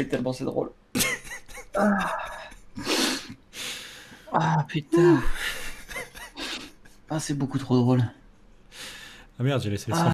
Tellement c'est drôle. Ah putain. Ah, c'est beaucoup trop drôle. Ah merde, j'ai laissé le son. Ah.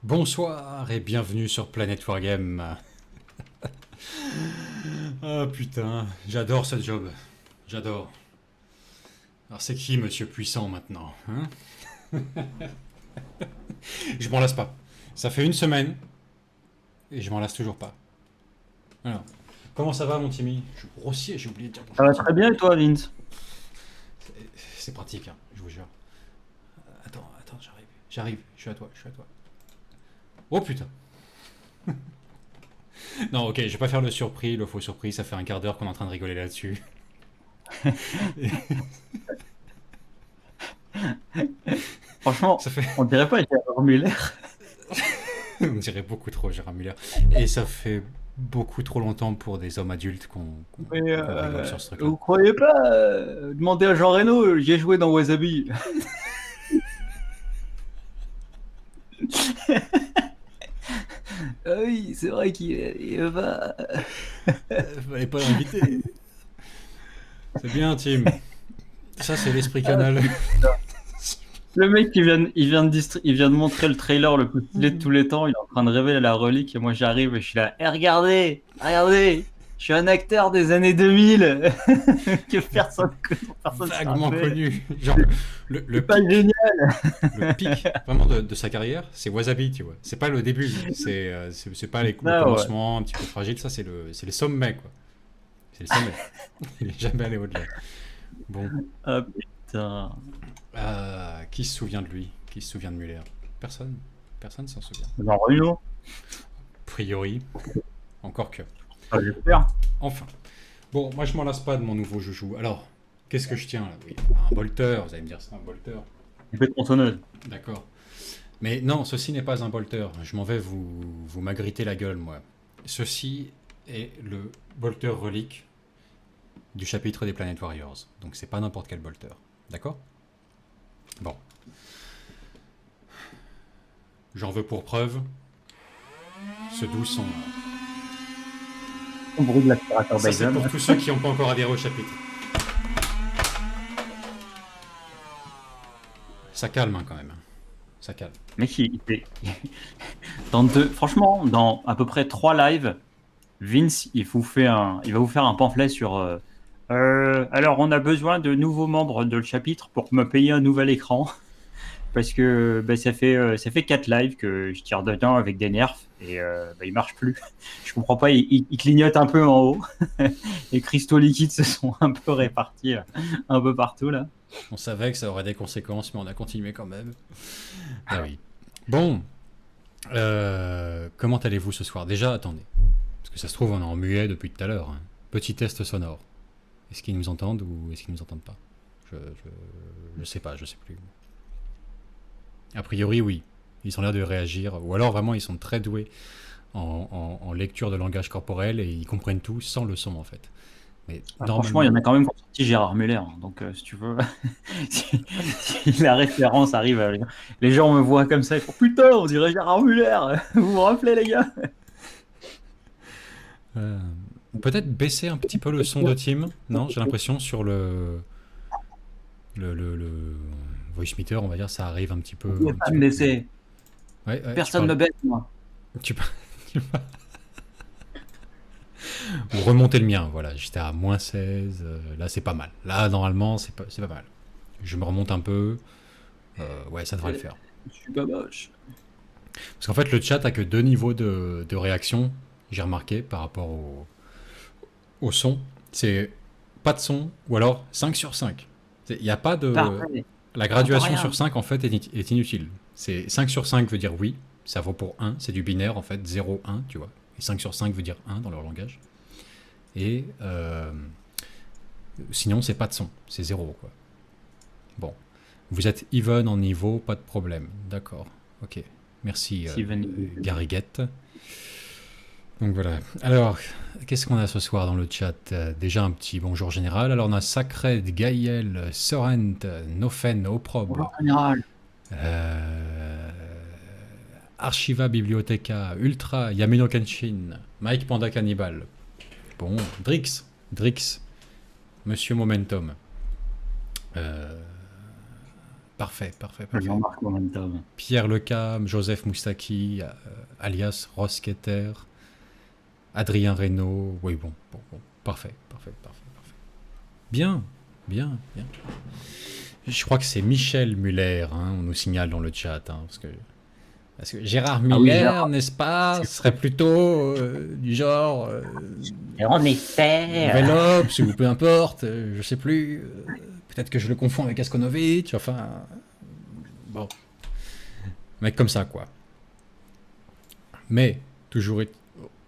Bonsoir et bienvenue sur Planet Wargame. Ah putain, j'adore ce job. J'adore. Alors c'est qui Monsieur Puissant maintenant, hein? Je m'en lasse pas. Ça fait une semaine et je m'en lasse toujours pas. Alors, comment ça va mon Timmy? Je suis grossier, j'ai oublié de dire Ça va bonjour. très bien et toi, Vince? C'est pratique, hein, je vous jure. Attends, j'arrive. J'arrive, je suis à toi, je suis à toi. Oh putain. Non, ok, je vais pas faire le surpris, le faux surpris, ça fait un quart d'heure qu'on est en train de rigoler là-dessus. Franchement, Ça fait... on dirait pas Gérard Muller. On dirait beaucoup trop Gérard Muller. Et ça fait beaucoup trop longtemps pour des hommes adultes Mais qu'on rigole sur ce truc-là. vous croyez pas demander à Jean Reno, j'ai joué dans Wasabi. Ah oui, c'est vrai qu'il va. Fallait pas l'inviter. C'est bien, Tim. Ça, c'est l'esprit Ah, canal. le mec il vient de montrer le trailer le plus stylé de tous les temps, il est en train de révéler la relique et moi j'arrive et je suis là, eh, regardez, je suis un acteur des années 2000 que personne s'en Vaguement rappelle. connu. Genre, le, C'est le pas pic, génial. le pic vraiment de sa carrière, c'est Wasabi, tu vois. C'est pas le début. C'est pas le Ah ouais. commencement un petit peu fragile. Ça, c'est le sommet, quoi. C'est le sommet. Il est jamais allé au-delà. Bon. Ah putain. Qui se souvient de lui? Qui se souvient de Muller? Personne. Personne s'en souvient. Jean Reno, A priori. Encore que. ah, j'espère. Enfin. Bon, moi je m'en lasse pas de mon nouveau joujou. Alors, qu'est-ce que je tiens là? Oui, un bolter. Vous allez me dire, c'est un bolter. Il fait tronçonneuse. D'accord. Mais non, ceci n'est pas un bolter. Je m'en vais vous m'agriter la gueule, moi. Ceci est le bolter relique du chapitre des Planet Warriors. Donc c'est pas n'importe quel bolter. D'accord? Bon. J'en veux pour preuve ce doux son. On brûle l'aspirateur Ça, c'est Dyson. pour tous ceux qui n'ont pas encore adhéré au chapitre. Ça calme, hein, quand même. Ça calme. Mec, franchement, dans à peu près 3 lives, Vince, il va vous faire un pamphlet sur. Alors, on a besoin de nouveaux membres de le chapitre pour me payer un nouvel écran. Parce que bah, ça fait 4 lives que je tire dedans avec des nerfs et bah, il marche plus. Je comprends pas, il clignote un peu en haut. Les cristaux liquides se sont un peu répartis un peu partout là. On savait que ça aurait des conséquences, mais on a continué quand même. Ah oui. Bon. Comment allez-vous ce soir? Déjà, attendez. Parce que ça se trouve, on est en muet depuis tout à l'heure. Hein. Petit test sonore. Est-ce qu'ils nous entendent ou est-ce qu'ils nous entendent pas? Je sais pas, je sais plus. A priori, oui. Ils ont l'air de réagir. Ou alors vraiment, ils sont très doués en lecture de langage corporel et ils comprennent tout sans le son en fait. Mais Franchement, il y en a quand même qui ont sorti Gérard Muller. Donc, si tu veux, si la référence arrive, les gens me voient comme ça, ils font putain, on dirait Gérard Muller. Vous vous rappelez, les gars? Peut-être baisser un petit peu le son de Tim. Non, j'ai l'impression sur le voice meter, on va dire, ça arrive un petit peu. Je vais pas me laisser. Ouais, Personne ne me baisse, moi. Tu Ou remonter le mien, voilà, j'étais à moins 16, là c'est pas mal. Là, normalement, c'est pas mal. Je me remonte un peu, ouais, ça devrait le faire. Je suis pas moche. Parce qu'en fait, le chat a que 2 niveaux de réaction, j'ai remarqué, par rapport au son. C'est pas de son, ou alors 5 sur 5. Il n'y a pas de... Parfait. La graduation rien. sur 5, en fait, est inutile. C'est 5 sur 5 veut dire oui, ça vaut pour 1, c'est du binaire, en fait, 0, 1, tu vois. Et 5 sur 5 veut dire 1 dans leur langage. Et sinon, c'est pas de son, c'est 0, quoi. Bon. Vous êtes even en niveau, pas de problème. D'accord. Ok. Merci, Garriguette. Donc voilà. Alors, qu'est-ce qu'on a ce soir dans le chat? Déjà un petit bonjour général. Alors on a Sacred, Gaël, Sorrent, Nofen, Oprobe. Bonjour, général. Archiva Bibliotheca, Ultra, Yamino Kenshin, Mike Panda Cannibal. Bon, Drix, Monsieur Momentum. Parfait. Jean-Marc Momentum. Pierre Lecam, Joseph Moustaki, alias Rosketer, Adrien Reynaud. Oui, bon. Parfait. Bien. Je crois que c'est Michel Muller, hein, on nous signale dans le chat, hein, parce que Gérard Muller, n'est-ce pas, serait plutôt du genre... en effet... Velops, ou peu importe, je sais plus... Peut-être que je le confonds avec Askonovic, enfin... Bon. Mec comme ça, quoi. Mais, toujours...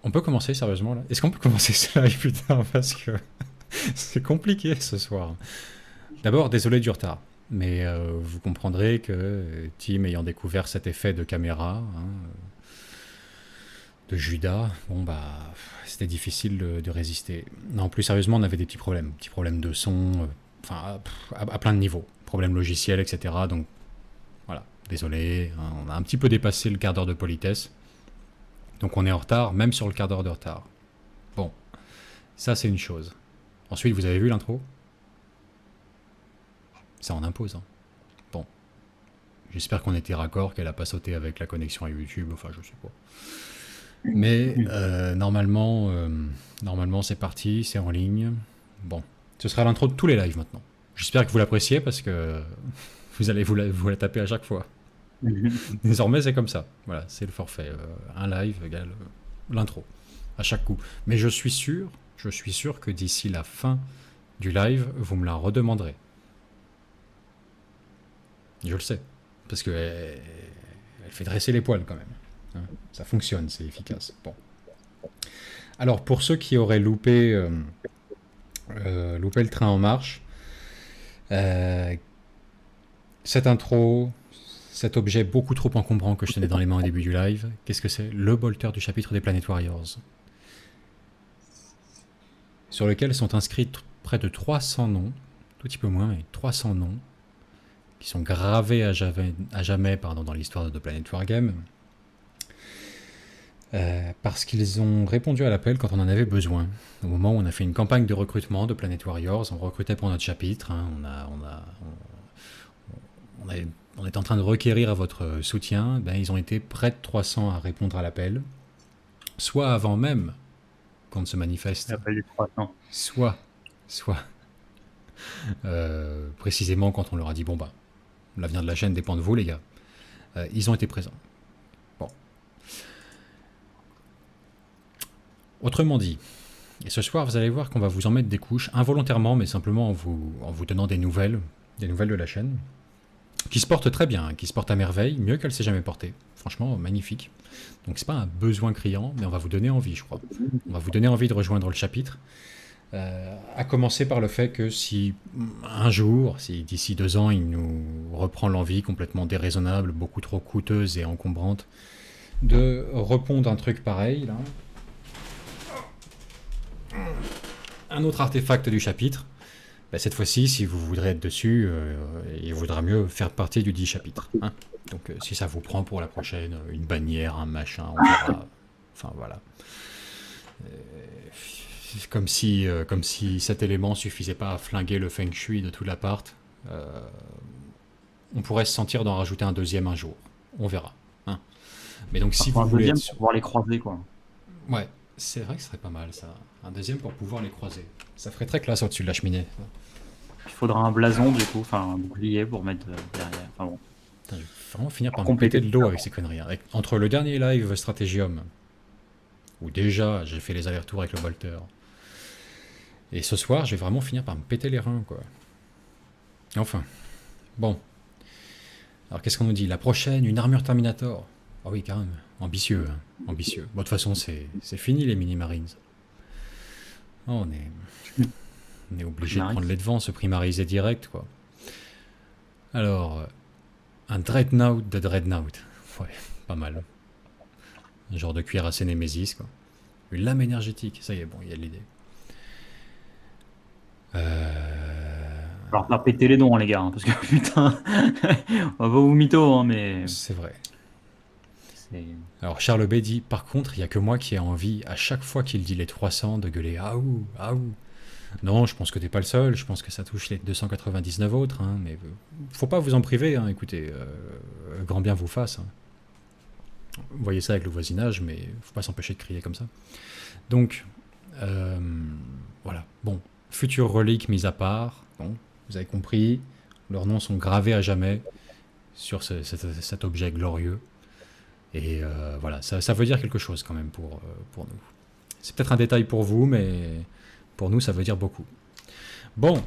On peut commencer, sérieusement, là? Est-ce qu'on peut commencer ce live, putain, parce que... c'est compliqué, ce soir. D'abord, désolé du retard. Mais vous comprendrez que Tim, ayant découvert cet effet de caméra, hein, de Judas, bon, bah... C'était difficile de résister. Non, plus sérieusement, on avait des petits problèmes de son... Enfin, à plein de niveaux. Problèmes logiciels, etc. Donc, voilà. Désolé. Hein, on a un petit peu dépassé le quart d'heure de politesse. Donc, on est en retard, même sur le quart d'heure de retard. Bon. Ça, c'est une chose. Ensuite, vous avez vu l'intro? Ça en impose. Hein. Bon. J'espère qu'on était raccord, qu'elle n'a pas sauté avec la connexion à YouTube. Enfin, je sais pas. Mais, normalement, c'est parti. C'est en ligne. Bon. Ce sera l'intro de tous les lives maintenant. J'espère que vous l'appréciez parce que vous allez vous la taper à chaque fois. Désormais, c'est comme ça. Voilà, c'est le forfait. Un live égale l'intro à chaque coup. Mais je suis sûr que d'ici la fin du live, vous me la redemanderez. Je le sais. Parce que elle fait dresser les poils quand même. Hein, ça fonctionne, c'est efficace. Bon. Alors, pour ceux qui auraient loupé le train en marche. Cette intro, cet objet beaucoup trop encombrant que je tenais dans les mains au début du live, qu'est-ce que c'est? Le bolter du chapitre des Planet Warriors. Sur lequel sont inscrits près de 300 noms, tout petit peu moins, mais 300 noms, qui sont gravés à jamais dans l'histoire de Planet Wargame. Parce qu'ils ont répondu à l'appel quand on en avait besoin. Au moment où on a fait une campagne de recrutement de Planet Warriors, on recrutait pour notre chapitre. Hein, on est en train de requérir à votre soutien. Ben, ils ont été près de 300 à répondre à l'appel. Soit avant même qu'on ne se manifeste. Soit précisément quand on leur a dit bon bah, l'avenir de la chaîne dépend de vous les gars. Ils ont été présents. Autrement dit, et ce soir, vous allez voir qu'on va vous en mettre des couches, involontairement, mais simplement en vous donnant des nouvelles de la chaîne, qui se portent très bien, qui se portent à merveille, mieux qu'elle s'est jamais portée. Franchement, magnifique. Donc c'est pas un besoin criant, mais on va vous donner envie, je crois. On va vous donner envie de rejoindre le chapitre. À commencer par le fait que si un jour, si d'ici 2 ans, il nous reprend l'envie complètement déraisonnable, beaucoup trop coûteuse et encombrante, de repondre un truc pareil, là, un autre artefact du chapitre, bah, cette fois-ci, si vous voudrez être dessus, il vaudra mieux faire partie du dit chapitre. Hein. Donc si ça vous prend pour la prochaine, une bannière, un machin, on verra. Enfin voilà. Comme si cet élément suffisait pas à flinguer le feng shui de tout l'appart. On pourrait se sentir d'en rajouter un deuxième un jour. On verra. Hein. Mais donc si Enfin, vous un voulez deuxième être... pour pouvoir les croiser, quoi. Ouais, c'est vrai que ce serait pas mal ça. Un deuxième pour pouvoir les croiser. Ça ferait très classe au-dessus de la cheminée. Il faudra un blason, du coup, enfin un bouclier pour mettre derrière. Enfin bon, Putain, je vais vraiment finir par me compléter péter de l'eau avec ces conneries. Entre le dernier live Stratégium, où déjà j'ai fait les allers-retours avec le bolter, et ce soir, je vais vraiment finir par me péter les reins, quoi. Enfin, bon. Alors qu'est-ce qu'on nous dit? La prochaine, une armure Terminator. Ah oui, quand même. Ambitieux, hein. Ambitieux. Bon, de toute façon, c'est fini les mini-marines. Oh, on est obligé de Primaris. prendre les devants, se primariser direct, quoi. Alors, un Dreadnought de Dreadnought. Ouais, pas mal. Un genre de cuirassé Némésis, quoi. Une lame énergétique. Ça y est, bon, il y a de l'idée. Alors pas péter les dons, les gars, hein, parce que putain, on va pas vous mytho, hein, mais C'est vrai. c'est... Alors Charles B dit, par contre, il n'y a que moi qui ai envie, à chaque fois qu'il dit les 300, de gueuler Aouh, Aouh. Non, je pense que t'es pas le seul, je pense que ça touche les 299 autres, hein, mais faut pas vous en priver, hein, écoutez, grand bien vous fasse. Hein. Vous voyez ça avec le voisinage, mais faut pas s'empêcher de crier comme ça. Donc, voilà, bon, futures reliques mises à part, bon, vous avez compris, leurs noms sont gravés à jamais sur cet objet glorieux. Et voilà, ça veut dire quelque chose quand même pour nous. C'est peut-être un détail pour vous, mais pour nous, ça veut dire beaucoup. Bon,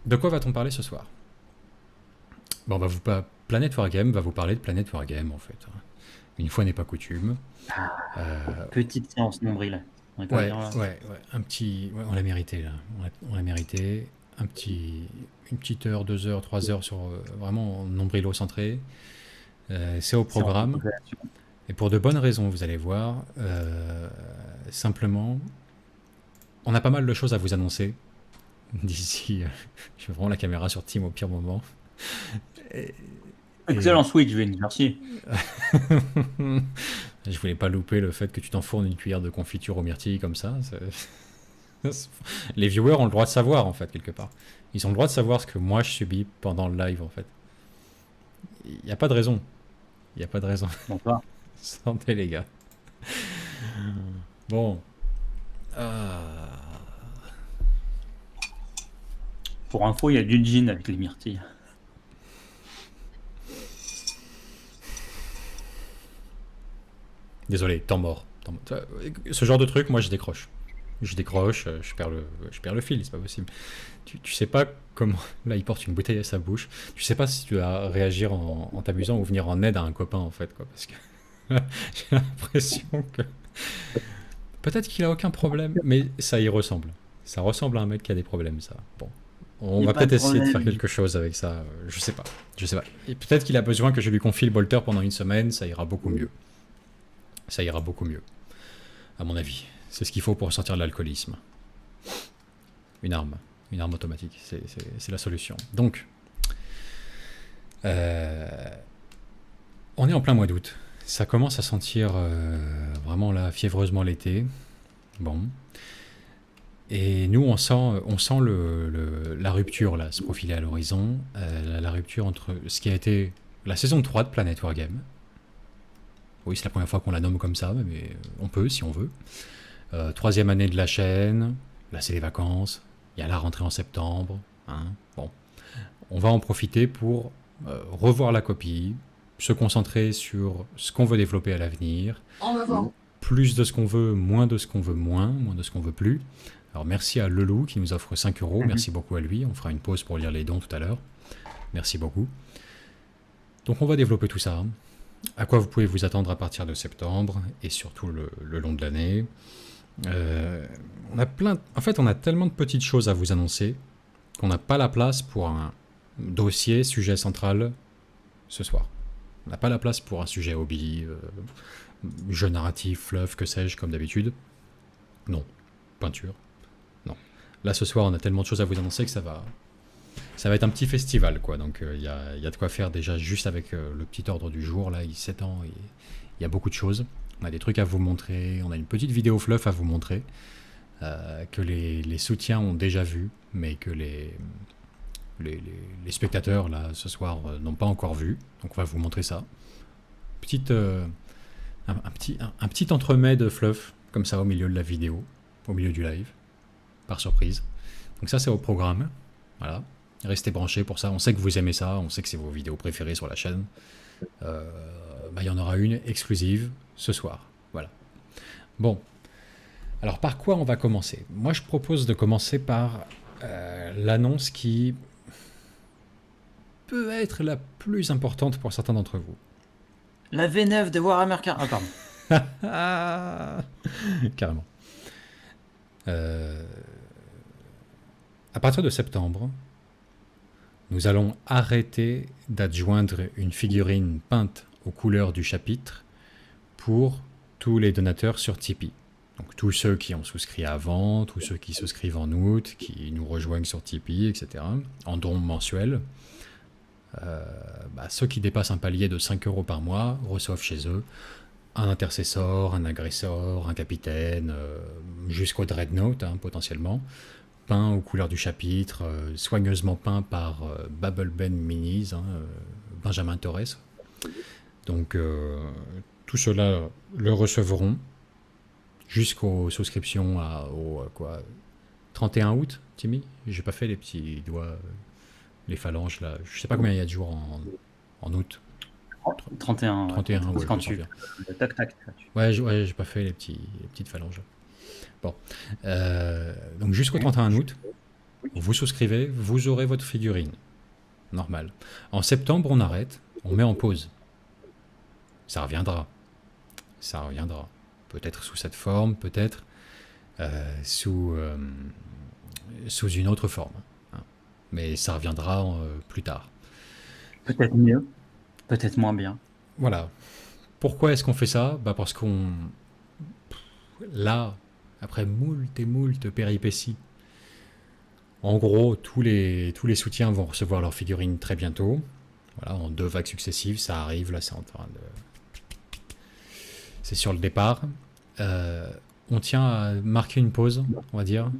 de quoi va-t-on parler ce soir? Bon, Planet Wargame va vous parler de Planet Wargame, en fait. Une fois n'est pas coutume. Petite séance nombril. On est pas Ouais, bien, là. ouais, un petit... Ouais, on l'a mérité, là. On l'a mérité. Une petite heure, 2 heures, 3 heures sur vraiment nombrilo-centré. C'est au programme. Et pour de bonnes raisons, vous allez voir. Simplement, on a pas mal de choses à vous annoncer. D'ici, je vais vraiment la caméra sur Team au pire moment. Excellent Switch, Vin, merci. Je voulais pas louper le fait que tu t'enfournes une cuillère de confiture aux myrtilles comme ça. Les viewers ont le droit de savoir, en fait, quelque part. Ils ont le droit de savoir ce que moi je subis pendant le live, en fait. Il n'y a pas de raison. Il n'y a pas de raison. Bon, ça. Santé, les gars. Bon. Pour info, il y a du gin avec les myrtilles. Désolé, temps mort. Ce genre de truc, moi, je décroche. Je décroche, je perds le fil, c'est pas possible. Tu sais pas comment... Là, il porte une bouteille à sa bouche. Tu sais pas si tu dois réagir en t'amusant ou venir en aide à un copain, en fait, quoi. Parce que j'ai l'impression que... Peut-être qu'il a aucun problème, mais ça y ressemble. Ça ressemble à un mec qui a des problèmes, ça. Bon. On va peut-être essayer de faire quelque chose avec ça. Je sais pas. Et peut-être qu'il a besoin que je lui confie le bolter pendant une semaine, ça ira beaucoup mieux. Ça ira beaucoup mieux. À mon avis. C'est ce qu'il faut pour sortir de l'alcoolisme. Une arme automatique, c'est la solution. Donc, on est en plein mois d'août. Ça commence à sentir vraiment là, fiévreusement l'été. Bon. Et nous, on sent la rupture là, se profiler à l'horizon. La rupture entre ce qui a été la saison 3 de Planet Wargame. Oui, c'est la première fois qu'on la nomme comme ça, mais on peut si on veut. 3e année de la chaîne, là c'est les vacances, il y a la rentrée en septembre. Hein, bon. On va en profiter pour revoir la copie, se concentrer sur ce qu'on veut développer à l'avenir. En avant. Plus de ce qu'on veut, moins de ce qu'on veut moins de ce qu'on veut plus. Alors merci à Lelou qui nous offre 5 €, merci beaucoup à lui, on fera une pause pour lire les dons tout à l'heure. Merci beaucoup. Donc on va développer tout ça. À quoi vous pouvez vous attendre à partir de septembre et surtout le long de l'année. Euh, on a en fait, on a tellement de petites choses à vous annoncer qu'on n'a pas la place pour un dossier, sujet central ce soir. On n'a pas la place pour un sujet hobby, jeu narratif, fluff, que sais-je, comme d'habitude. Non. Peinture. Non. Là, ce soir, on a tellement de choses à vous annoncer que ça va être un petit festival, quoi. Donc, il y a de quoi faire déjà juste avec le petit ordre du jour. Là, il s'étend et il y a beaucoup de choses. On a des trucs à vous montrer. On a une petite vidéo fluff à vous montrer que les soutiens ont déjà vu, mais que les spectateurs, là, ce soir, n'ont pas encore vu. Donc, on va vous montrer ça. Petite, un petit entremets de fluff, comme ça, au milieu de la vidéo, au milieu du live, par surprise. Donc ça, c'est au programme. Voilà. Restez branchés pour ça. On sait que vous aimez ça. On sait que c'est vos vidéos préférées sur la chaîne. Il y en aura une exclusive ce soir. Voilà. Bon. Alors, par quoi on va commencer? Moi, je propose de commencer par l'annonce qui peut être la plus importante pour certains d'entre vous. La V9 de Warhammer 40. Ah, pardon. Carrément. À partir de septembre, nous allons arrêter d'adjoindre une figurine peinte aux couleurs du chapitre pour tous les donateurs sur Tipeee. Donc tous ceux qui ont souscrit avant, tous ceux qui souscrivent en août, qui nous rejoignent sur Tipeee, etc., en dons mensuels. Ceux qui dépassent un palier de 5 € par mois reçoivent chez eux un intercessor, un agresseur, un capitaine, jusqu'au dreadnought, potentiellement, peint aux couleurs du chapitre, soigneusement peint par Babel Ben Minis, Benjamin Torres. Donc tout cela le recevront jusqu'aux souscriptions au 31 août, Timmy. J'ai pas fait les petits doigts, les phalanges là. Je sais pas combien il y a de jours en août. 31. 31, ouais, quand tu tac tac. Ouais, j'ai pas fait les petites phalanges. Bon, donc jusqu'au 31 août, vous souscrivez, vous aurez votre figurine. Normal. En septembre, on arrête, on met en pause. Ça reviendra. Ça reviendra. Peut-être sous cette forme, peut-être sous une autre forme. Mais ça reviendra plus tard. Peut-être mieux, peut-être moins bien. Voilà. Pourquoi est-ce qu'on fait ça? Parce qu'on... Là, après moult et moult péripéties, en gros, tous les soutiens vont recevoir leurs figurines très bientôt. Voilà, en 2 vagues successives, ça arrive, là c'est en train de... C'est sur le départ. On tient à marquer une pause, on va dire,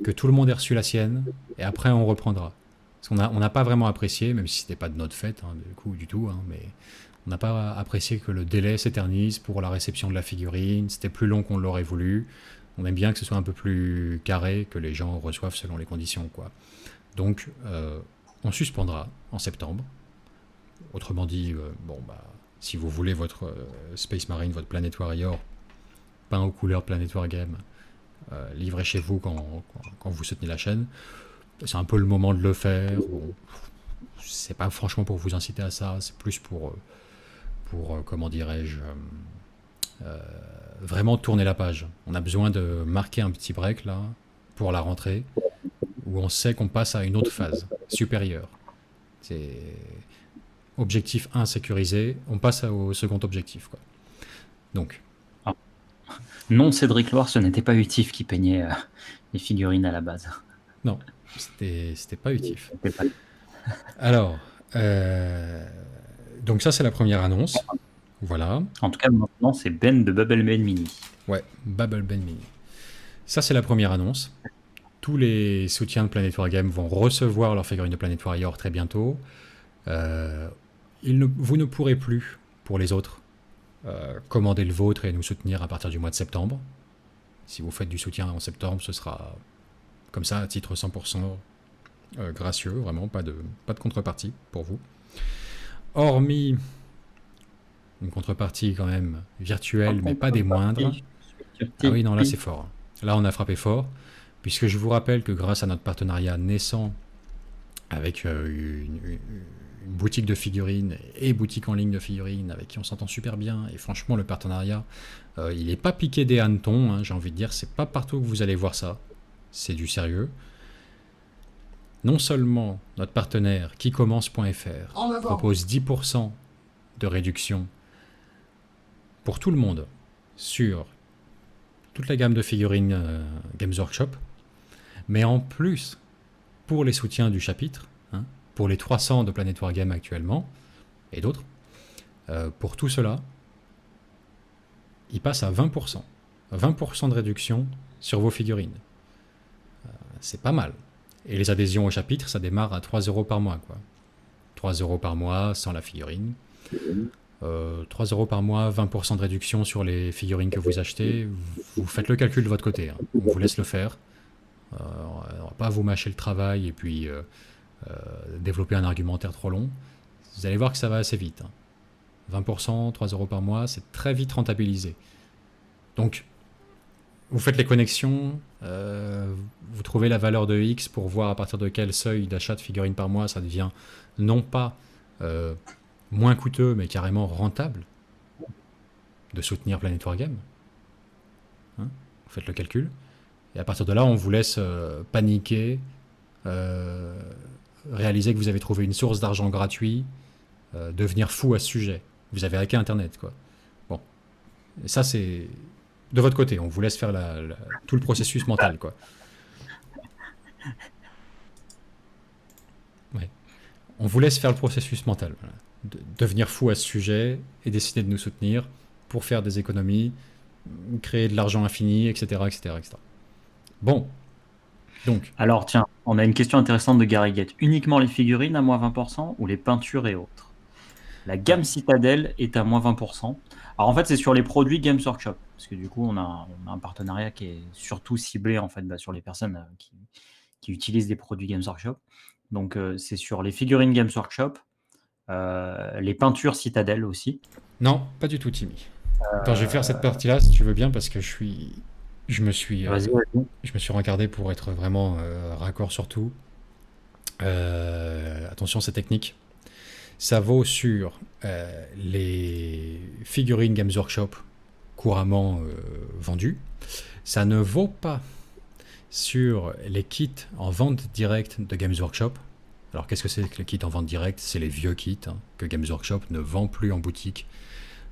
que tout le monde ait reçu la sienne, et après on reprendra. Parce qu'on n'a pas vraiment apprécié, même si c'était pas de notre fait, du tout, mais on n'a pas apprécié que le délai s'éternise pour la réception de la figurine. C'était plus long qu'on l'aurait voulu. On aime bien que ce soit un peu plus carré, que les gens reçoivent selon les conditions, quoi. Donc, on suspendra en septembre. Autrement dit, si vous voulez votre Space Marine, votre Planet Warrior, peint aux couleurs Planet Wargame, livré chez vous quand vous soutenez la chaîne, c'est un peu le moment de le faire. Bon, c'est pas franchement pour vous inciter à ça, c'est plus pour comment dirais-je, vraiment tourner la page. On a besoin de marquer un petit break là pour la rentrée, où on sait qu'on passe à une autre phase supérieure. C'est objectif 1 sécurisé, on passe au second objectif, quoi. Donc. Non, Cédric Loire, ce n'était pas Utif qui peignait les figurines à la base. Non, c'était pas Utif. Alors, donc ça c'est la première annonce. Voilà. En tout cas, maintenant c'est Ben de Babel Ben Mini. Ouais, Babel Ben Mini. Ça c'est la première annonce. Tous les soutiens de Planet Wargame vont recevoir leur figurine de Planet Warrior très bientôt. Vous ne pourrez plus, pour les autres, commander le vôtre et nous soutenir à partir du mois de septembre. Si vous faites du soutien en septembre, ce sera comme ça, à titre 100% gracieux, vraiment, pas de contrepartie pour vous. Hormis une contrepartie quand même virtuelle, mais pas des moindres. Ah oui, non, là c'est fort. Là on a frappé fort, puisque je vous rappelle que grâce à notre partenariat naissant avec une boutique de figurines et boutique en ligne de figurines avec qui on s'entend super bien. Et franchement, le partenariat, il n'est pas piqué des hannetons, hein, j'ai envie de dire. C'est pas partout que vous allez voir ça. C'est du sérieux. Non seulement notre partenaire Kikommence.fr propose 10% de réduction pour tout le monde sur toute la gamme de figurines Games Workshop, mais en plus, pour les soutiens du chapitre, hein, pour les 300 de Planet Wargame actuellement, et d'autres, pour tout cela, il passe à 20%. 20% de réduction sur vos figurines. C'est pas mal. Et les adhésions au chapitre, ça démarre à 3 € par mois, quoi. 3 € par mois sans la figurine. 3 € par mois, 20% de réduction sur les figurines que vous achetez. Vous faites le calcul de votre côté, hein. On vous laisse le faire. On va pas vous mâcher le travail et puis développer un argumentaire trop long. Vous allez voir que ça va assez vite, hein. 20%, 3 € par mois, c'est très vite rentabilisé. Donc, vous faites les connexions, vous trouvez la valeur de X pour voir à partir de quel seuil d'achat de figurines par mois ça devient non pas moins coûteux, mais carrément rentable de soutenir Planet Wargame. Hein, vous faites le calcul. Et à partir de là, on vous laisse paniquer, réaliser que vous avez trouvé une source d'argent gratuit, devenir fou à ce sujet. Vous avez hacké Internet, quoi. Bon, et ça c'est de votre côté. On vous laisse faire tout le processus mental, quoi. Ouais. On vous laisse faire le processus mental. Voilà. Devenir fou à ce sujet et décider de nous soutenir pour faire des économies, créer de l'argent infini, etc., etc., etc. Bon, donc. Alors tiens, on a une question intéressante de Garriguette. Uniquement les figurines à moins 20% ou les peintures et autres? La gamme Citadel est à moins 20%. Alors en fait, c'est sur les produits Games Workshop. Parce que du coup, on a un partenariat qui est surtout ciblé en fait, sur les personnes qui utilisent des produits Games Workshop. Donc c'est sur les figurines Games Workshop, les peintures Citadel aussi. Non, pas du tout, Timmy. Attends, je vais faire cette partie-là si tu veux bien, parce que je me suis rencardé pour être vraiment raccord sur tout. Attention, c'est technique. Ça vaut sur les figurines Games Workshop couramment vendues. Ça ne vaut pas sur les kits en vente directe de Games Workshop. Alors qu'est-ce que c'est que les kits en vente directe? C'est les vieux kits que Games Workshop ne vend plus en boutique,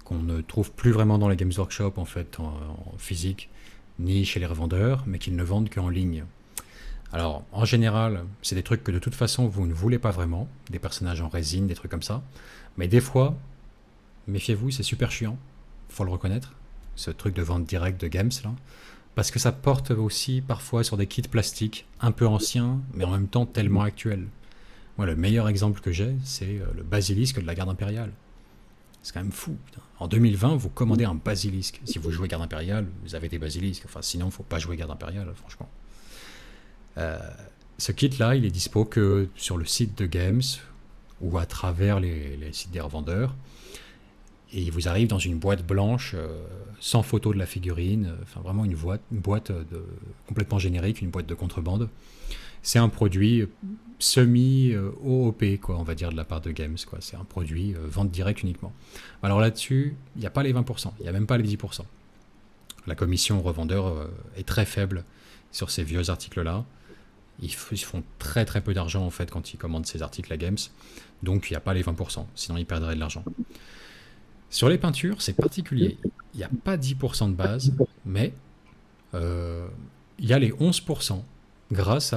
qu'on ne trouve plus vraiment dans les Games Workshop en fait en physique, ni chez les revendeurs, mais qu'ils ne vendent qu'en ligne. Alors, en général, c'est des trucs que de toute façon vous ne voulez pas vraiment, des personnages en résine, des trucs comme ça. Mais des fois, méfiez-vous, c'est super chiant, faut le reconnaître, ce truc de vente directe de games là, parce que ça porte aussi parfois sur des kits plastiques un peu anciens, mais en même temps tellement actuels. Moi, le meilleur exemple que j'ai, c'est le basilisque de la garde impériale. C'est quand même fou, putain. En 2020, vous commandez un basilisque. Si vous jouez garde impériale, vous avez des basilisques. Enfin, sinon, il ne faut pas jouer garde impériale, franchement. Ce kit-là, il est dispo que sur le site de Games ou à travers les sites des revendeurs. Et il vous arrive dans une boîte blanche, sans photo de la figurine. Enfin, vraiment une boîte complètement générique, une boîte de contrebande. C'est un produit semi-OOP, quoi, on va dire, de la part de Games, quoi. C'est un produit vente directe uniquement. Alors là-dessus, il n'y a pas les 20%, il n'y a même pas les 10%. La commission aux revendeurs est très faible sur ces vieux articles-là. Ils font très très peu d'argent en fait quand ils commandent ces articles à Games, donc il n'y a pas les 20%, sinon ils perdraient de l'argent. Sur les peintures, c'est particulier. Il n'y a pas 10% de base, mais il y a les 11% grâce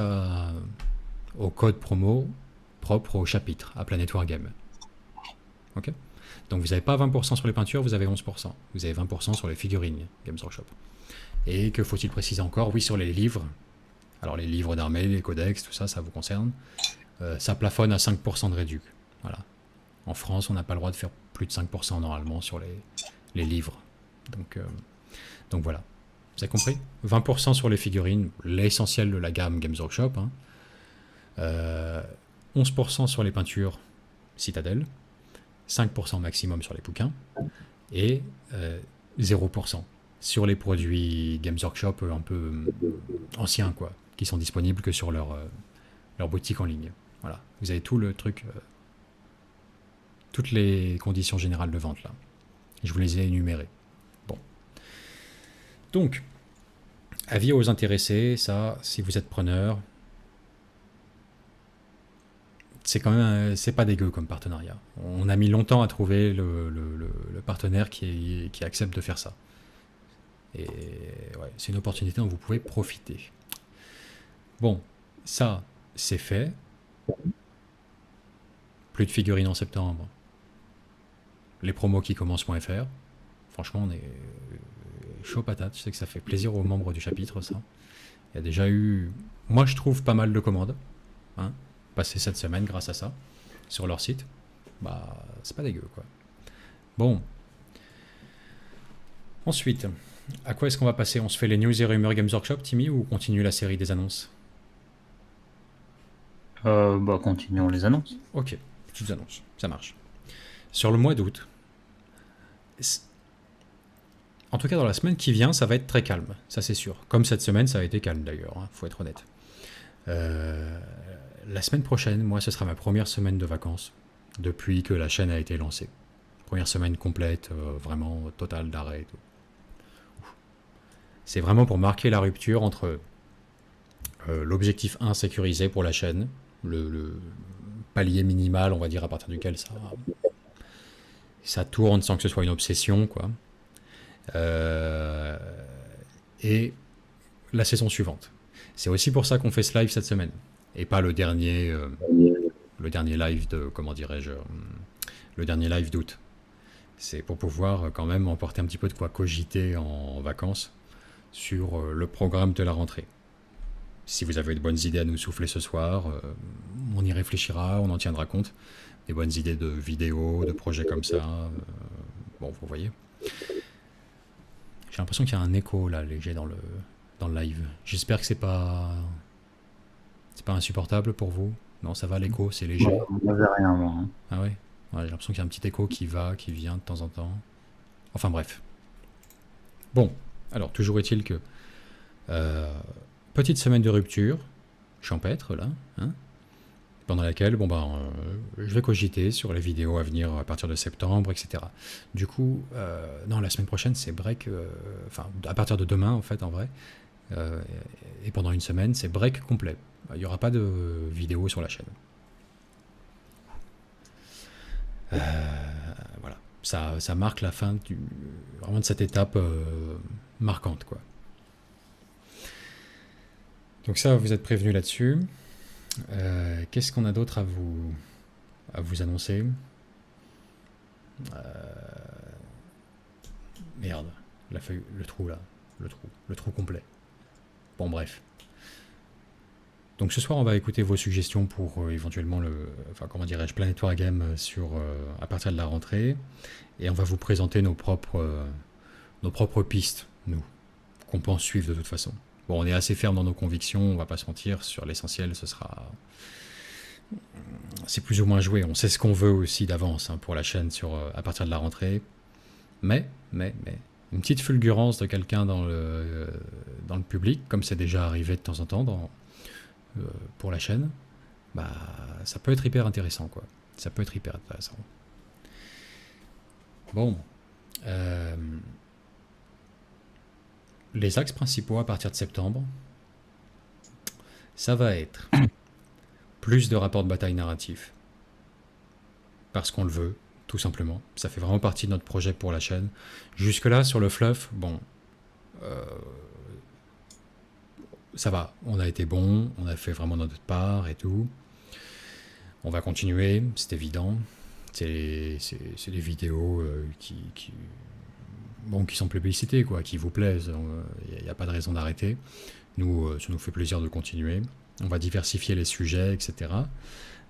au code promo propre au chapitre, à Planet Wargame. Ok ? Donc vous n'avez pas 20% sur les peintures, vous avez 11%. Vous avez 20% sur les figurines Games Workshop. Et que faut-il préciser encore? Oui, sur les livres. Alors les livres d'armée, les codex, tout ça, ça vous concerne. Ça plafonne à 5% de réduc. Voilà. En France, on n'a pas le droit de faire plus de 5% normalement sur les livres. Donc voilà. Vous avez compris? 20% sur les figurines, l'essentiel de la gamme Games Workshop. 11% sur les peintures Citadel. 5% maximum sur les bouquins. Et 0% sur les produits Games Workshop un peu anciens, quoi, qui sont disponibles que sur leur boutique en ligne. Voilà. Vous avez tout le truc toutes les conditions générales de vente là. Je vous les ai énumérées. Bon. Donc, avis aux intéressés, ça, si vous êtes preneur, c'est quand même, c'est pas dégueu comme partenariat. On a mis longtemps à trouver le partenaire qui accepte de faire ça. Et ouais, c'est une opportunité dont vous pouvez profiter. Bon, ça, c'est fait. Plus de figurines en septembre. Les promos qui commencent.fr. Franchement, on est chaud patate. Je sais que ça fait plaisir aux membres du chapitre, ça. Il y a déjà eu, moi je trouve, pas mal de commandes. Hein, passées cette semaine grâce à ça. Sur leur site. Bah, c'est pas dégueu, quoi. Bon. Ensuite, à quoi est-ce qu'on va passer? On se fait les news et rumeurs Games Workshop, Timmy, ou on continue la série des annonces? Bah, continuons les annonces. Ok, petites annonces, ça marche. Sur le mois d'août, en tout cas dans la semaine qui vient, ça va être très calme, ça c'est sûr. Comme cette semaine, ça a été calme d'ailleurs, hein, faut être honnête. La semaine prochaine, moi, ce sera ma première semaine de vacances depuis que la chaîne a été lancée. Première semaine complète, vraiment totale d'arrêt et tout. C'est vraiment pour marquer la rupture entre l'objectif 1 sécurisé pour la chaîne, le palier minimal, on va dire, à partir duquel ça tourne sans que ce soit une obsession, quoi. Et la saison suivante. C'est aussi pour ça qu'on fait ce live cette semaine, et pas le dernier live de, comment dirais-je, le dernier live d'août. C'est pour pouvoir quand même emporter un petit peu de quoi cogiter en vacances sur le programme de la rentrée. Si vous avez de bonnes idées à nous souffler ce soir, on y réfléchira, on en tiendra compte. Des bonnes idées de vidéos, de projets comme ça. Bon, vous voyez. J'ai l'impression qu'il y a un écho là, léger dans le live. J'espère que c'est pas insupportable pour vous. Non, ça va l'écho, c'est léger. Bon, on n'avait rien, moi. Hein. Ah ouais, ouais, j'ai l'impression qu'il y a un petit écho qui va, qui vient de temps en temps. Enfin bref. Bon, alors toujours est-il que petite semaine de rupture, champêtre là, hein, pendant laquelle je vais cogiter sur les vidéos à venir à partir de septembre, etc. Du coup, non, la semaine prochaine c'est break, enfin à partir de demain en fait en vrai, et pendant une semaine c'est break complet. Il n'y aura pas de vidéo sur la chaîne. Voilà, ça marque la fin vraiment de cette étape marquante, quoi. Donc ça, vous êtes prévenus là-dessus. Qu'est-ce qu'on a d'autre à vous annoncer? Merde, la feuille, le trou là, le trou complet. Bon bref. Donc ce soir, on va écouter vos suggestions pour éventuellement comment dirais-je, Planet Wargame à partir de la rentrée, et on va vous présenter nos propres pistes, nous, qu'on pense suivre de toute façon. Bon, on est assez ferme dans nos convictions, on va pas se mentir, sur l'essentiel, c'est plus ou moins joué. On sait ce qu'on veut aussi d'avance, hein, pour la chaîne à partir de la rentrée. Mais, une petite fulgurance de quelqu'un dans le public, comme c'est déjà arrivé de temps en temps pour la chaîne, bah, ça peut être hyper intéressant, quoi. Ça peut être hyper intéressant. Bon. Les axes principaux à partir de septembre, ça va être plus de rapports de bataille narratifs. Parce qu'on le veut, tout simplement. Ça fait vraiment partie de notre projet pour la chaîne. Jusque-là, sur le fluff, bon, ça va. On a été bon, on a fait vraiment notre part et tout. On va continuer, c'est évident. C'est des vidéos qui sont plébiscitées, quoi, qui vous plaisent. Il n'y a pas de raison d'arrêter. Nous, ça nous fait plaisir de continuer. On va diversifier les sujets, etc.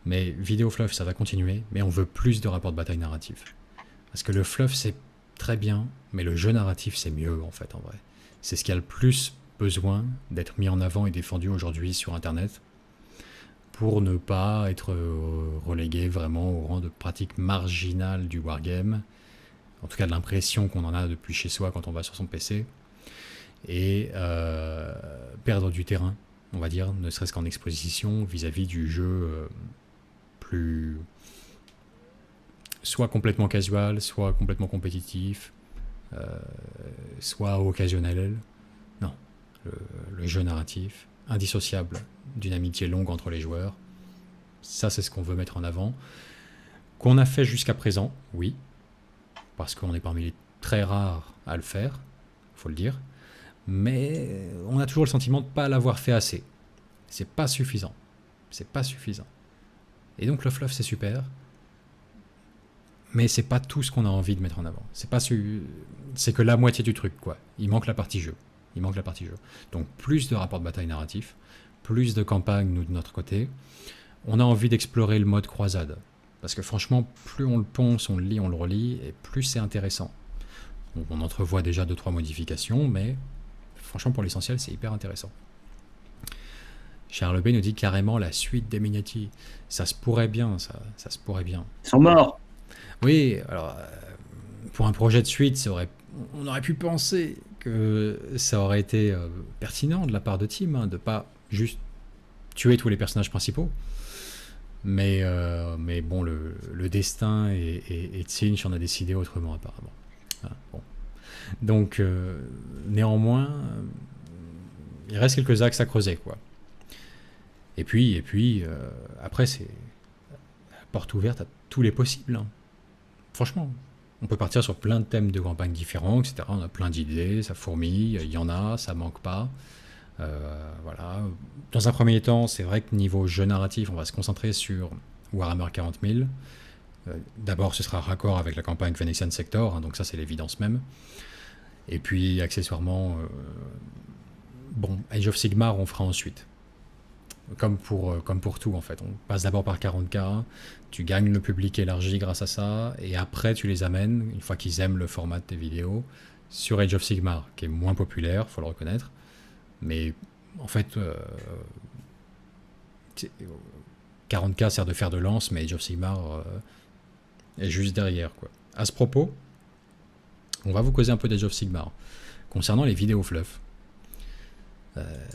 Mais vidéo fluff, ça va continuer. Mais on veut plus de rapports de bataille narratifs. Parce que le fluff, c'est très bien, mais le jeu narratif, c'est mieux, en fait, en vrai. C'est ce qui a le plus besoin d'être mis en avant et défendu aujourd'hui sur Internet, pour ne pas être relégué vraiment au rang de pratique marginale du wargame, en tout cas de l'impression qu'on en a depuis chez soi quand on va sur son PC, et perdre du terrain, on va dire, ne serait-ce qu'en exposition vis-à-vis du jeu plus soit complètement casual, soit complètement compétitif, soit occasionnel. Non, le jeu narratif, indissociable d'une amitié longue entre les joueurs. Ça, c'est ce qu'on veut mettre en avant. Qu'on a fait jusqu'à présent, oui, parce qu'on est parmi les très rares à le faire, faut le dire. Mais on a toujours le sentiment de ne pas l'avoir fait assez. C'est pas suffisant. C'est pas suffisant. Et donc le fluff, c'est super. Mais c'est pas tout ce qu'on a envie de mettre en avant. C'est que la moitié du truc, quoi. Il manque la partie jeu. Donc plus de rapports de bataille narratifs, plus de campagnes, nous, de notre côté. On a envie d'explorer le mode croisade. Parce que franchement, plus on le ponce, on le lit, on le relit, et plus c'est intéressant. Donc on entrevoit déjà 2-3 modifications, mais franchement, pour l'essentiel, c'est hyper intéressant. Charles B nous dit carrément la suite des Mignati. Ça se pourrait bien, ça se pourrait bien. Ils sont morts. Oui, alors, pour un projet de suite, on aurait pu penser que ça aurait été pertinent de la part de Tim, hein, de pas juste tuer tous les personnages principaux. Mais bon, le destin et Tsinch en a décidé autrement, apparemment. Ah, bon. Donc, néanmoins, il reste quelques axes à creuser, quoi. Et puis après, c'est porte ouverte à tous les possibles. Hein. Franchement, on peut partir sur plein de thèmes de campagne différents, etc. On a plein d'idées, ça fourmille, il y en a, ça manque pas. Voilà. Dans un premier temps, c'est vrai que niveau jeu narratif, on va se concentrer sur Warhammer 40 000. D'abord, ce sera raccord avec la campagne Phoenician Sector, hein, donc ça c'est l'évidence même. Et puis, accessoirement, bon, Age of Sigmar, on fera ensuite. Comme pour tout, en fait. On passe d'abord par 40K, tu gagnes le public élargi grâce à ça, et après tu les amènes, une fois qu'ils aiment le format de tes vidéos, sur Age of Sigmar, qui est moins populaire, faut le reconnaître. Mais en fait, 40K sert de fer de lance, mais Age of Sigmar est juste derrière, quoi. À ce propos, on va vous causer un peu d'Age of Sigmar. Concernant les vidéos fluff,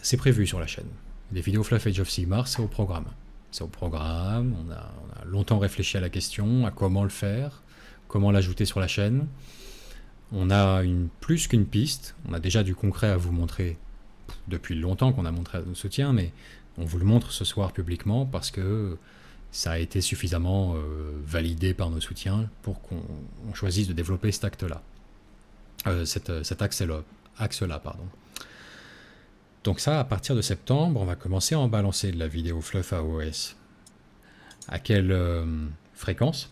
c'est prévu sur la chaîne. Les vidéos fluff Age of Sigmar, c'est au programme. C'est au programme, on a longtemps réfléchi à la question, à comment le faire, comment l'ajouter sur la chaîne. On a plus qu'une piste, on a déjà du concret à vous montrer depuis longtemps qu'on a montré à nos soutiens, mais on vous le montre ce soir publiquement parce que ça a été suffisamment validé par nos soutiens pour qu'on choisisse de développer cet acte-là. Cet axe-là, pardon. Donc ça, à partir de septembre, on va commencer à en balancer de la vidéo fluff AOS. À quelle fréquence?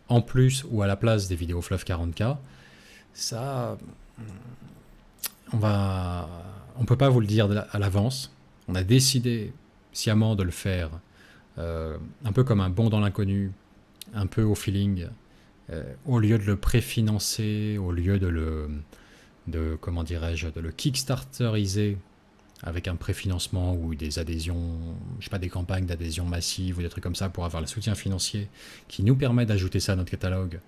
En plus ou à la place des vidéos fluff 40K, ça, on peut pas vous le dire à l'avance. On a décidé sciemment de le faire un peu comme un bond dans l'inconnu, un peu au feeling, au lieu de le préfinancer, au lieu de le kickstarteriser avec un préfinancement ou des adhésions, je sais pas, des campagnes d'adhésion massive ou des trucs comme ça pour avoir le soutien financier qui nous permet d'ajouter ça à notre catalogue,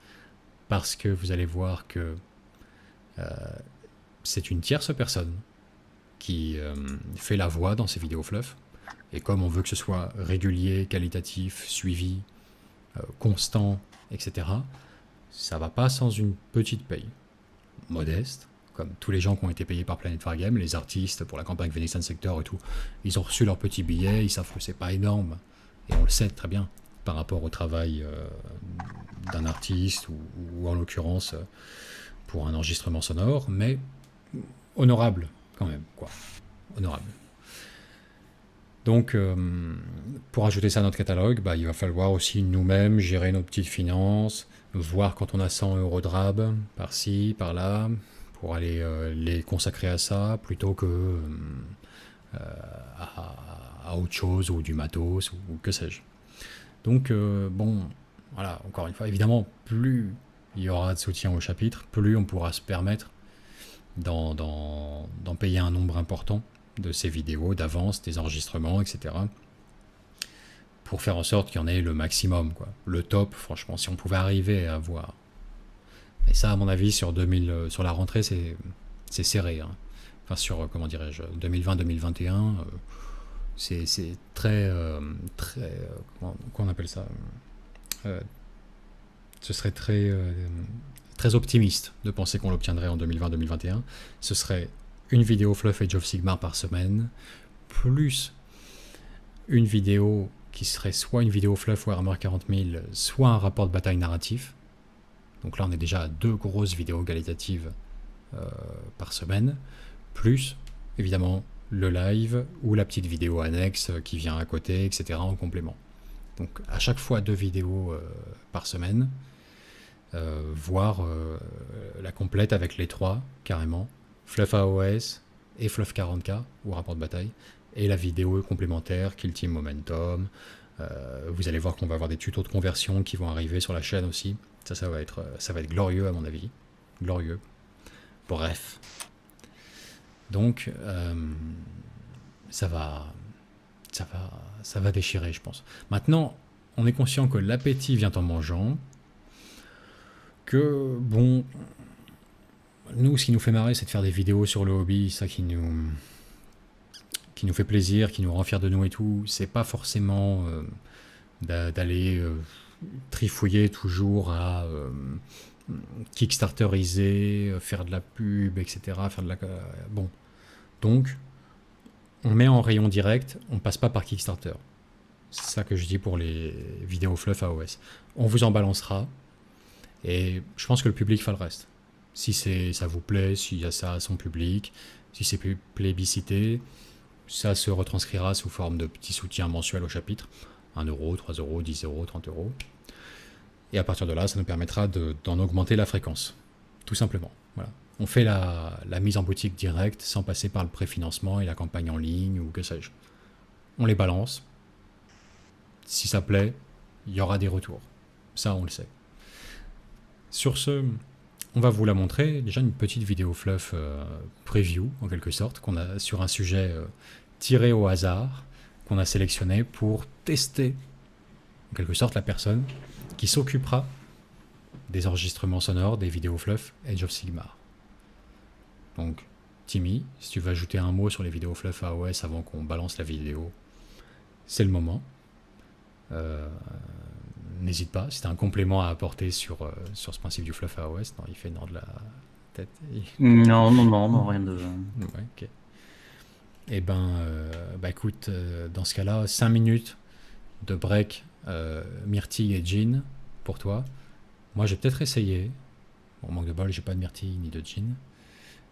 parce que vous allez voir que c'est une tierce personne qui fait la voix dans ces vidéos fluff, et comme on veut que ce soit régulier, qualitatif, suivi, constant, etc., ça va pas sans une petite paye modeste, comme tous les gens qui ont été payés par Planet Wargame, les artistes pour la campagne Phoenician Sector et tout, ils ont reçu leur petit billet, ils savent que c'est pas énorme, et on le sait très bien, par rapport au travail d'un artiste, ou en l'occurrence pour un enregistrement sonore, mais honorable quand même, quoi. Honorable. Donc, pour ajouter ça à notre catalogue, il va falloir aussi nous-mêmes gérer nos petites finances, voir quand on a 100 € de rab, par-ci, par-là, pour aller les consacrer à ça, plutôt que à autre chose, ou du matos, ou que sais-je. Donc, bon, voilà, encore une fois, évidemment, plus il y aura de soutien au chapitre, plus on pourra se permettre d'en payer un nombre important de ces vidéos, d'avance, des enregistrements, etc. pour faire en sorte qu'il y en ait le maximum, quoi. Le top, franchement, si on pouvait arriver à avoir. Et ça, à mon avis, sur la rentrée, c'est serré. Hein. Enfin, sur, comment dirais-je, 2020-2021, c'est très, comment on appelle ça, ce serait très optimiste de penser qu'on l'obtiendrait en 2020-2021. Ce serait une vidéo fluff Age of Sigmar par semaine, plus une vidéo qui serait soit une vidéo fluff Warhammer 40 000, soit un rapport de bataille narratif. Donc là, on est déjà à 2 grosses vidéos qualitatives par semaine, plus, évidemment, le live ou la petite vidéo annexe qui vient à côté, etc. en complément. Donc à chaque fois 2 vidéos par semaine, voire la complète avec les 3, carrément, Fluff AOS et Fluff 40K, ou rapport de bataille, et la vidéo complémentaire, Kill Team Momentum. Vous allez voir qu'on va avoir des tutos de conversion qui vont arriver sur la chaîne aussi. Ça va être glorieux à mon avis. Glorieux. Bref. Donc, ça va déchirer, je pense. Maintenant, on est conscient que l'appétit vient en mangeant, que, bon, nous, ce qui nous fait marrer, c'est de faire des vidéos sur le hobby, ça qui nous fait plaisir, qui nous rend fiers de nous et tout. C'est pas forcément d'aller trifouiller toujours à kickstarteriser, faire de la pub, etc. Bon. Donc, on met en rayon direct, on passe pas par Kickstarter. C'est ça que je dis pour les vidéos fluff AOS. On vous en balancera, et je pense que le public fera le reste. Si ça vous plaît, s'il y a ça à son public, si c'est plébiscité, ça se retranscrira sous forme de petits soutiens mensuels au chapitre. 1 €, 3 €, 10 €, 30 €. Et à partir de là, ça nous permettra d'en augmenter la fréquence. Tout simplement. Voilà. On fait la mise en boutique directe sans passer par le préfinancement et la campagne en ligne ou que sais-je. On les balance. Si ça plaît, il y aura des retours. Ça, on le sait. Sur ce, on va vous la montrer. Déjà une petite vidéo fluff preview, en quelque sorte, qu'on a sur un sujet tiré au hasard, qu'on a sélectionné pour tester, en quelque sorte, la personne qui s'occupera des enregistrements sonores, des vidéos fluff Age of Sigmar. Donc, Timmy, si tu veux ajouter un mot sur les vidéos fluff AOS avant qu'on balance la vidéo, c'est le moment. N'hésite pas, si tu as un complément à apporter sur ce principe du fluff AOS. Non, il fait non de la tête. Non, rien de... Ouais, ok. Eh ben, écoute, dans ce cas-là, 5 minutes de break myrtille et gin pour toi. Moi, j'ai peut-être essayé. Bon, manque de bol, j'ai pas de myrtille ni de gin.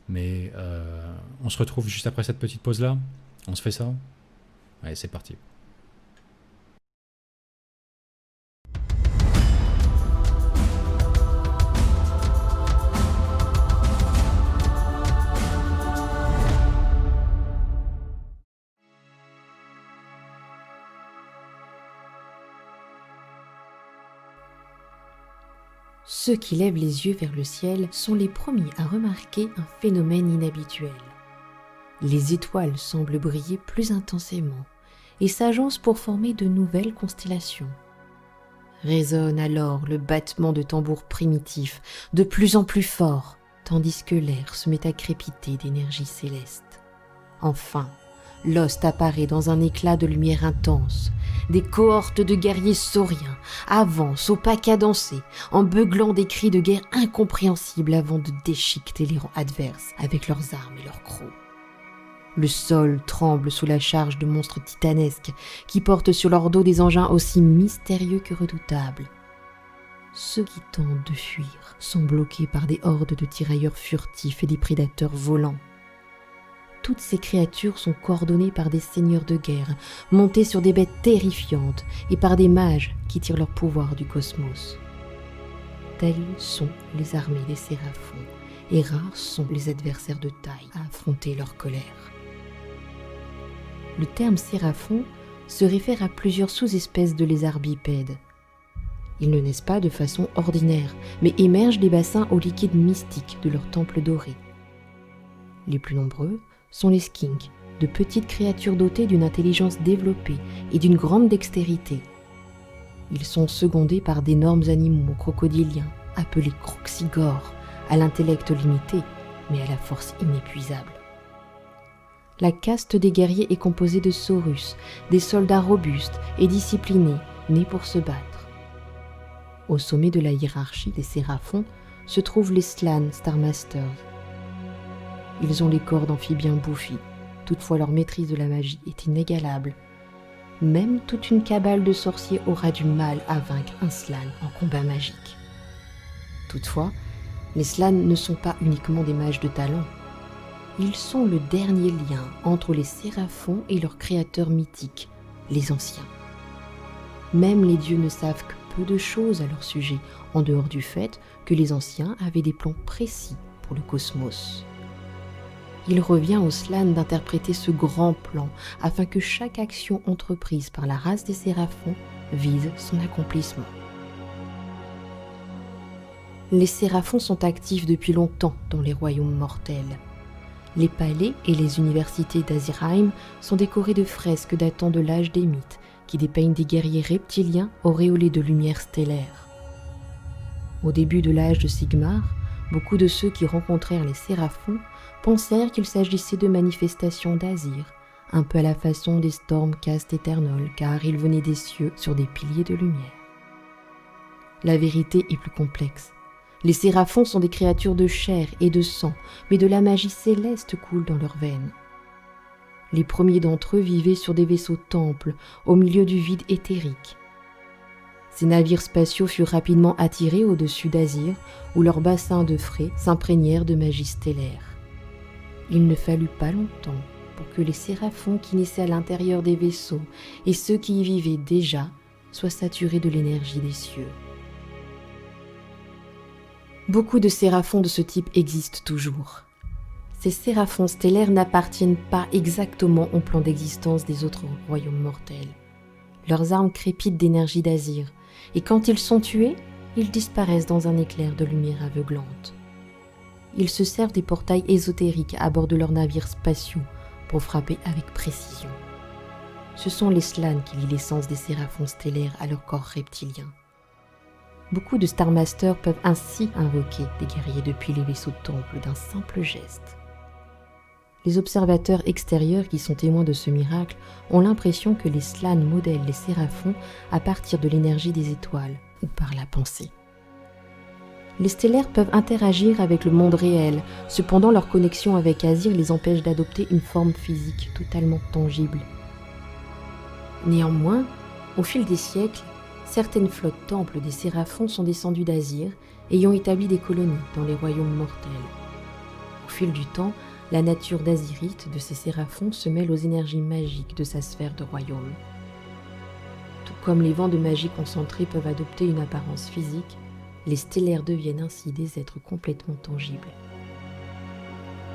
Mais on se retrouve juste après cette petite pause-là. On se fait ça? Allez, c'est parti. Ceux qui lèvent les yeux vers le ciel sont les premiers à remarquer un phénomène inhabituel. Les étoiles semblent briller plus intensément et s'agencent pour former de nouvelles constellations. Résonne alors le battement de tambours primitifs, de plus en plus fort, tandis que l'air se met à crépiter d'énergie céleste. Enfin, l'Ost apparaît dans un éclat de lumière intense. Des cohortes de guerriers sauriens avancent au pas cadencé, en beuglant des cris de guerre incompréhensibles avant de déchiqueter les rangs adverses avec leurs armes et leurs crocs. Le sol tremble sous la charge de monstres titanesques qui portent sur leur dos des engins aussi mystérieux que redoutables. Ceux qui tentent de fuir sont bloqués par des hordes de tirailleurs furtifs et des prédateurs volants. Toutes ces créatures sont coordonnées par des seigneurs de guerre, montés sur des bêtes terrifiantes, et par des mages qui tirent leur pouvoir du cosmos. Telles sont les armées des séraphons, et rares sont les adversaires de taille à affronter leur colère. Le terme séraphon se réfère à plusieurs sous-espèces de lézards bipèdes. Ils ne naissent pas de façon ordinaire, mais émergent des bassins aux liquides mystiques de leurs temples dorés. Les plus nombreux sont les skinks, de petites créatures dotées d'une intelligence développée et d'une grande dextérité. Ils sont secondés par d'énormes animaux crocodiliens, appelés croxigores, à l'intellect limité, mais à la force inépuisable. La caste des guerriers est composée de saurus, des soldats robustes et disciplinés, nés pour se battre. Au sommet de la hiérarchie des séraphons se trouvent les Slann Starmasters. Ils ont les corps d'amphibiens bouffis, toutefois leur maîtrise de la magie est inégalable. Même toute une cabale de sorciers aura du mal à vaincre un Slann en combat magique. Toutefois, les Slann ne sont pas uniquement des mages de talent. Ils sont le dernier lien entre les séraphons et leurs créateurs mythiques, les anciens. Même les dieux ne savent que peu de choses à leur sujet, en dehors du fait que les anciens avaient des plans précis pour le cosmos. Il revient aux Slann d'interpréter ce grand plan afin que chaque action entreprise par la race des séraphons vise son accomplissement. Les séraphons sont actifs depuis longtemps dans les royaumes mortels. Les palais et les universités d'Azirheim sont décorés de fresques datant de l'âge des mythes qui dépeignent des guerriers reptiliens auréolés de lumière stellaire. Au début de l'âge de Sigmar, beaucoup de ceux qui rencontrèrent les séraphons pensèrent qu'il s'agissait de manifestations d'Azir, un peu à la façon des Stormcast Eternal, car ils venaient des cieux sur des piliers de lumière. La vérité est plus complexe. Les séraphons sont des créatures de chair et de sang, mais de la magie céleste coule dans leurs veines. Les premiers d'entre eux vivaient sur des vaisseaux temples, au milieu du vide éthérique. Ces navires spatiaux furent rapidement attirés au-dessus d'Azir, où leurs bassins de frais s'imprégnèrent de magie stellaire. Il ne fallut pas longtemps pour que les séraphons qui naissaient à l'intérieur des vaisseaux et ceux qui y vivaient déjà soient saturés de l'énergie des cieux. Beaucoup de séraphons de ce type existent toujours. Ces séraphons stellaires n'appartiennent pas exactement au plan d'existence des autres royaumes mortels. Leurs armes crépitent d'énergie d'Azir, et quand ils sont tués, ils disparaissent dans un éclair de lumière aveuglante. Ils se servent des portails ésotériques à bord de leurs navires spatiaux pour frapper avec précision. Ce sont les Slann qui lient l'essence des séraphons stellaires à leur corps reptilien. Beaucoup de Starmasters peuvent ainsi invoquer des guerriers depuis les vaisseaux de temple d'un simple geste. Les observateurs extérieurs qui sont témoins de ce miracle ont l'impression que les Slann modèlent les séraphons à partir de l'énergie des étoiles ou par la pensée. Les stellaires peuvent interagir avec le monde réel, cependant leur connexion avec Azir les empêche d'adopter une forme physique totalement tangible. Néanmoins, au fil des siècles, certaines flottes temples des séraphons sont descendues d'Azir, ayant établi des colonies dans les royaumes mortels. Au fil du temps, la nature d'Azirite de ces séraphons se mêle aux énergies magiques de sa sphère de royaume. Tout comme les vents de magie concentrés peuvent adopter une apparence physique, les stellaires deviennent ainsi des êtres complètement tangibles.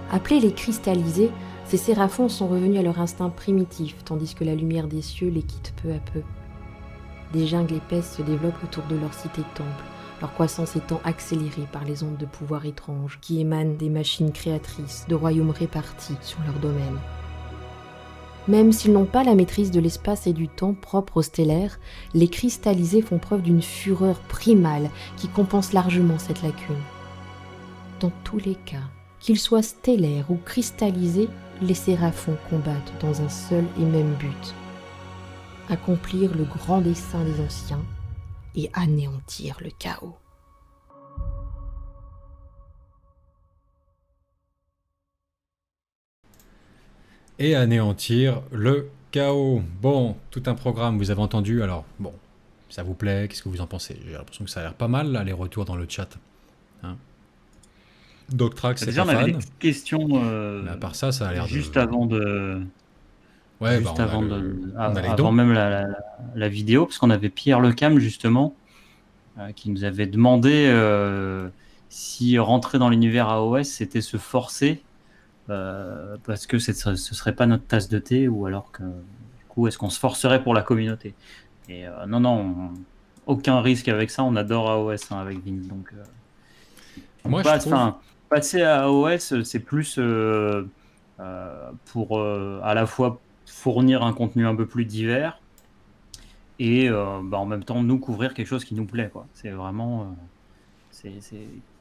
Appelés les cristallisés, ces séraphons sont revenus à leur instinct primitif, tandis que la lumière des cieux les quitte peu à peu. Des jungles épaisses se développent autour de leur cité-temple, leur croissance étant accélérée par les ondes de pouvoir étranges qui émanent des machines créatrices de royaumes répartis sur leur domaine. Même s'ils n'ont pas la maîtrise de l'espace et du temps propre aux stellaires, les cristallisés font preuve d'une fureur primale qui compense largement cette lacune. Dans tous les cas, qu'ils soient stellaires ou cristallisés, les séraphons combattent dans un seul et même but: accomplir le grand dessein des anciens et anéantir le chaos. Et anéantir le chaos. Bon, tout un programme, vous avez entendu. Alors, bon, ça vous plaît? Qu'est-ce que vous en pensez? J'ai l'impression que ça a l'air pas mal, là, les retours dans le chat. Hein, Doctrax, c'est Déjà, pas on avait des fan. petites questions Mais à part ça, ça a l'air juste de... avant de, Ouais, juste on a avant on a les avant dons. même la vidéo, parce qu'on avait Pierre Lecam justement qui nous avait demandé si rentrer dans l'univers AOS c'était se forcer parce que ce serait pas notre tasse de thé, ou alors que du coup est-ce qu'on se forcerait pour la communauté. Et non, aucun risque avec ça, on adore AOS avec Vince, donc Moi, je trouve... passer à AOS c'est plus pour à la fois fournir un contenu un peu plus divers et en même temps nous couvrir quelque chose qui nous plaît, quoi. C'est vraiment c'est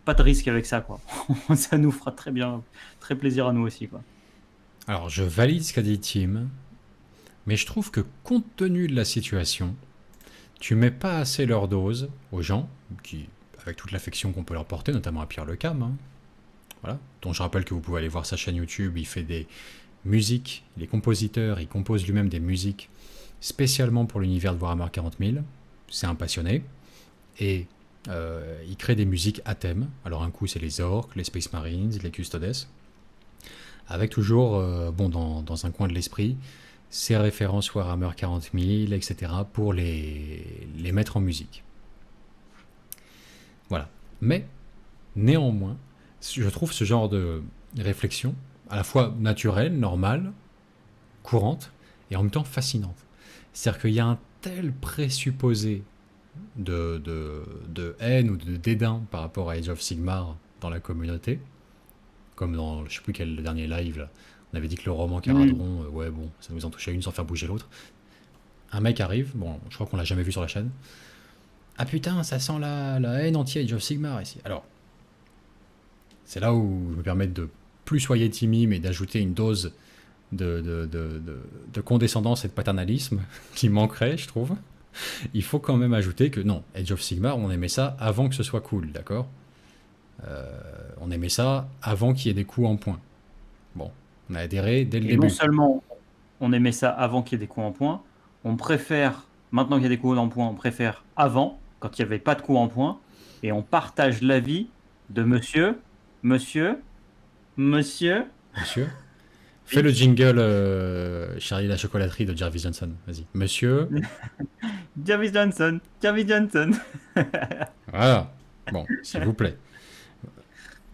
pas de risque avec ça, quoi. Ça nous fera très plaisir à nous aussi, quoi. Alors, je valide ce qu'a dit Tim, mais je trouve que compte tenu de la situation, tu mets pas assez leur dose aux gens, qui, avec toute l'affection qu'on peut leur porter, notamment à Pierre Le Cam, hein, voilà, dont je rappelle que vous pouvez aller voir sa chaîne YouTube, il fait des musiques, il est compositeur, il compose lui-même des musiques spécialement pour l'univers de Warhammer 40 000, c'est un passionné, et il crée des musiques à thème, alors un coup c'est les Orcs, les Space Marines, les Custodes, avec toujours, dans un coin de l'esprit, ces références Warhammer 40 000, etc., pour les mettre en musique. Voilà. Mais, néanmoins, je trouve ce genre de réflexion à la fois naturelle, normale, courante, et en même temps fascinante. C'est-à-dire qu'il y a un tel présupposé de haine ou de dédain par rapport à Age of Sigmar dans la communauté, comme dans, je sais plus quel dernier live, là, on avait dit que le roman Caradron, ouais bon, ça nous en touchait une sans faire bouger l'autre. Un mec arrive, bon, je crois qu'on l'a jamais vu sur la chaîne. Ah putain, ça sent la haine anti-Age of Sigmar ici. Alors, c'est là où je me permets de plus soyer timide, mais d'ajouter une dose de condescendance et de paternalisme qui manquerait, je trouve. Il faut quand même ajouter que non, Age of Sigmar, on aimait ça avant que ce soit cool, d'accord ? On aimait ça avant qu'il y ait des coups en point. Bon, on a adhéré dès le Et début. non seulement on aimait ça avant qu'il y ait des coups en point, on préfère, maintenant qu'il y a des coups en point, on préfère avant, quand il n'y avait pas de coups en point, et on partage l'avis de monsieur. Fais le jingle Charlie la chocolaterie de Jarvis Johnson. Vas-y. Monsieur. Jarvis Johnson. Voilà. Bon, s'il vous plaît.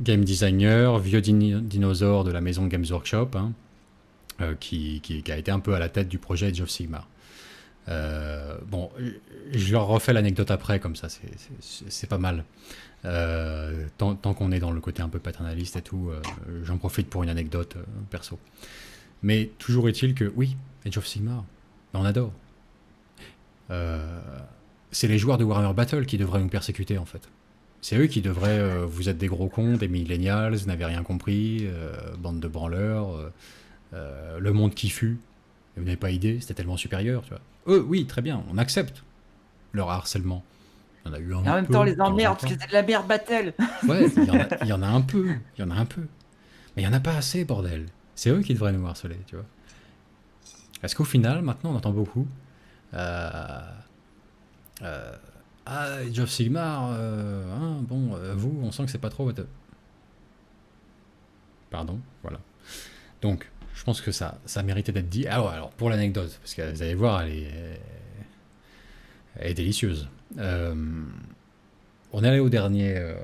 Game designer, vieux dinosaure de la maison Games Workshop, hein, qui a été un peu à la tête du projet Age of Sigmar. Bon, je leur refais l'anecdote après, comme ça, c'est pas mal. Tant qu'on est dans le côté un peu paternaliste et tout, j'en profite pour une anecdote perso. Mais toujours est-il que, oui, Age of Sigmar, on adore. C'est les joueurs de Warhammer Battle qui devraient nous persécuter, en fait. C'est eux qui devraient, vous êtes des gros cons, des millennials, vous n'avez rien compris, bande de branleurs, le monde qui fut, vous n'avez pas idée, c'était tellement supérieur, tu vois. Eux, oui, très bien, on accepte leur harcèlement. Il y en a eu un peu. Et en même temps, les emmerdes, de parce que c'est de la merde battle. Ouais, il y en a un peu, il y en a un peu. Mais il n'y en a pas assez, bordel. C'est eux qui devraient nous harceler, tu vois. Parce qu'au final, maintenant, on entend beaucoup. Age of Sigmar, vous, on sent que c'est pas trop votre... Pardon, voilà. Donc, je pense que ça méritait d'être dit. Alors, pour l'anecdote, parce que vous allez voir, elle est délicieuse. On est allé au dernier...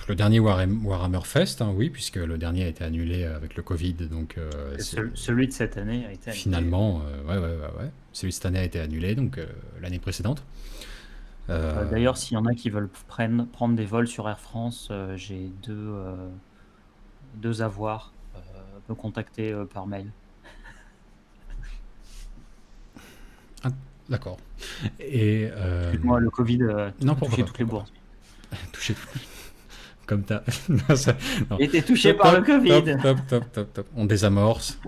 le dernier Warhammer Fest, hein, oui, puisque le dernier a été annulé avec le Covid, donc... Celui de cette année a été annulé. Finalement, ouais. Celui de cette année a été annulé, donc l'année précédente. D'ailleurs, s'il y en a qui veulent prendre des vols sur Air France, j'ai deux avoirs. Me contacter par mail. Ah, d'accord. Et Moi, le Covid non, a touché toutes les bourses. Touché comme t'as. J'ai été touché par le Covid. Top. On désamorce.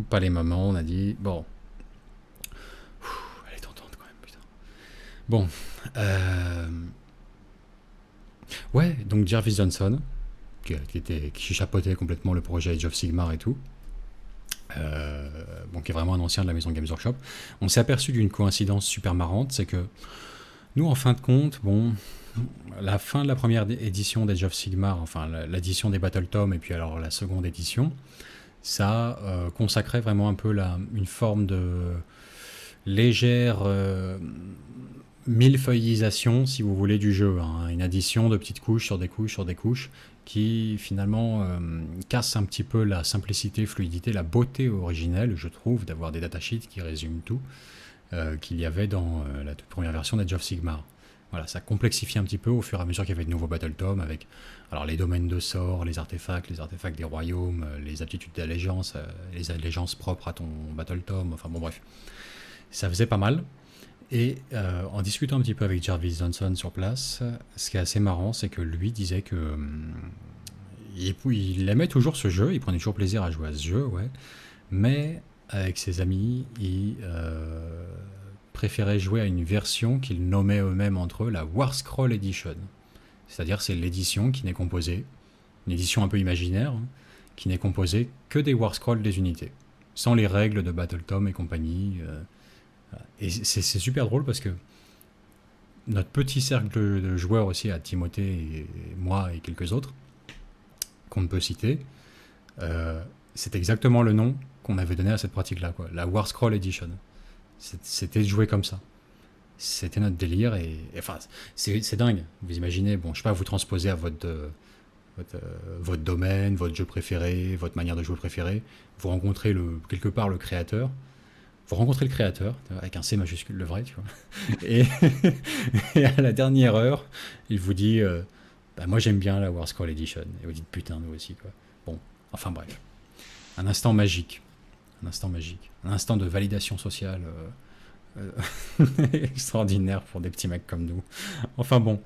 Pas les moments, on a dit. Bon. Elle est tentante quand même, putain. Bon. Ouais, donc Jarvis Johnson, qui chapeautait complètement le projet Age of Sigmar et tout. Qui est vraiment un ancien de la maison Games Workshop. On s'est aperçu d'une coïncidence super marrante, c'est que nous, en fin de compte, la fin de la première édition d'Age of Sigmar, enfin l'édition des Battle Tom et puis alors la seconde édition, ça consacrait vraiment un peu une forme de légère millefeuillisation, si vous voulez, du jeu, hein, une addition de petites couches sur des couches qui finalement casse un petit peu la simplicité, fluidité, la beauté originelle, je trouve, d'avoir des datasheets qui résument tout, qu'il y avait dans la toute première version d'Age of Sigmar. Voilà, ça complexifie un petit peu au fur et à mesure qu'il y avait de nouveaux Battle Tom avec alors les domaines de sorts, les artefacts des royaumes, les aptitudes d'allégeance, les allégeances propres à ton Battle Tom, enfin bon bref. Ça faisait pas mal. Et en discutant un petit peu avec Jarvis Johnson sur place, ce qui est assez marrant, c'est que lui disait que il aimait toujours ce jeu, il prenait toujours plaisir à jouer à ce jeu, ouais, mais avec ses amis, il préféraient jouer à une version qu'ils nommaient eux-mêmes entre eux la War Scroll Edition. C'est-à-dire c'est l'édition qui n'est composée, une édition un peu imaginaire, hein, qui n'est composée que des War Scrolls des unités, sans les règles de Battle Tome et compagnie. Et c'est super drôle parce que notre petit cercle de joueurs aussi, à Timothée et moi et quelques autres, qu'on ne peut citer, c'est exactement le nom qu'on avait donné à cette pratique-là, quoi. La War Scroll Edition. C'était de jouer comme ça. C'était notre délire enfin, c'est dingue. Vous imaginez, bon, je sais pas, vous transposez à votre domaine, votre jeu préféré, votre manière de jouer préférée. Vous rencontrez quelque part le créateur. Vous rencontrez le créateur, avec un C majuscule, le vrai, tu vois. Et, et à la dernière heure, il vous dit bah, moi j'aime bien la War Scroll Edition. Et vous dites putain, nous aussi, quoi. Bon, enfin bref. Un instant magique. Un instant magique. Un instant de validation sociale extraordinaire pour des petits mecs comme nous. Enfin bon.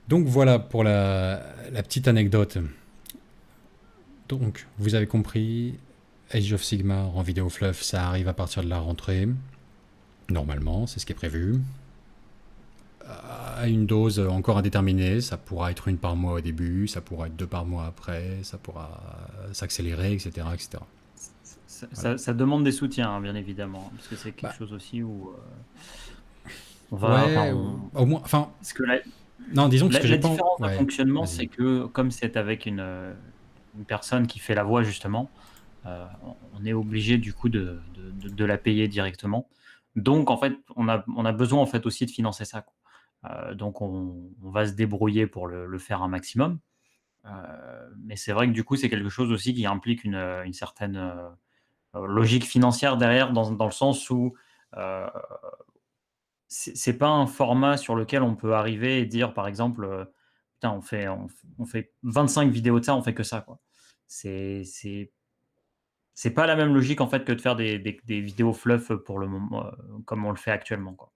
Donc voilà pour la petite anecdote. Donc, vous avez compris, Age of Sigmar en vidéo fluff, ça arrive à partir de la rentrée. Normalement, c'est ce qui est prévu. À une dose encore indéterminée, ça pourra être 1 par mois au début, ça pourra être 2 par mois après, ça pourra s'accélérer, etc., etc. Voilà. Ça demande des soutiens, hein, bien évidemment, parce que c'est quelque chose aussi où on va... Ouais, au moins... Enfin, parce que non, disons que la différence de fonctionnement, vas-y. c'est que comme c'est avec une personne qui fait la voix, justement, on est obligé du coup de la payer directement. Donc, en fait, on a besoin en fait aussi de financer ça, quoi. Donc, on va se débrouiller pour le faire un maximum. Mais c'est vrai que du coup, c'est quelque chose aussi qui implique une certaine logique financière derrière, dans le sens où c'est pas un format sur lequel on peut arriver et dire, par exemple, putain, on fait 25 vidéos de ça, on fait que ça, quoi. C'est pas la même logique en fait que de faire des vidéos fluff pour le moment, comme on le fait actuellement, quoi.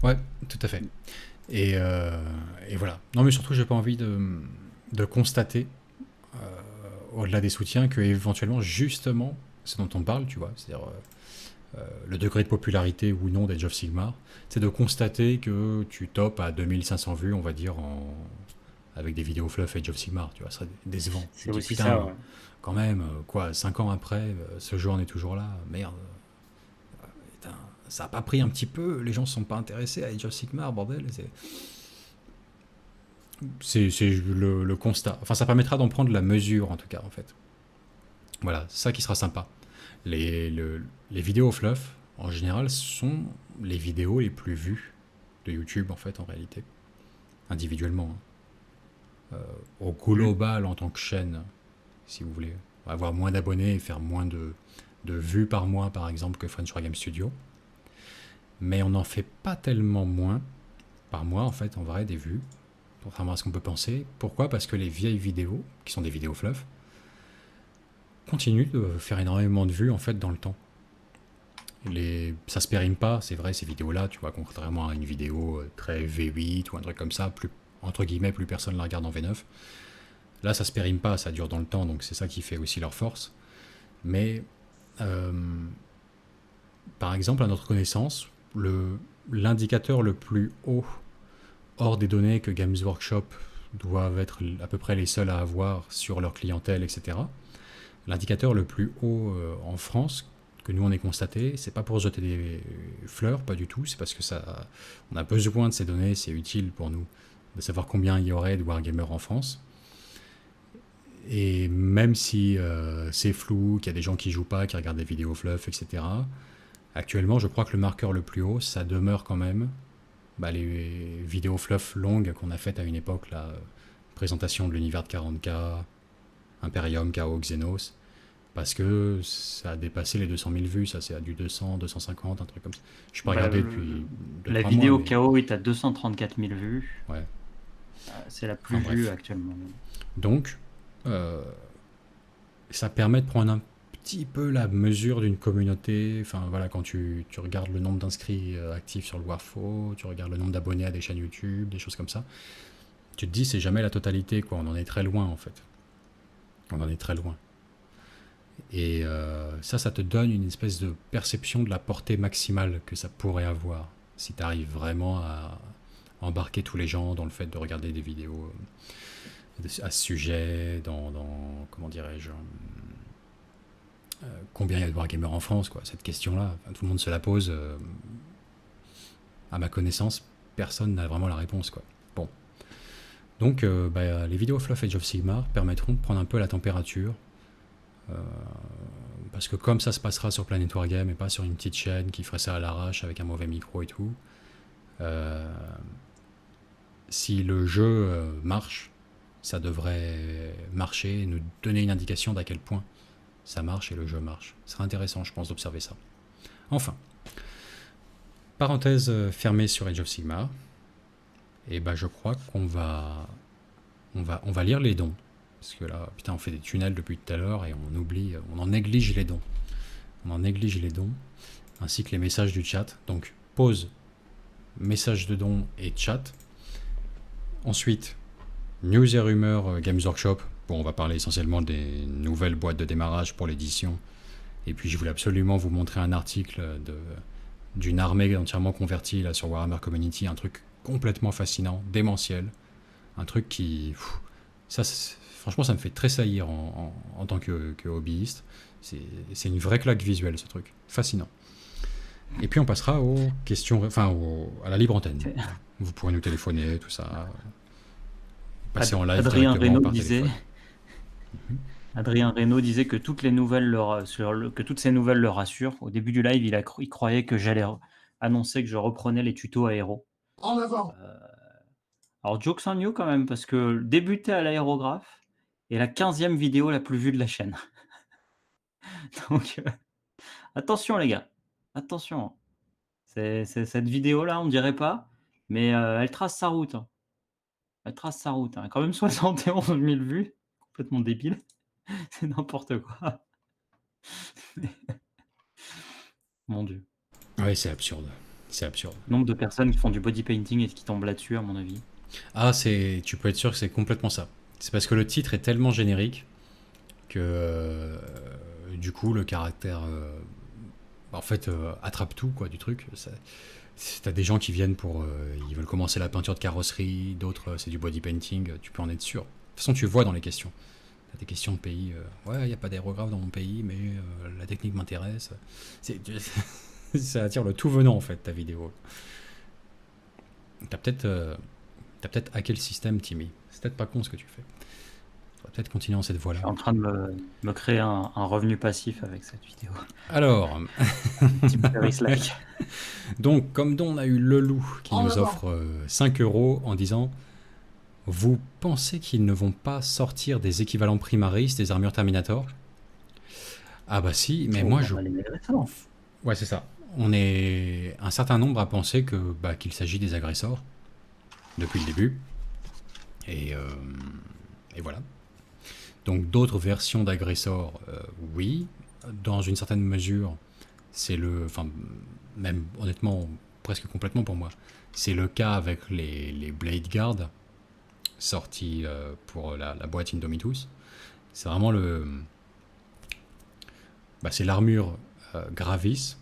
Ouais, tout à fait. Et voilà. Non, mais surtout, j'ai pas envie de constater, au-delà des soutiens, que éventuellement, justement, c'est dont on parle, tu vois, c'est-à-dire le degré de popularité ou non d'Age of Sigmar, c'est de constater que tu topes à 2500 vues, on va dire, avec des vidéos fluff Age of Sigmar, tu vois, ça serait décevant. C'est aussi ça, ouais. Quand même, quoi, 5 ans après, ce jeu en est toujours là, merde. Putain, ça a pas pris un petit peu, les gens se sont pas intéressés à Age of Sigmar, bordel. C'est le constat. Enfin, ça permettra d'en prendre la mesure, en tout cas, en fait. Voilà, c'est ça qui sera sympa. Les vidéos fluff, en général, sont les vidéos les plus vues de YouTube, en fait, en réalité. Individuellement. Au global, en tant que chaîne, si vous voulez. Avoir moins d'abonnés et faire moins de vues par mois, par exemple, que French Wargame Studio. Mais on n'en fait pas tellement moins par mois, en fait, en vrai, des vues. Contrairement à ce qu'on peut penser. Pourquoi ? Parce que les vieilles vidéos, qui sont des vidéos fluff, continuent de faire énormément de vues, en fait, dans le temps. Ça se périme pas, c'est vrai, ces vidéos-là, tu vois, contrairement à une vidéo très V8 ou un truc comme ça, plus, entre guillemets, plus personne la regarde en V9. Là, ça se périme pas, ça dure dans le temps, donc c'est ça qui fait aussi leur force. Mais, par exemple, à notre connaissance, l'indicateur le plus haut, hors des données que Games Workshop doivent être à peu près les seuls à avoir sur leur clientèle, etc., l'indicateur le plus haut en France, que nous on ait constaté, c'est pas pour jeter des fleurs, pas du tout, c'est parce que on a besoin de ces données, c'est utile pour nous de savoir combien il y aurait de wargamers en France. Et même si c'est flou, qu'il y a des gens qui jouent pas, qui regardent des vidéos fluff, etc., actuellement je crois que le marqueur le plus haut, ça demeure quand même les vidéos fluff longues qu'on a faites à une époque, la présentation de l'univers de 40K, Imperium, Chaos, Xenos, parce que ça a dépassé les 200 000 vues, ça c'est à du 200, 250, un truc comme ça. Je peux regarder depuis 2-3 mois. La vidéo KO est à 234 000 vues. Ouais. C'est la plus vue actuellement. Donc, ça permet de prendre un petit peu la mesure d'une communauté. Enfin voilà, quand tu regardes le nombre d'inscrits actifs sur le Warfo, tu regardes le nombre d'abonnés à des chaînes YouTube, des choses comme ça, tu te dis c'est jamais la totalité, quoi. On en est très loin en fait. On en est très loin. Et ça te donne une espèce de perception de la portée maximale que ça pourrait avoir si tu arrives vraiment à embarquer tous les gens dans le fait de regarder des vidéos à ce sujet, comment dirais-je, combien il y a de wargamers en France, quoi. Cette question-là, enfin, tout le monde se la pose. À ma connaissance, personne n'a vraiment la réponse, quoi. Bon. Donc, les vidéos Fluff Age of Sigmar permettront de prendre un peu la température. Parce que comme ça se passera sur Planet Wargame et pas sur une petite chaîne qui ferait ça à l'arrache avec un mauvais micro et tout, si le jeu marche, ça devrait marcher et nous donner une indication d'à quel point ça marche et le jeu marche. Ce serait intéressant, je pense, d'observer ça. Enfin, parenthèse fermée sur Age of Sigmar, et je crois qu'on va lire les dons. Parce que là, putain, on fait des tunnels depuis tout à l'heure et on en néglige les dons. On en néglige les dons, ainsi que les messages du chat. Donc, pause, message de dons et chat. Ensuite, news et rumeurs Games Workshop. Bon, on va parler essentiellement des nouvelles boîtes de démarrage pour l'édition. Et puis, je voulais absolument vous montrer un article d'une armée entièrement convertie là, sur Warhammer Community. Un truc complètement fascinant, démentiel. Un truc qui... franchement, ça me fait tressaillir en tant que hobbyiste. C'est une vraie claque visuelle, ce truc. Fascinant. Et puis, on passera aux questions... à la libre antenne. Vous pourrez nous téléphoner, tout ça. Passer en live Adrien directement Reynaud par disait... téléphone. Adrien Reynaud disait que toutes ces nouvelles le rassurent. Au début du live, il croyait que j'allais annoncer que je reprenais les tutos aéro. En avant. Alors, jokes on you quand même, parce que débuter à l'aérographe est la 15e vidéo la plus vue de la chaîne. Donc, attention les gars, attention. Cette vidéo-là, on dirait pas, mais elle trace sa route. Elle trace sa route. Quand même 71 000 vues, complètement débile. C'est n'importe quoi. Mon Dieu. Oui, c'est absurde. C'est absurde. Nombre de personnes qui font du body painting et qui tombent là-dessus, à mon avis. Ah, tu peux être sûr que c'est complètement ça. C'est parce que le titre est tellement générique que du coup le caractère attrape tout quoi du truc. T'as des gens qui viennent pour ils veulent commencer la peinture de carrosserie, d'autres c'est du body painting, tu peux en être sûr. De toute façon tu vois dans les questions. T'as des questions de pays, ouais il n'y a pas d'aérographe dans mon pays mais la technique m'intéresse. Ça attire le tout venant en fait ta vidéo. T'as peut-être hacké le système, Timmy. C'est peut-être pas con ce que tu fais. Faudrait peut-être continuer en cette voie-là. Je suis en train de me créer un revenu passif avec cette vidéo. Alors, Petit Paris-like. donc, comme don, on a eu Lelou qui nous offre 5 € en disant « Vous pensez qu'ils ne vont pas sortir des équivalents Primaris des armures Terminator ?» Ah bah si, mais moi je... Ouais, c'est ça. On est un certain nombre à penser qu'il s'agit des agresseurs depuis le début. Et voilà. Donc d'autres versions d'agresseurs, oui. Dans une certaine mesure, c'est même honnêtement, presque complètement pour moi, c'est le cas avec les Blade Guard sortis pour la boîte Indomitus. C'est vraiment c'est l'armure Gravis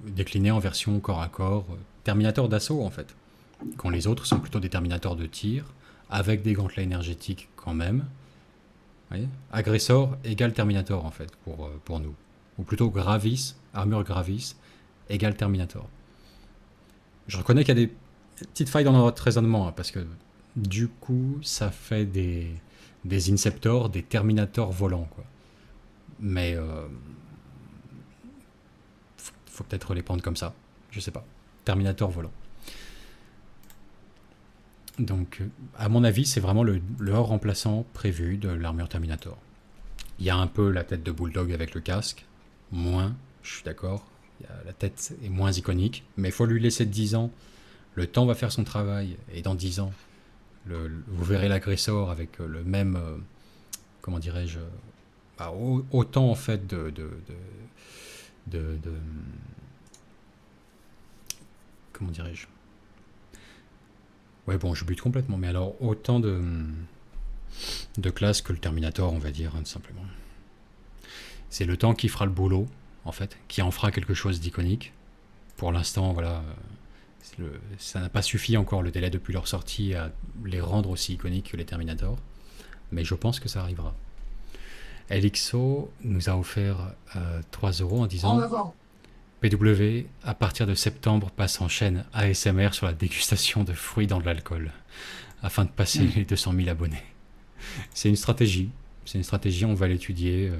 déclinée en version corps à corps, Terminator d'assaut en fait. Quand les autres sont plutôt des Terminators de tir, avec des gantelets énergétiques quand même. Vous voyez, agressor égale Terminator en fait pour nous. Ou plutôt Gravis, armure Gravis égale Terminator. Je reconnais qu'il y a des petites failles dans notre raisonnement, hein, parce que du coup ça fait des Inceptors, des Terminators volants quoi. Mais faut peut-être les prendre comme ça, je sais pas. Terminator volant. Donc, à mon avis, c'est vraiment le remplaçant prévu de l'armure Terminator. Il y a un peu la tête de Bulldog avec le casque, moins, je suis d'accord. La tête est moins iconique, mais il faut lui laisser 10 ans. Le temps va faire son travail, et dans 10 ans, vous verrez l'agresseur avec le même, comment dirais-je, autant en fait comment dirais-je. Ouais, bon, je bute complètement, mais alors autant de classes que le Terminator, on va dire, hein, tout simplement. C'est le temps qui fera le boulot, en fait, qui en fera quelque chose d'iconique. Pour l'instant, voilà, ça n'a pas suffi encore le délai depuis leur sortie à les rendre aussi iconiques que les Terminator, mais je pense que ça arrivera. LXO nous a offert 3 euros en disant PW, à partir de septembre, passe en chaîne ASMR sur la dégustation de fruits dans de l'alcool, afin de passer les 200 000 abonnés. C'est une stratégie. C'est une stratégie, on va l'étudier.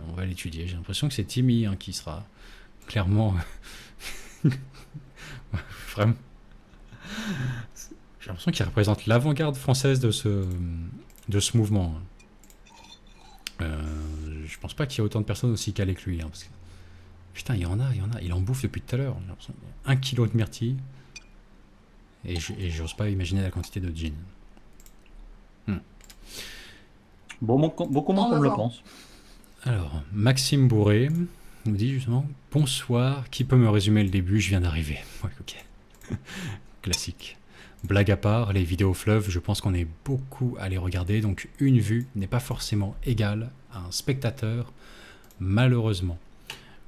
On va l'étudier. J'ai l'impression que c'est Timmy qui sera clairement. Vraiment. J'ai l'impression qu'il représente l'avant-garde française de ce mouvement. Je pense pas qu'il y ait autant de personnes aussi calées que lui. Parce que, putain, il y en a. Il en bouffe depuis tout à l'heure. 1 kilo de myrtille. Et j'ose pas imaginer la quantité de gin. Beaucoup moins qu'on me le pense. Alors, Maxime Bourré nous dit justement bonsoir, qui peut me résumer le début, je viens d'arriver. Ouais, ok. Classique. Blague à part, les vidéos fleuves, je pense qu'on est beaucoup à les regarder, donc une vue n'est pas forcément égale à un spectateur, malheureusement.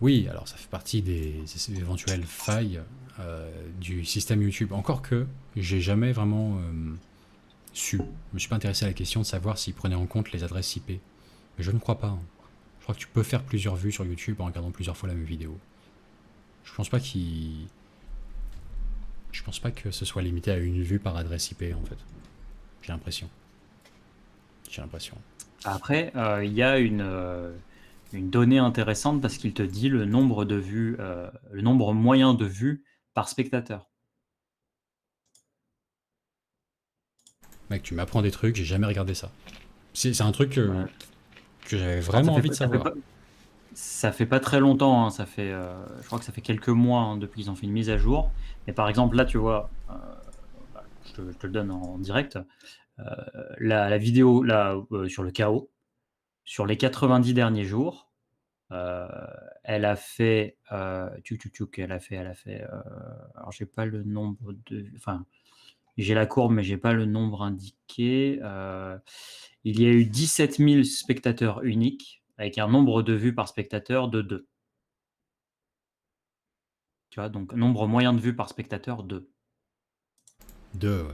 Oui, alors ça fait partie des éventuelles failles du système YouTube. Encore que j'ai jamais vraiment su. Je me suis pas intéressé à la question de savoir s'il prenait en compte les adresses IP. Mais je ne crois pas. Hein. Je crois que tu peux faire plusieurs vues sur YouTube en regardant plusieurs fois la même vidéo. Je pense pas que ce soit limité à une vue par adresse IP en fait. J'ai l'impression. Après, il y a une donnée intéressante parce qu'il te dit le nombre de vues, le nombre moyen de vues par spectateur. Mec, tu m'apprends des trucs, j'ai jamais regardé ça. C'est un truc Ouais. que j'avais vraiment envie de savoir. Ça fait pas très longtemps, hein, je crois que ça fait quelques mois hein, depuis qu'ils ont fait une mise à jour. Mais par exemple, là, tu vois, je te le donne en direct, la vidéo là, sur le chaos, sur les 90 derniers jours, elle a fait, alors j'ai pas le nombre de, enfin, j'ai la courbe, mais j'ai pas le nombre indiqué. Il y a eu 17 000 spectateurs uniques avec un nombre de vues par spectateur de 2. Tu vois, donc nombre moyen de vues par spectateur 2. 2, ouais.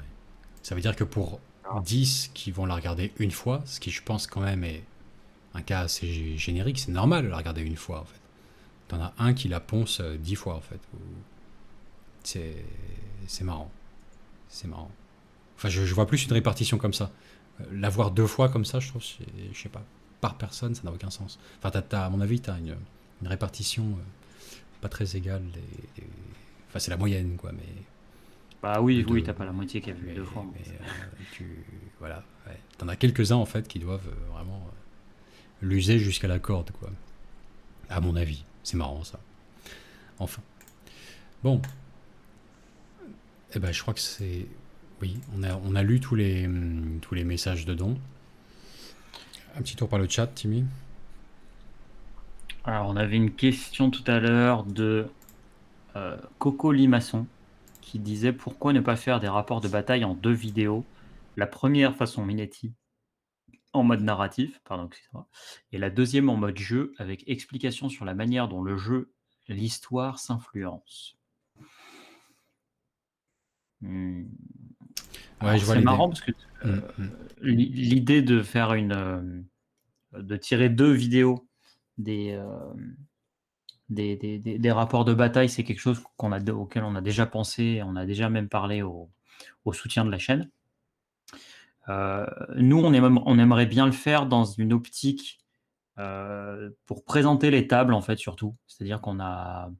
Ça veut dire que pour Ah. 10 qui vont la regarder une fois, ce qui je pense quand même est un cas assez générique, c'est normal de la regarder une fois en fait. T'en as un qui la ponce 10 fois en fait. C'est marrant. C'est marrant. Enfin, je vois plus une répartition comme ça. L'avoir 2 fois comme ça, je trouve, je sais pas, par personne, ça n'a aucun sens. Enfin, à mon avis, t'as une répartition pas très égale. Enfin, c'est la moyenne, quoi, mais. Bah oui, De oui, deux. t'as pas la moitié qui a vu 2 fois. Voilà. Ouais. T'en as quelques-uns, en fait, qui doivent vraiment l'user jusqu'à la corde, quoi. À mon avis. C'est marrant, ça. Enfin. Bon. Eh ben, je crois que c'est. Oui, on a lu tous les messages de dons. Un petit tour par le chat, Timmy. Alors, on avait une question tout à l'heure de Coco Limaçon qui disait pourquoi ne pas faire des rapports de bataille en 2 vidéos. La première façon Minetti en mode narratif, pardon, excusez-moi, et la deuxième en mode jeu avec explication sur la manière dont le jeu, l'histoire s'influence. Ouais, Alors, je vois c'est l'idée. marrant parce que l'idée de faire de tirer 2 vidéos des rapports de bataille, c'est quelque chose auquel on a déjà pensé, on a déjà même parlé au soutien de la chaîne. Nous, on aimerait bien le faire dans une optique pour présenter les tables, en fait, surtout. C'est-à-dire qu'on a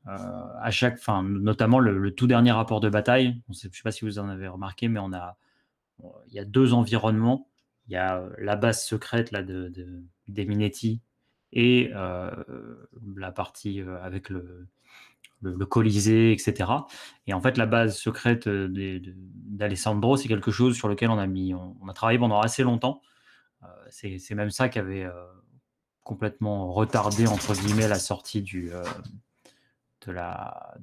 à chaque, enfin, notamment le tout dernier rapport de bataille. Je ne sais pas si vous en avez remarqué, mais il y a 2 environnements. Il y a la base secrète là des Minetti et la partie avec le Colisée, etc. Et en fait, la base secrète d'Alessandro, c'est quelque chose sur lequel on a travaillé pendant assez longtemps. C'est même ça qui avait complètement retardé, entre guillemets, la sortie de la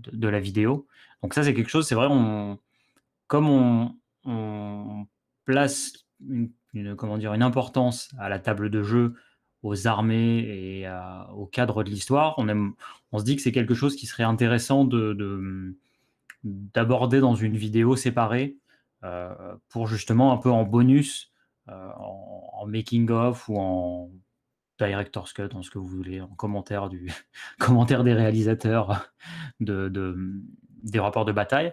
vidéo. Donc ça, c'est quelque chose, c'est vrai, comme on place comment dire, une importance à la table de jeu aux armées et au cadre de l'histoire, on se dit que c'est quelque chose qui serait intéressant d'aborder dans une vidéo séparée pour justement un peu en bonus, en making of ou en director's cut, en ce que vous voulez, en commentaire commentaire des réalisateurs des rapports de bataille.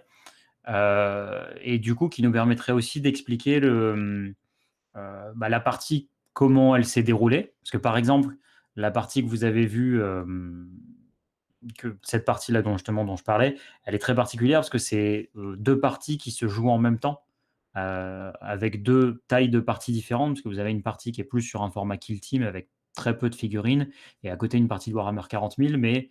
Et du coup, qui nous permettrait aussi d'expliquer la partie, comment elle s'est déroulée. Parce que par exemple, la partie que vous avez vue, cette partie-là dont je parlais, elle est très particulière parce que c'est deux parties qui se jouent en même temps, avec deux tailles de parties différentes, parce que vous avez une partie qui est plus sur un format Kill Team avec très peu de figurines, et à côté une partie de Warhammer 40 000, mais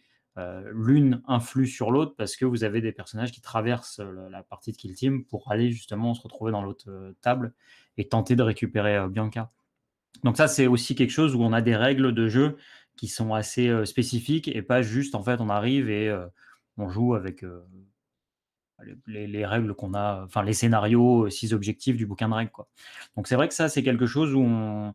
l'une influe sur l'autre parce que vous avez des personnages qui traversent la partie de Kill Team pour aller justement se retrouver dans l'autre table et tenter de récupérer Bianca. Donc ça, c'est aussi quelque chose où on a des règles de jeu qui sont assez spécifiques et pas juste, en fait, on arrive et on joue avec les règles qu'on a, enfin les scénarios, 6 objectifs du bouquin de règles, quoi. Donc c'est vrai que ça, c'est quelque chose où on,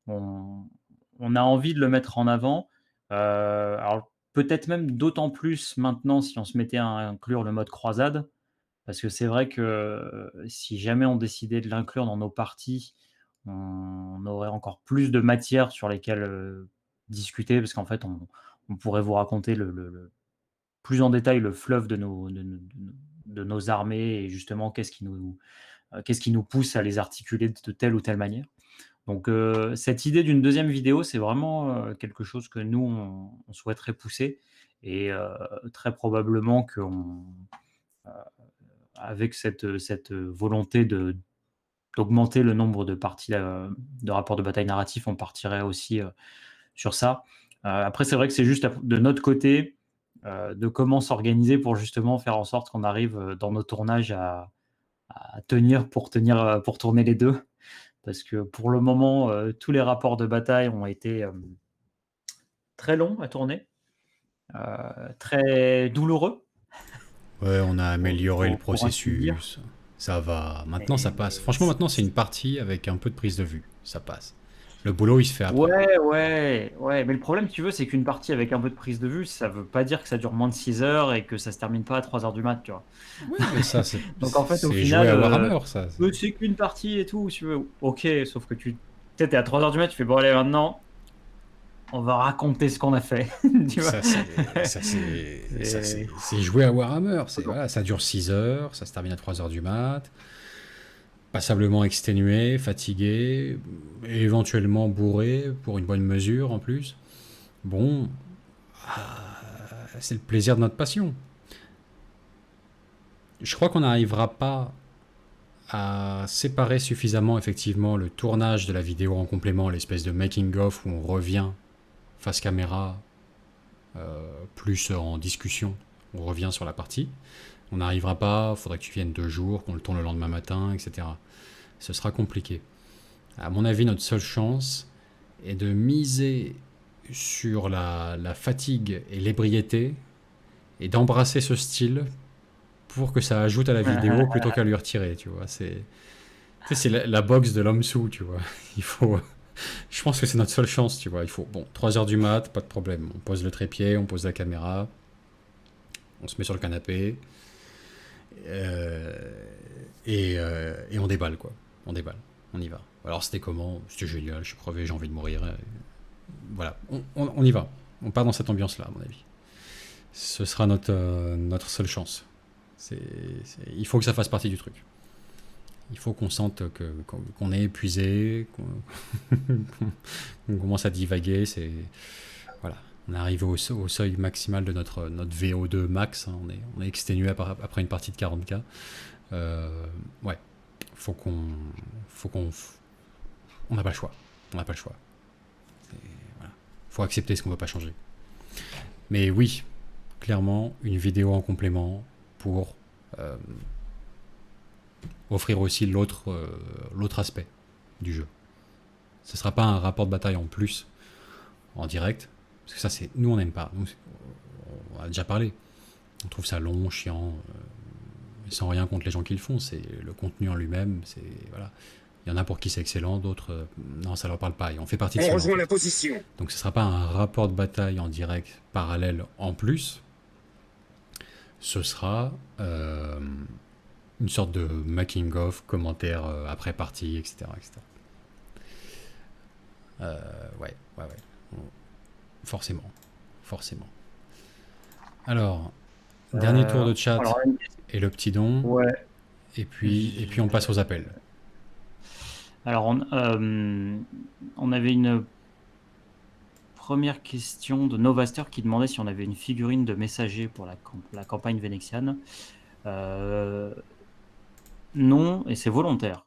on a envie de le mettre en avant. Alors peut-être même d'autant plus maintenant si on se mettait à inclure le mode croisade, parce que c'est vrai que si jamais on décidait de l'inclure dans nos parties, on aurait encore plus de matière sur lesquelles discuter, parce qu'en fait, on pourrait vous raconter plus en détail le fleuve de nos armées et justement qu'est-ce qui nous pousse à les articuler de telle ou telle manière. Donc cette idée d'une deuxième vidéo, c'est vraiment quelque chose que nous, on souhaiterait pousser, et très probablement avec cette volonté d'augmenter le nombre de parties de rapports de bataille narratifs, on partirait aussi sur ça. Après, c'est vrai que c'est juste de notre côté de comment s'organiser pour justement faire en sorte qu'on arrive dans nos tournages à tenir pour tourner les deux. Parce que pour le moment, tous les rapports de bataille ont été très longs à tourner, très douloureux. Ouais, on a amélioré le Pour ainsi dire. processus. Ça va. Maintenant, ça passe. Franchement, maintenant, c'est une partie avec un peu de prise de vue. Ça passe. Le boulot, il se fait après. Ouais. Mais le problème, tu veux, c'est qu'une partie avec un peu de prise de vue, ça veut pas dire que ça dure moins de 6 heures et que ça se termine pas à 3 heures du mat, tu vois. Oui, mais ça, c'est Donc en fait, au c'est final, jouer à Warhammer, ça. c'est qu'une partie et tout, si tu veux. Ok, sauf que tu t'es à 3 heures du mat, tu fais bon, allez, maintenant, on va raconter ce qu'on a fait. Tu vois. C'est jouer à Warhammer. Voilà, ça dure 6 heures, ça se termine à 3 heures du mat. Passablement exténué, fatigué, et éventuellement bourré pour une bonne mesure en plus. Bon, c'est le plaisir de notre passion. Je crois qu'on n'arrivera pas à séparer suffisamment effectivement le tournage de la vidéo en complément, l'espèce de making-of où on revient face caméra, plus en discussion, on revient sur la partie. On n'arrivera pas, il faudrait que tu viennes 2 jours, qu'on le tourne le lendemain matin, etc. Ce sera compliqué. À mon avis, notre seule chance est de miser sur la fatigue et l'ébriété et d'embrasser ce style pour que ça ajoute à la vidéo plutôt qu'à lui retirer, tu vois. C'est la boxe de l'homme sous, tu vois. Il faut... Je pense que c'est notre seule chance, tu vois. Il faut... Bon, 3 heures du mat, pas de problème. On pose le trépied, on pose la caméra, on se met sur le canapé, et on déballe, quoi. On déballe, on y va. Alors c'était comment? C'était génial, je suis crevé, j'ai envie de mourir. Voilà, on y va. On part dans cette ambiance-là, à mon avis. Ce sera notre seule chance. Il faut que ça fasse partie du truc. Il faut qu'on sente qu'on est épuisé, qu'on commence à divaguer. Voilà. On est arrivé au seuil maximal de notre VO2 max. Hein. On est exténué après une partie de 40K. Ouais. On n'a pas le choix. On n'a pas le choix. Voilà. Faut accepter ce qu'on ne peut pas changer. Mais oui, clairement, une vidéo en complément pour offrir aussi l'autre aspect du jeu. Ce ne sera pas un rapport de bataille en plus en direct, parce que ça, nous, on n'aime pas. Nous, on a déjà parlé. On trouve ça long, chiant, sans rien contre les gens qui le font. C'est le contenu en lui-même. Voilà. Il Il y en a pour qui c'est excellent, d'autres, non, ça leur parle pas. Et on fait partie de On ceux-là, en rejoint fait. la position. Donc ce ne sera pas un rapport de bataille en direct parallèle en plus. Ce sera une sorte de making-of, commentaire après partie, etc. etc. Ouais. Forcément. Alors, dernier tour de chat alors, et le petit don. ouais. Et puis on passe aux appels. Alors, on avait une première question de Novaster qui demandait si on avait une figurine de messager pour la campagne vénéxiane. Non, et c'est volontaire.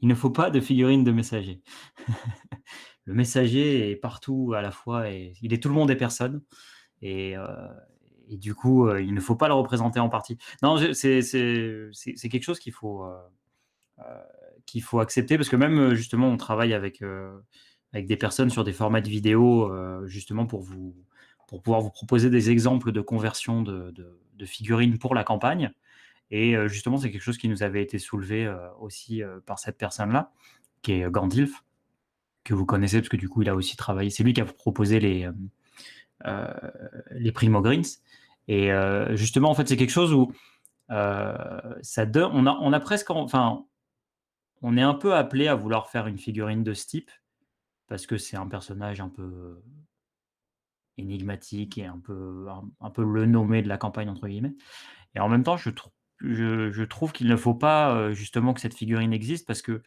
Il ne faut pas de figurine de messager. Le messager est partout à la fois, et il est tout le monde et personne. Et du coup, il ne faut pas le représenter en partie. Non, c'est quelque chose qu'il faut accepter, parce que même justement, on travaille avec des personnes sur des formats de vidéo, justement pour pouvoir vous proposer des exemples de conversion de figurines pour la campagne. Et justement, c'est quelque chose qui nous avait été soulevé aussi par cette personne-là, qui est Gandilf, que vous connaissez, parce que du coup, il a aussi travaillé. C'est lui qui a proposé les Primo Greens. Et justement, en fait, c'est quelque chose où ça donne. On a presque. Enfin, on est un peu appelé à vouloir faire une figurine de ce type, parce que c'est un personnage un peu énigmatique et un peu le nommé de la campagne, entre guillemets. Et en même temps, je trouve qu'il ne faut pas justement que cette figurine existe, parce que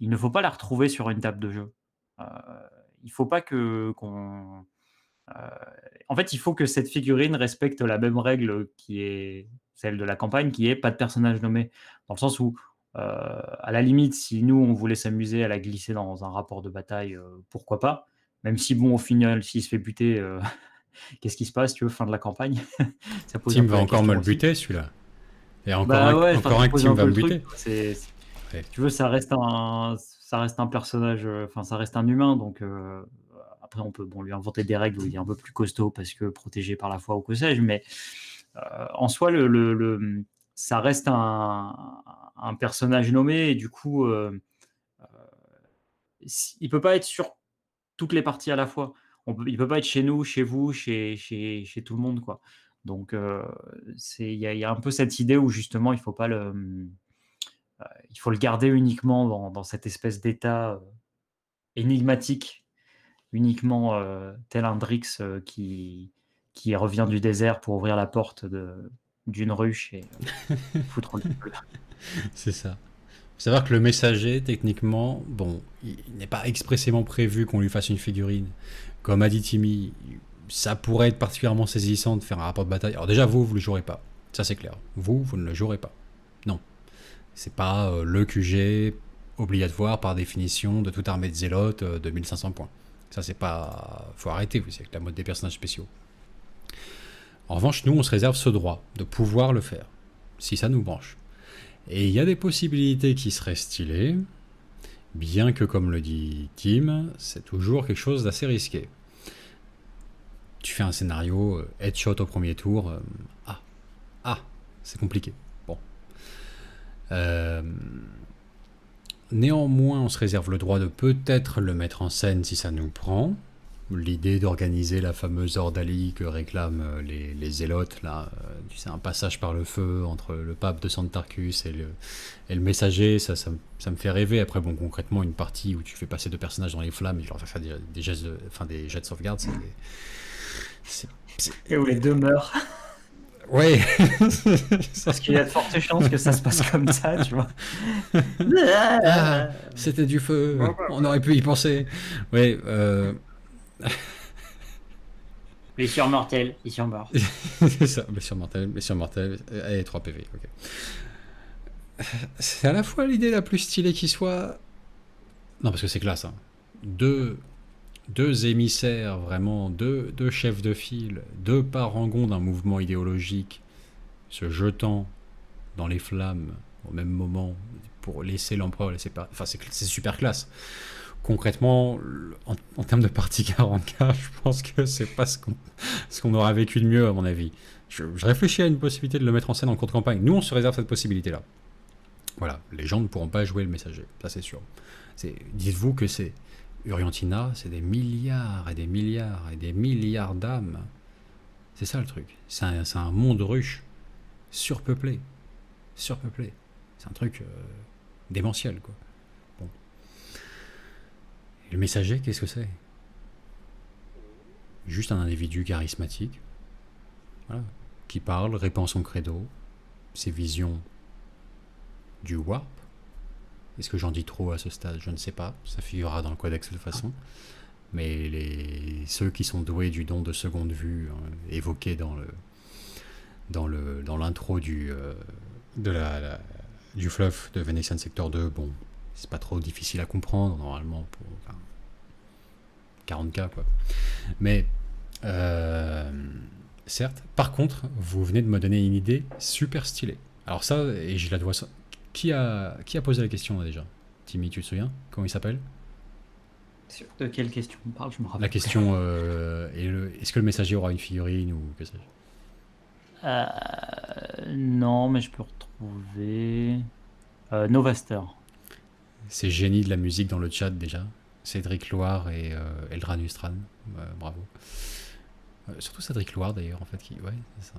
il ne faut pas la retrouver sur une table de jeu. Il ne faut pas qu'on... en fait, il faut que cette figurine respecte la même règle qui est celle de la campagne, qui est pas de personnage nommé. Dans le sens où, à la limite, si nous, on voulait s'amuser à la glisser dans un rapport de bataille, pourquoi pas. Même si, bon, au final, s'il se fait buter, qu'est-ce qui se passe, tu veux, fin de la campagne. Ça pose Tim un peu va la encore me le question aussi. buter, celui-là. Et encore Bah ouais, encore ça un que pose Tim un va peu me le buter. truc. Ouais. Tu veux, ça reste un personnage, enfin, ça reste un humain, donc après, on peut lui inventer des règles où il est un peu plus costaud parce que protégé par la foi ou que sais-je, mais en soi, ça reste un personnage nommé, et du coup, il peut pas être sur toutes les parties à la fois. Il peut pas être chez nous, chez vous, chez tout le monde, quoi. Donc, il y a un peu cette idée où justement, il faut le garder uniquement dans cette espèce d'état énigmatique, uniquement tel un Drix qui revient du désert pour ouvrir la porte d'une ruche et foutre le feu. C'est ça. Faut savoir que le messager, techniquement, bon, il n'est pas expressément prévu qu'on lui fasse une figurine. Comme a dit Timmy, ça pourrait être particulièrement saisissant de faire un rapport de bataille. Alors déjà, vous ne le jouerez pas. Ça, c'est clair. Vous ne le jouerez pas. Non. C'est pas le QG obligatoire par définition de toute armée de zélotes de 1500 points. Ça, c'est pas... Faut arrêter, vous savez, avec la mode des personnages spéciaux. En revanche, nous, on se réserve ce droit de pouvoir le faire, si ça nous branche. Et il y a des possibilités qui seraient stylées, bien que, comme le dit Tim, c'est toujours quelque chose d'assez risqué. Tu fais un scénario, headshot au premier tour, c'est compliqué. Bon. Néanmoins, on se réserve le droit de peut-être le mettre en scène si ça nous prend. L'idée d'organiser la fameuse ordalie que réclament les zélotes, là, tu sais, un passage par le feu entre le pape de Santarcus et le messager, ça me fait rêver. Après, bon, concrètement, une partie où tu fais passer deux personnages dans les flammes et tu leur fais faire des jets de sauvegarde, Et où les deux meurent. Ouais. Parce qu'il y a de fortes chances que ça se passe comme ça, tu vois. Ah, c'était du feu, on aurait pu y penser. Ouais, Blessure mortelle, ils sont morts. c'est ça, blessure mortelle, et 3 PV, ok. C'est à la fois l'idée la plus stylée qui soit... Non, parce que c'est classe, hein. Deux émissaires, vraiment, deux chefs de file, deux parangons d'un mouvement idéologique, se jetant dans les flammes au même moment pour laisser l'empereur laisser pas... Enfin, c'est super classe. Concrètement, en termes de partie 40K, je pense que c'est pas ce qu'on aura vécu de mieux, à mon avis. Je réfléchis à une possibilité de le mettre en scène en cours de campagne. Nous, on se réserve cette possibilité-là. Voilà, les gens ne pourront pas jouer le messager, ça c'est sûr. Dites-vous que c'est Uriontina, c'est des milliards et des milliards et des milliards d'âmes. C'est ça le truc. C'est un monde ruche, surpeuplé. Surpeuplé. C'est un truc démentiel, quoi. Bon. Et le messager, qu'est-ce que c'est? Juste un individu charismatique, voilà, qui parle, répand son credo, ses visions du warp. Est-ce que j'en dis trop à ce stade? Je ne sais pas. Ça figurera dans le codex de toute façon. Mais ceux qui sont doués du don de seconde vue, évoqués dans l'intro du fluff de Venetian Sector 2, bon, c'est pas trop difficile à comprendre, normalement, pour 40K, quoi. Mais, certes, par contre, vous venez de me donner une idée super stylée. Alors ça, et je la dois... Qui a posé la question, déjà? Timmy, tu te souviens? Comment il s'appelle? De quelle question on parle? Je me rappelle. La question, est-ce que le messager aura une figurine ou que sais-je? Non, mais je peux retrouver... Novaster. C'est génie de la musique dans le chat, déjà. Cédric Loire et Eldran Ustran. Bravo. Surtout Cédric Loire, d'ailleurs, en fait. Ouais, c'est ça.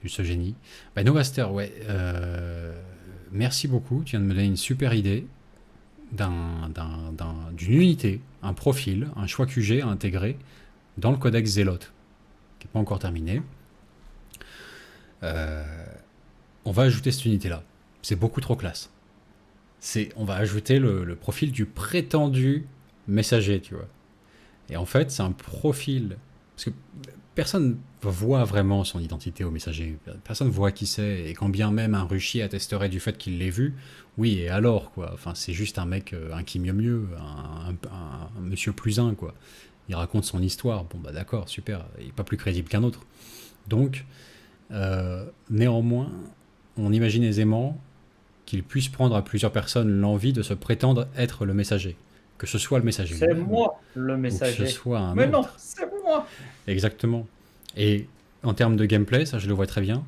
Juste ce génie. Bah, Novaster, ouais. Merci beaucoup. Tu viens de me donner une super idée d'une unité, un profil, un choix QG à intégrer dans le codex Zélote, qui n'est pas encore terminé. On va ajouter cette unité-là. C'est beaucoup trop classe. On va ajouter le profil du prétendu messager, tu vois. Et en fait, c'est un profil... Parce que personne voit vraiment son identité au messager. Personne voit qui c'est. Et quand bien même un ruchier attesterait du fait qu'il l'ait vu, oui, et alors, quoi. Enfin, c'est juste un mec, un qui mieux, un monsieur plus un, quoi. Il raconte son histoire. Bon, bah d'accord, super. Il n'est pas plus crédible qu'un autre. Donc, néanmoins, on imagine aisément qu'il puisse prendre à plusieurs personnes l'envie de se prétendre être le messager. Que ce soit le messager. C'est moi le messager. Ou que ce soit un Mais autre. non, c'est moi. Exactement. Et en termes de gameplay, ça je le vois très bien.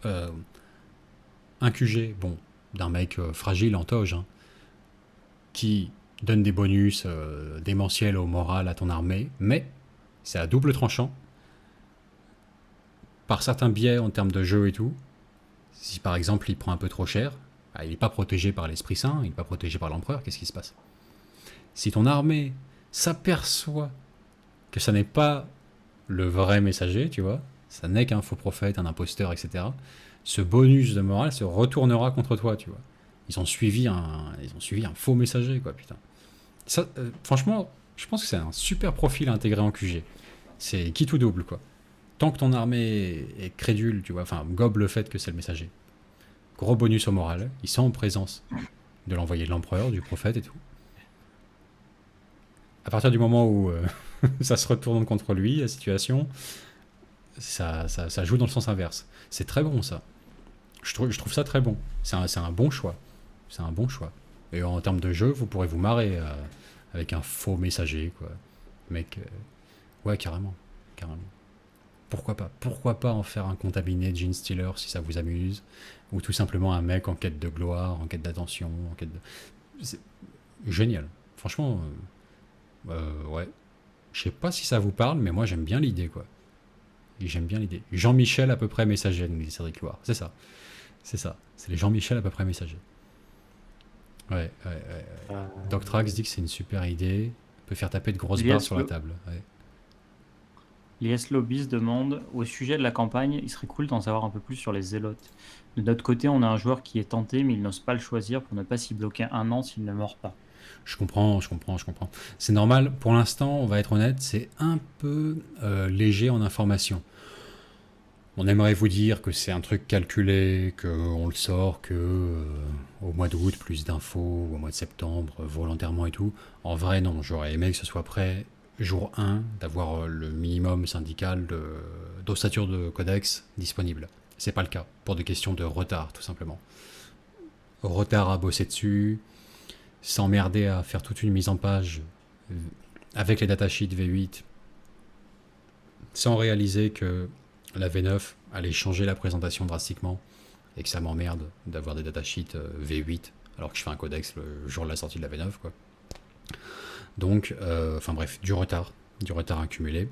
Un QG, bon, d'un mec fragile en toge, hein, qui donne des bonus démentiels au moral à ton armée, mais c'est à double tranchant. Par certains biais en termes de jeu et tout, si par exemple il prend un peu trop cher, il n'est pas protégé par l'Esprit Saint, il n'est pas protégé par l'Empereur, qu'est-ce qui se passe? Si ton armée s'aperçoit que ça n'est pas le vrai messager, tu vois, ça n'est qu'un faux prophète, un imposteur, etc., ce bonus de morale se retournera contre toi, tu vois. Ils ont suivi un faux messager, quoi, putain. Ça, franchement, je pense que c'est un super profil à intégrer en QG. C'est quitte ou double, quoi. Tant que ton armée est crédule, tu vois, enfin, gobe le fait que c'est le messager. Gros bonus au moral, ils sont en présence de l'envoyé de l'empereur, du prophète et tout. À partir du moment où ça se retourne contre lui, la situation, ça joue dans le sens inverse. C'est très bon, ça. Je trouve ça très bon. C'est un bon choix. C'est un bon choix. Et en termes de jeu, vous pourrez vous marrer avec un faux messager, quoi. Mec, ouais, carrément. Carrément. Pourquoi pas? Pourquoi pas en faire un contaminé Gene Stealer si ça vous amuse? Ou tout simplement un mec en quête de gloire, en quête d'attention, en quête de... C'est génial. Franchement... ouais. Je sais pas si ça vous parle, mais moi j'aime bien l'idée, quoi. Et j'aime bien l'idée. Jean-Michel à peu près messager, nous dit Cédric Loire. C'est ça. C'est ça. C'est les Jean-Michel à peu près messagers. Ouais. Doctrax dit que c'est une super idée. Peut faire taper de grosses barres sur la table. Ouais. Lies Lobby demande, au sujet de la campagne, il serait cool d'en savoir un peu plus sur les zélotes. De notre côté, on a un joueur qui est tenté, mais il n'ose pas le choisir pour ne pas s'y bloquer un an s'il ne meurt pas. Je comprends. C'est normal. Pour l'instant, on va être honnête, c'est un peu léger en information. On aimerait vous dire que c'est un truc calculé, qu'on le sort au mois d'août, plus d'infos, ou au mois de septembre, volontairement et tout. En vrai, non. J'aurais aimé que ce soit prêt jour 1, d'avoir le minimum syndical d'ossature de codex disponible. C'est pas le cas, pour des questions de retard, tout simplement. Retard à bosser dessus, s'emmerder à faire toute une mise en page avec les datasheets V8, sans réaliser que la V9 allait changer la présentation drastiquement, et que ça m'emmerde d'avoir des datasheets V8 alors que je fais un codex le jour de la sortie de la V9, quoi. Donc, enfin bref, du retard accumulé.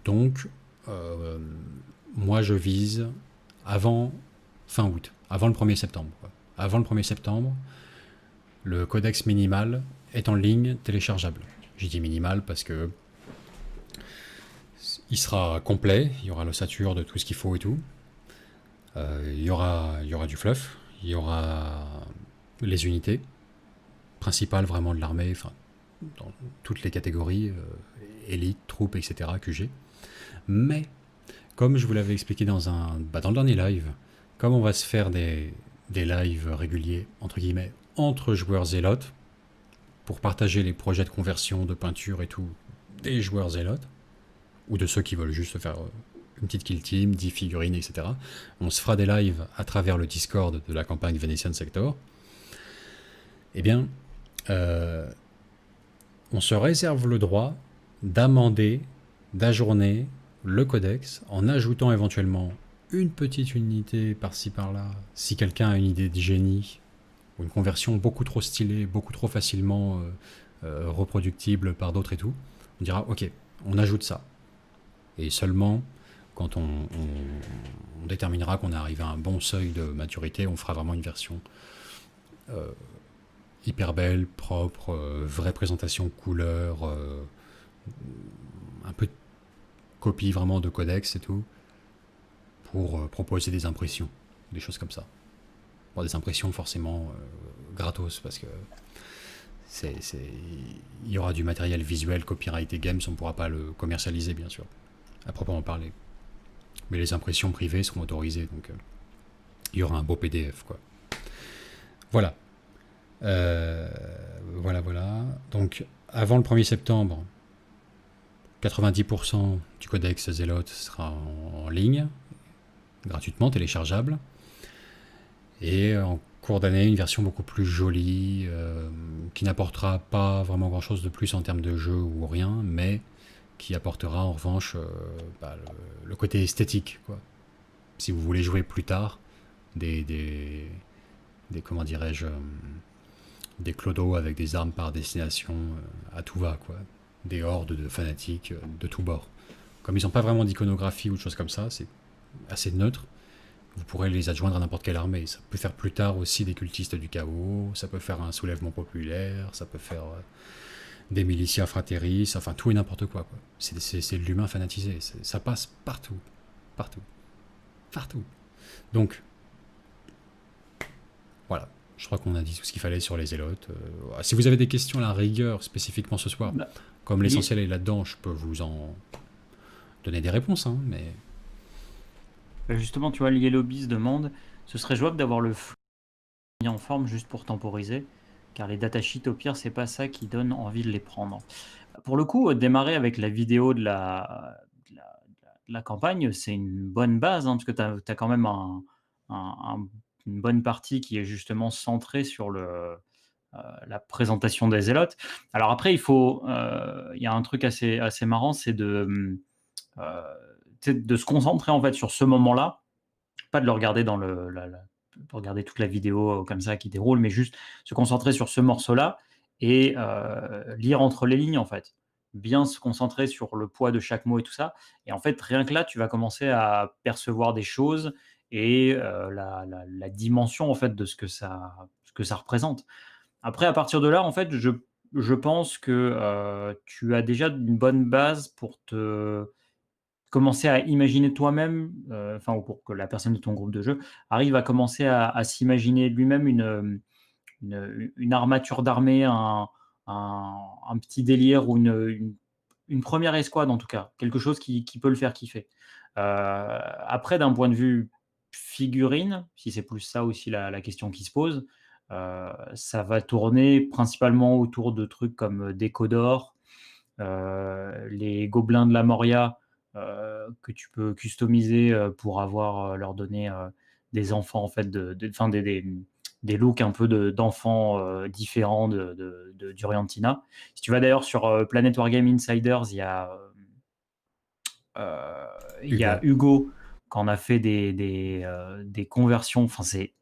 Donc, euh, moi je vise avant fin août, avant le 1er septembre, quoi. Avant le 1er septembre, le codex minimal est en ligne téléchargeable. J'ai dit minimal parce que il sera complet, il y aura l'ossature de tout ce qu'il faut et tout. Il y aura du fluff, il y aura les unités principales vraiment de l'armée, enfin dans toutes les catégories, élite, troupes, etc. que j'ai. Mais, comme je vous l'avais expliqué dans le dernier live, comme on va se faire des lives réguliers, entre guillemets, entre joueurs zélotes, pour partager les projets de conversion, de peinture et tout, des joueurs zélotes, ou de ceux qui veulent juste faire une petite kill team, 10 figurines, etc. On se fera des lives à travers le Discord de la campagne Venetian Sector. Eh bien, on se réserve le droit d'amender, d'ajourner le codex en ajoutant éventuellement une petite unité par-ci par-là, si quelqu'un a une idée de génie, ou une conversion beaucoup trop stylée, beaucoup trop facilement reproductible par d'autres et tout, on dira ok, on ajoute ça. Et seulement quand on déterminera qu'on est arrivé à un bon seuil de maturité, on fera vraiment une version hyper belle, propre, vraie présentation, couleur, un peu de copie vraiment de codex et tout, pour proposer des impressions, des choses comme ça. Bon, des impressions forcément gratos, parce que il y aura du matériel visuel, copyright et games, on ne pourra pas le commercialiser bien sûr, à proprement parler. Mais les impressions privées seront autorisées, donc il y aura un beau PDF, quoi. Voilà. Voilà. Donc, avant le 1er septembre, 90% du codex Zealot sera en ligne, gratuitement, téléchargeable. Et en cours d'année, une version beaucoup plus jolie, qui n'apportera pas vraiment grand-chose de plus en termes de jeu ou rien, mais qui apportera en revanche le côté esthétique, quoi. Si vous voulez jouer plus tard, des comment dirais-je, des clodos avec des armes par destination à tout va, quoi. Des hordes de fanatiques de tous bords. Comme ils n'ont pas vraiment d'iconographie ou de choses comme ça, c'est assez neutre. Vous pourrez les adjoindre à n'importe quelle armée. Ça peut faire plus tard aussi des cultistes du chaos, ça peut faire un soulèvement populaire, ça peut faire des milicias fraterris, enfin tout et n'importe quoi. C'est de l'humain fanatisé. Ça passe partout. Donc, voilà. Je crois qu'on a dit tout ce qu'il fallait sur les zélotes. Si vous avez des questions à la rigueur, spécifiquement ce soir, comme l'essentiel est là-dedans, je peux vous en donner des réponses, hein, mais... Justement, tu vois, Yellowbees demande, ce serait jouable d'avoir le flux mis en forme juste pour temporiser, car les datasheets, au pire, c'est pas ça qui donne envie de les prendre. Pour le coup, démarrer avec la vidéo de la campagne, c'est une bonne base, hein, parce que tu as quand même une bonne partie qui est justement centrée sur la présentation des zélotes. Alors après, il y a un truc assez marrant, c'est de se concentrer en fait sur ce moment-là, pas de le regarder de regarder toute la vidéo comme ça qui déroule, mais juste se concentrer sur ce morceau-là et lire entre les lignes en fait. Bien se concentrer sur le poids de chaque mot et tout ça. Et en fait, rien que là, tu vas commencer à percevoir des choses et la dimension en fait de ce que ça représente. Après, à partir de là, en fait, je pense que tu as déjà une bonne base pour commencer à imaginer toi-même, ou pour que la personne de ton groupe de jeu arrive à commencer à s'imaginer lui-même une armature d'armée, un petit délire ou une première escouade en tout cas, quelque chose qui peut le faire kiffer. Après, d'un point de vue figurine, si c'est plus ça aussi la question qui se pose, ça va tourner principalement autour de trucs comme Décodor, les gobelins de la Moria, que tu peux customiser pour leur donner des enfants en fait, des looks un peu d'enfants différents d'Uriantina. Si tu vas d'ailleurs sur Planet Wargame Insiders, il y a Hugo quand on a fait des conversions, enfin c'est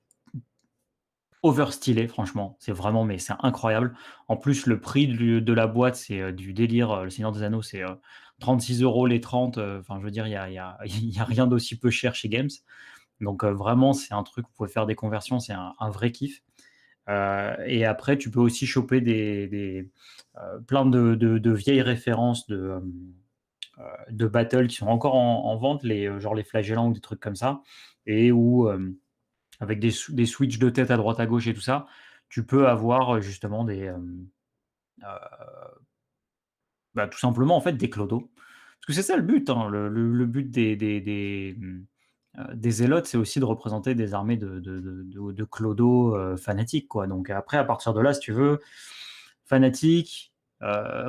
overstylé, franchement, c'est vraiment, mais c'est incroyable. En plus, le prix de la boîte, c'est du délire. Le Seigneur des Anneaux, c'est 36 € les 30. Enfin, je veux dire, il y a rien d'aussi peu cher chez Games. Donc, vraiment, c'est un truc, vous pouvez faire des conversions, c'est un vrai kiff. Et après, tu peux aussi choper plein de vieilles références de battles qui sont encore en vente, genre les flagellants ou des trucs comme ça, et où, avec des switches de tête à droite à gauche et tout ça, tu peux avoir justement bah, tout simplement en fait des clodos. Parce que c'est ça le but, hein, le but des zélotes, c'est aussi de représenter des armées de clodos fanatiques, quoi. Donc après, à partir de là, si tu veux, fanatique,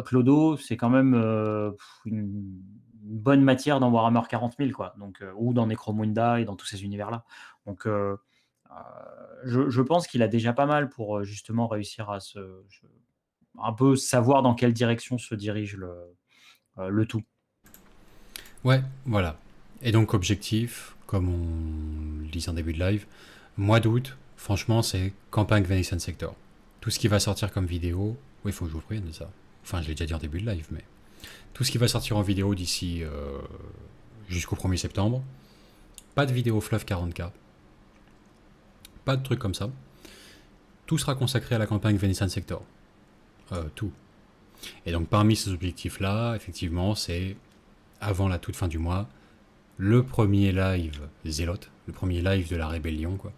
clodo, c'est quand même une bonne matière dans Warhammer 40 000, quoi. Donc, ou dans Necromunda et dans tous ces univers-là. Donc, je pense qu'il a déjà pas mal pour justement réussir à un peu savoir dans quelle direction se dirige le tout. Ouais, voilà. Et donc, objectif, comme on le disait en début de live, mois d'août, franchement, c'est campagne Venetian Sector. Tout ce qui va sortir comme vidéo, oui, il faut que je vous prévienne de ça. Enfin, je l'ai déjà dit en début de live, mais tout ce qui va sortir en vidéo d'ici jusqu'au 1er septembre, pas de vidéo fluff 40K, pas de trucs comme ça. Tout sera consacré à la campagne Venetian Sector. Tout. Et donc, parmi ces objectifs-là, effectivement, c'est avant la toute fin du mois, le premier live Zélote, le premier live de la rébellion, quoi.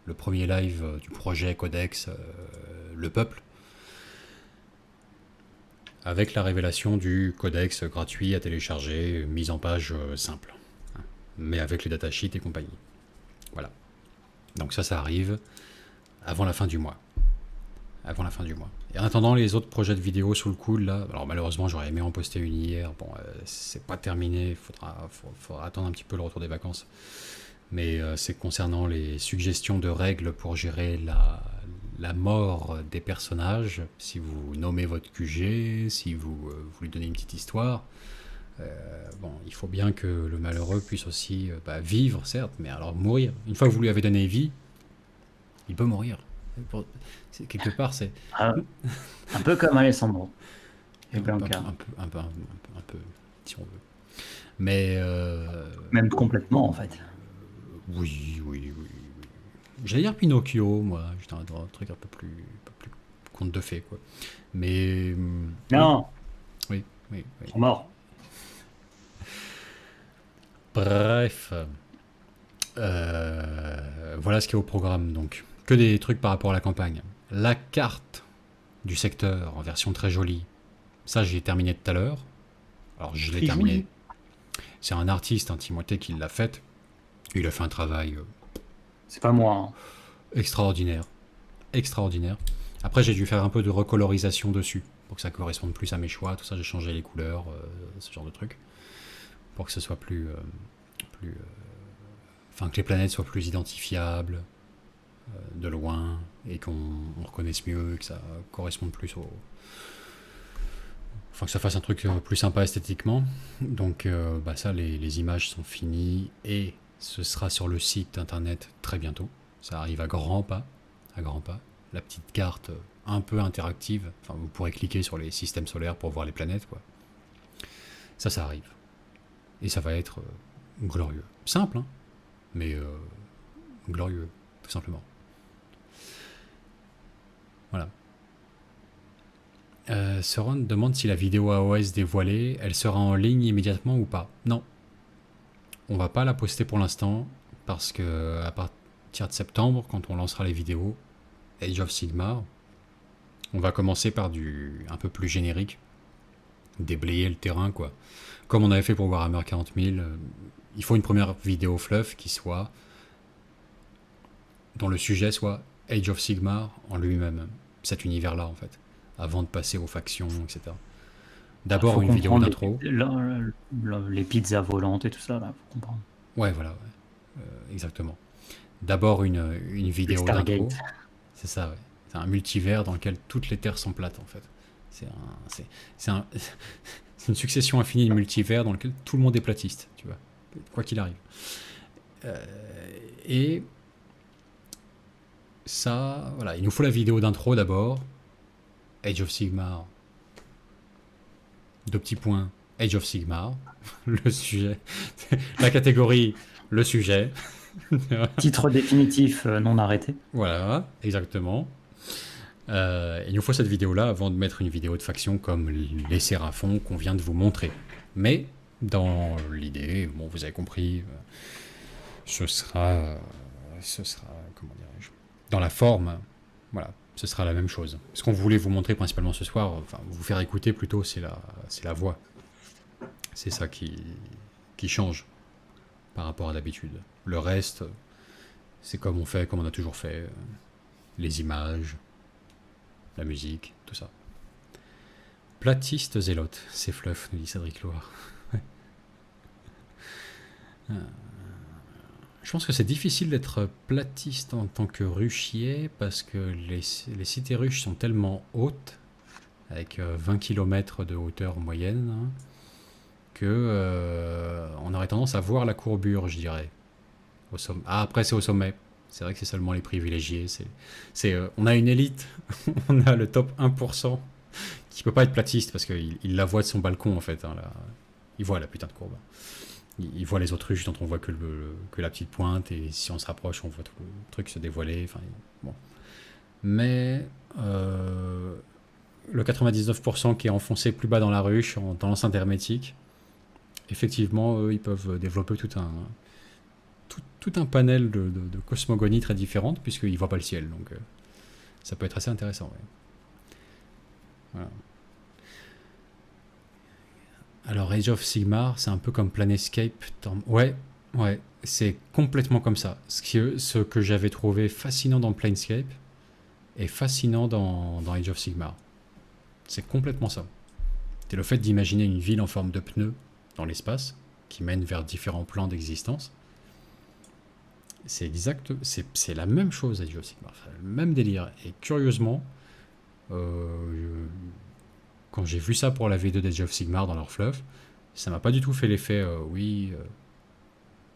Le premier live du projet Codex, le peuple, avec la révélation du codex gratuit à télécharger, mise en page simple, hein, mais avec les datasheets et compagnie. Voilà. Donc ça arrive avant la fin du mois. Avant la fin du mois. Et en attendant, les autres projets de vidéos sous le coude, là, alors malheureusement, j'aurais aimé en poster une hier. Bon, c'est pas terminé, il faudra attendre un petit peu le retour des vacances. Mais c'est concernant les suggestions de règles pour gérer la mort des personnages. Si vous nommez votre QG, si vous lui donnez une petite histoire, bon, il faut bien que le malheureux puisse aussi vivre, certes, mais alors mourir. Une fois que vous lui avez donné vie, il peut mourir. Quelque part, c'est un peu comme Alessandro. un peu, si on veut. Mais même complètement, en fait. Oui. J'allais dire Pinocchio, moi. J'étais un truc un peu plus conte de fées, quoi. Mais non. Oui. Ils sont morts. Bref, voilà ce qui est au programme, donc. Que des trucs par rapport à la campagne. La carte du secteur en version très jolie. Ça, j'ai terminé tout à l'heure. Alors, je l'ai terminé. C'est un artiste, un Timothée, qui l'a fait. Il a fait un travail... c'est pas moi. Hein. Extraordinaire. Après, j'ai dû faire un peu de recolorisation dessus, pour que ça corresponde plus à mes choix. Tout ça, j'ai changé les couleurs, ce genre de trucs. Pour que ce soit plus... Enfin, que les planètes soient plus identifiables de loin, et qu'on reconnaisse mieux, que ça corresponde plus au... Enfin, que ça fasse un truc plus sympa esthétiquement. Donc ça, les images sont finies, et ce sera sur le site internet très bientôt. Ça arrive à grands pas. La petite carte un peu interactive. Enfin, vous pourrez cliquer sur les systèmes solaires pour voir les planètes, quoi. Ça arrive. Et ça va être glorieux. Simple, hein, mais glorieux, tout simplement. Voilà. Sauron demande si la vidéo AOS dévoilée, elle sera en ligne immédiatement ou pas. Non. On va pas la poster pour l'instant, parce que à partir de septembre, quand on lancera les vidéos, Age of Sigmar, on va commencer par du un peu plus générique, déblayer le terrain, quoi. Comme on avait fait pour Warhammer 40 000, il faut une première vidéo fluff qui soit, dont le sujet soit Age of Sigmar en lui-même, cet univers-là en fait, avant de passer aux factions, etc. D'abord une vidéo d'intro. Les pizzas volantes et tout ça, là, faut comprendre. Ouais, voilà, ouais. Exactement. D'abord une vidéo d'intro. C'est ça, ouais. C'est un multivers dans lequel toutes les terres sont plates en fait. C'est une succession infinie de multivers dans lequel tout le monde est platiste, tu vois, quoi qu'il arrive. Et ça, voilà, il nous faut la vidéo d'intro d'abord. Age of Sigmar. 2 petits points. Age of Sigmar. Le sujet. La catégorie, le sujet. Titre définitif non arrêté. Voilà, exactement. Il nous faut cette vidéo-là avant de mettre une vidéo de faction comme les Séraphons qu'on vient de vous montrer. Mais dans l'idée, bon, vous avez compris, ce sera, comment dirais-je, dans la forme, voilà, ce sera la même chose. Ce qu'on voulait vous montrer principalement ce soir, enfin, vous faire écouter plutôt, c'est la voix. C'est ça qui change par rapport à d'habitude. Le reste, c'est comme on fait, comme on a toujours fait. Les images, la musique, tout ça. Platiste zélote, c'est fluff, nous dit Cédric Loire. Je pense que c'est difficile d'être platiste en tant que ruchier parce que les cités ruches sont tellement hautes, avec 20 km de hauteur moyenne, hein, que on aurait tendance à voir la courbure, je dirais. Après, c'est au sommet. C'est vrai que c'est seulement les privilégiés. On a une élite, on a le top 1% qui peut pas être platiste parce qu'il la voit de son balcon, en fait. Hein, là. Il voit la putain de courbe. Il voit les autruches dont on voit que la petite pointe, et si on se rapproche, on voit tout le truc se dévoiler. Enfin, bon. Mais le 99% qui est enfoncé plus bas dans la ruche, dans l'enceinte hermétique, effectivement, eux, ils peuvent développer tout un panel de cosmogonies très différentes, puisqu'ils ne voient pas le ciel. Donc, ça peut être assez intéressant. Ouais. Voilà. Alors, Age of Sigmar, c'est un peu comme Planescape. Ouais, c'est complètement comme ça. Ce que j'avais trouvé fascinant dans Planescape est fascinant dans Age of Sigmar. C'est complètement ça. C'est le fait d'imaginer une ville en forme de pneu dans l'espace, qui mène vers différents plans d'existence. C'est exact, c'est la même chose à Age of Sigmar, le même délire. Et curieusement, quand j'ai vu ça pour la V2 d'Age of Sigmar dans leur fluff, ça m'a pas du tout fait l'effet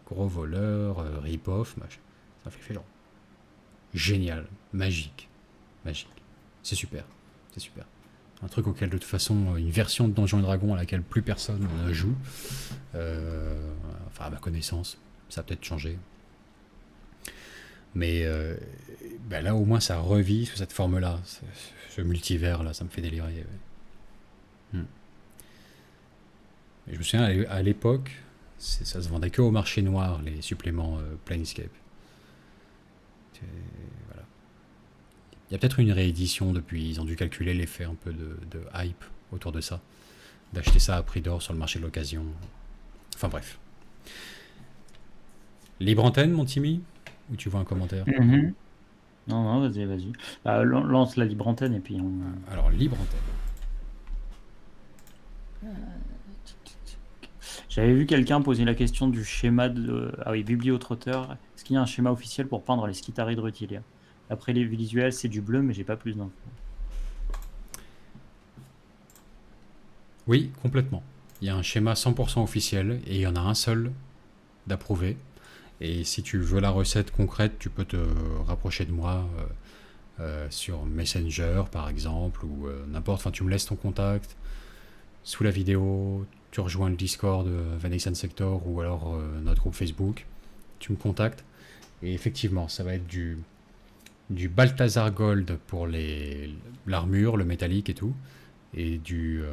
gros voleur, rip-off, machin. Ça fait genre génial, magique. C'est super. Un truc auquel de toute façon, une version de Donjons et Dragons à laquelle plus personne ne joue. Enfin, à ma connaissance, ça a peut-être changé. Mais là, au moins, ça revit sous cette forme-là. Ce multivers-là, ça me fait délirer. Ouais. Et je me souviens, à l'époque, ça se vendait que au marché noir, les suppléments Planescape. Voilà. Il y a peut-être une réédition depuis. Ils ont dû calculer l'effet un peu de hype autour de ça. D'acheter ça à prix d'or sur le marché de l'occasion. Enfin bref. Libre antenne, mon Timmy ? Ou tu vois un commentaire ? Non, vas-y. Lance la libre antenne et puis on... Alors, libre antenne. J'avais vu quelqu'un poser la question du schéma de... Ah oui, bibliotrotteur. Est-ce qu'il y a un schéma officiel pour peindre les Skitarii de Rutilia ? Après les visuels, c'est du bleu, mais j'ai pas plus d'infos. Oui, complètement. Il y a un schéma 100% officiel et il y en a un seul d'approuvé. Et si tu veux la recette concrète, tu peux te rapprocher de moi sur Messenger, par exemple, ou n'importe. Enfin, tu me laisses ton contact sous la vidéo, tu rejoins le Discord Venetian Sector ou alors notre groupe Facebook. Tu me contactes. Et effectivement, ça va être du Balthazar Gold pour l'armure, le métallique et tout. Et du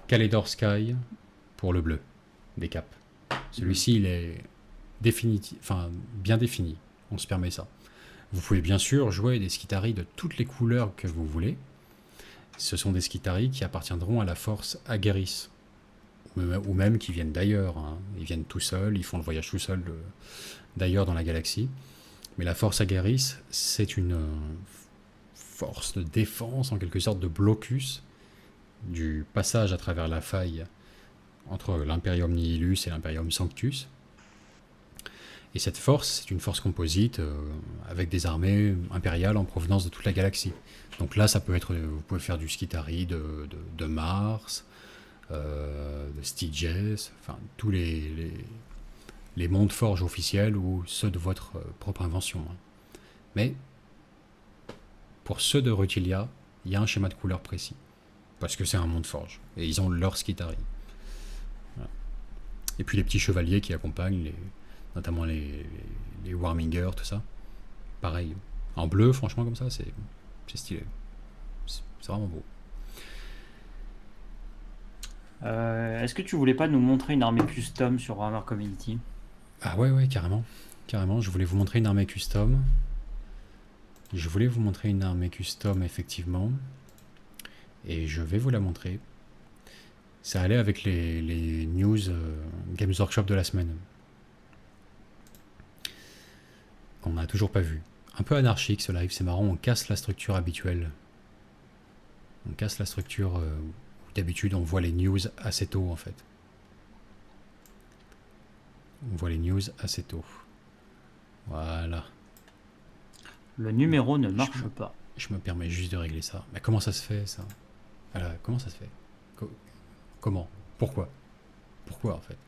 Calidor Sky pour le bleu, des capes. Celui-ci, il est bien défini. On se permet ça. Vous pouvez bien sûr jouer des Skitarii de toutes les couleurs que vous voulez. Ce sont des Skitarii qui appartiendront à la force Aguerris. Ou même qui viennent d'ailleurs. Hein. Ils viennent tout seuls, ils font le voyage tout seuls d'ailleurs dans la galaxie. Mais la force Aguerris, c'est une force de défense, en quelque sorte de blocus, du passage à travers la faille entre l'Imperium Nihilus et l'Imperium Sanctus. Et cette force, c'est une force composite avec des armées impériales en provenance de toute la galaxie. Donc là, ça peut être, vous pouvez faire du Skitarii de Mars, de Styges, enfin tous les mondes forges officiels ou ceux de votre propre invention, hein. Mais pour ceux de Rutilia, il y a un schéma de couleur précis. Parce que c'est un monde forge. Et ils ont leur Skitari. Voilà. Et puis les petits chevaliers qui accompagnent, notamment les Warmingers, tout ça. Pareil. En bleu, franchement, comme ça, c'est stylé. C'est vraiment beau. Est-ce que tu voulais pas nous montrer une armée custom sur Warhammer Community? Ah ouais, carrément. Carrément, je voulais vous montrer une armée custom. Effectivement. Et je vais vous la montrer. Ça allait avec les news Games Workshop de la semaine. Qu'on n'a toujours pas vu. Un peu anarchique ce live, c'est marrant, on casse la structure habituelle. On casse la structure où d'habitude on voit les news assez tôt en fait. On voit les news assez tôt. Voilà. Le numéro ne marche pas. Je me permets juste de régler ça. Mais comment ça se fait ça? Alors, comment ça se fait? Comment? Pourquoi en fait?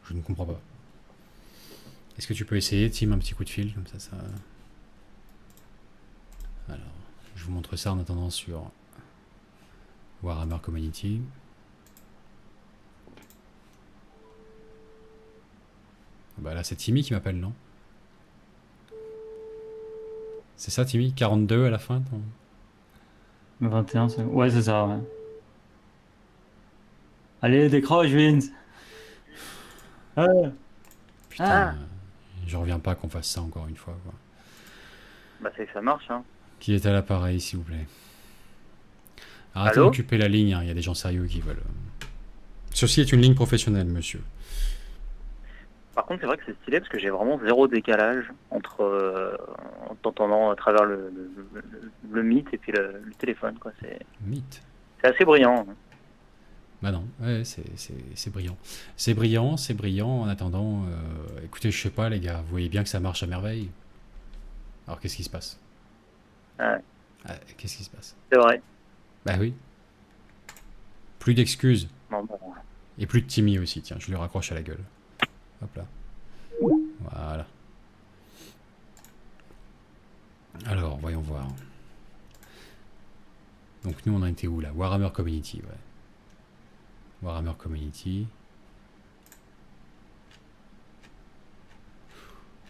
Je ne comprends pas. Est-ce que tu peux essayer, Tim, un petit coup de fil comme ça? Alors, je vous montre ça en attendant sur Warhammer Community. Bah là, c'est Timmy qui m'appelle, non? C'est ça, Timmy? 42 à la fin 21, ouais, c'est ça, ouais. Allez, décroche, Vince. Putain, je reviens pas qu'on fasse ça encore une fois, quoi. Bah c'est que ça marche, hein. Qui est à l'appareil, s'il vous plaît? Arrêtez Allô? d'occuper la ligne, hein, il y a des gens sérieux qui veulent. Ceci est une ligne professionnelle, monsieur. Par contre, c'est vrai que c'est stylé parce que j'ai vraiment zéro décalage entre en t'entendant à travers le Meet et puis le téléphone, quoi. Mythe. C'est assez brillant. Bah non, ouais, c'est brillant. C'est brillant. En attendant, écoutez, je sais pas, les gars, vous voyez bien que ça marche à merveille. Alors, qu'est-ce qui se passe? Ouais. Qu'est-ce qui se passe? C'est vrai. Bah oui. Plus d'excuses. Bon. Et plus de Timmy aussi, tiens, je lui raccroche à la gueule. Hop là. Voilà. Alors, voyons voir. Donc nous, on a été où là? Warhammer Community, ouais. Warhammer Community.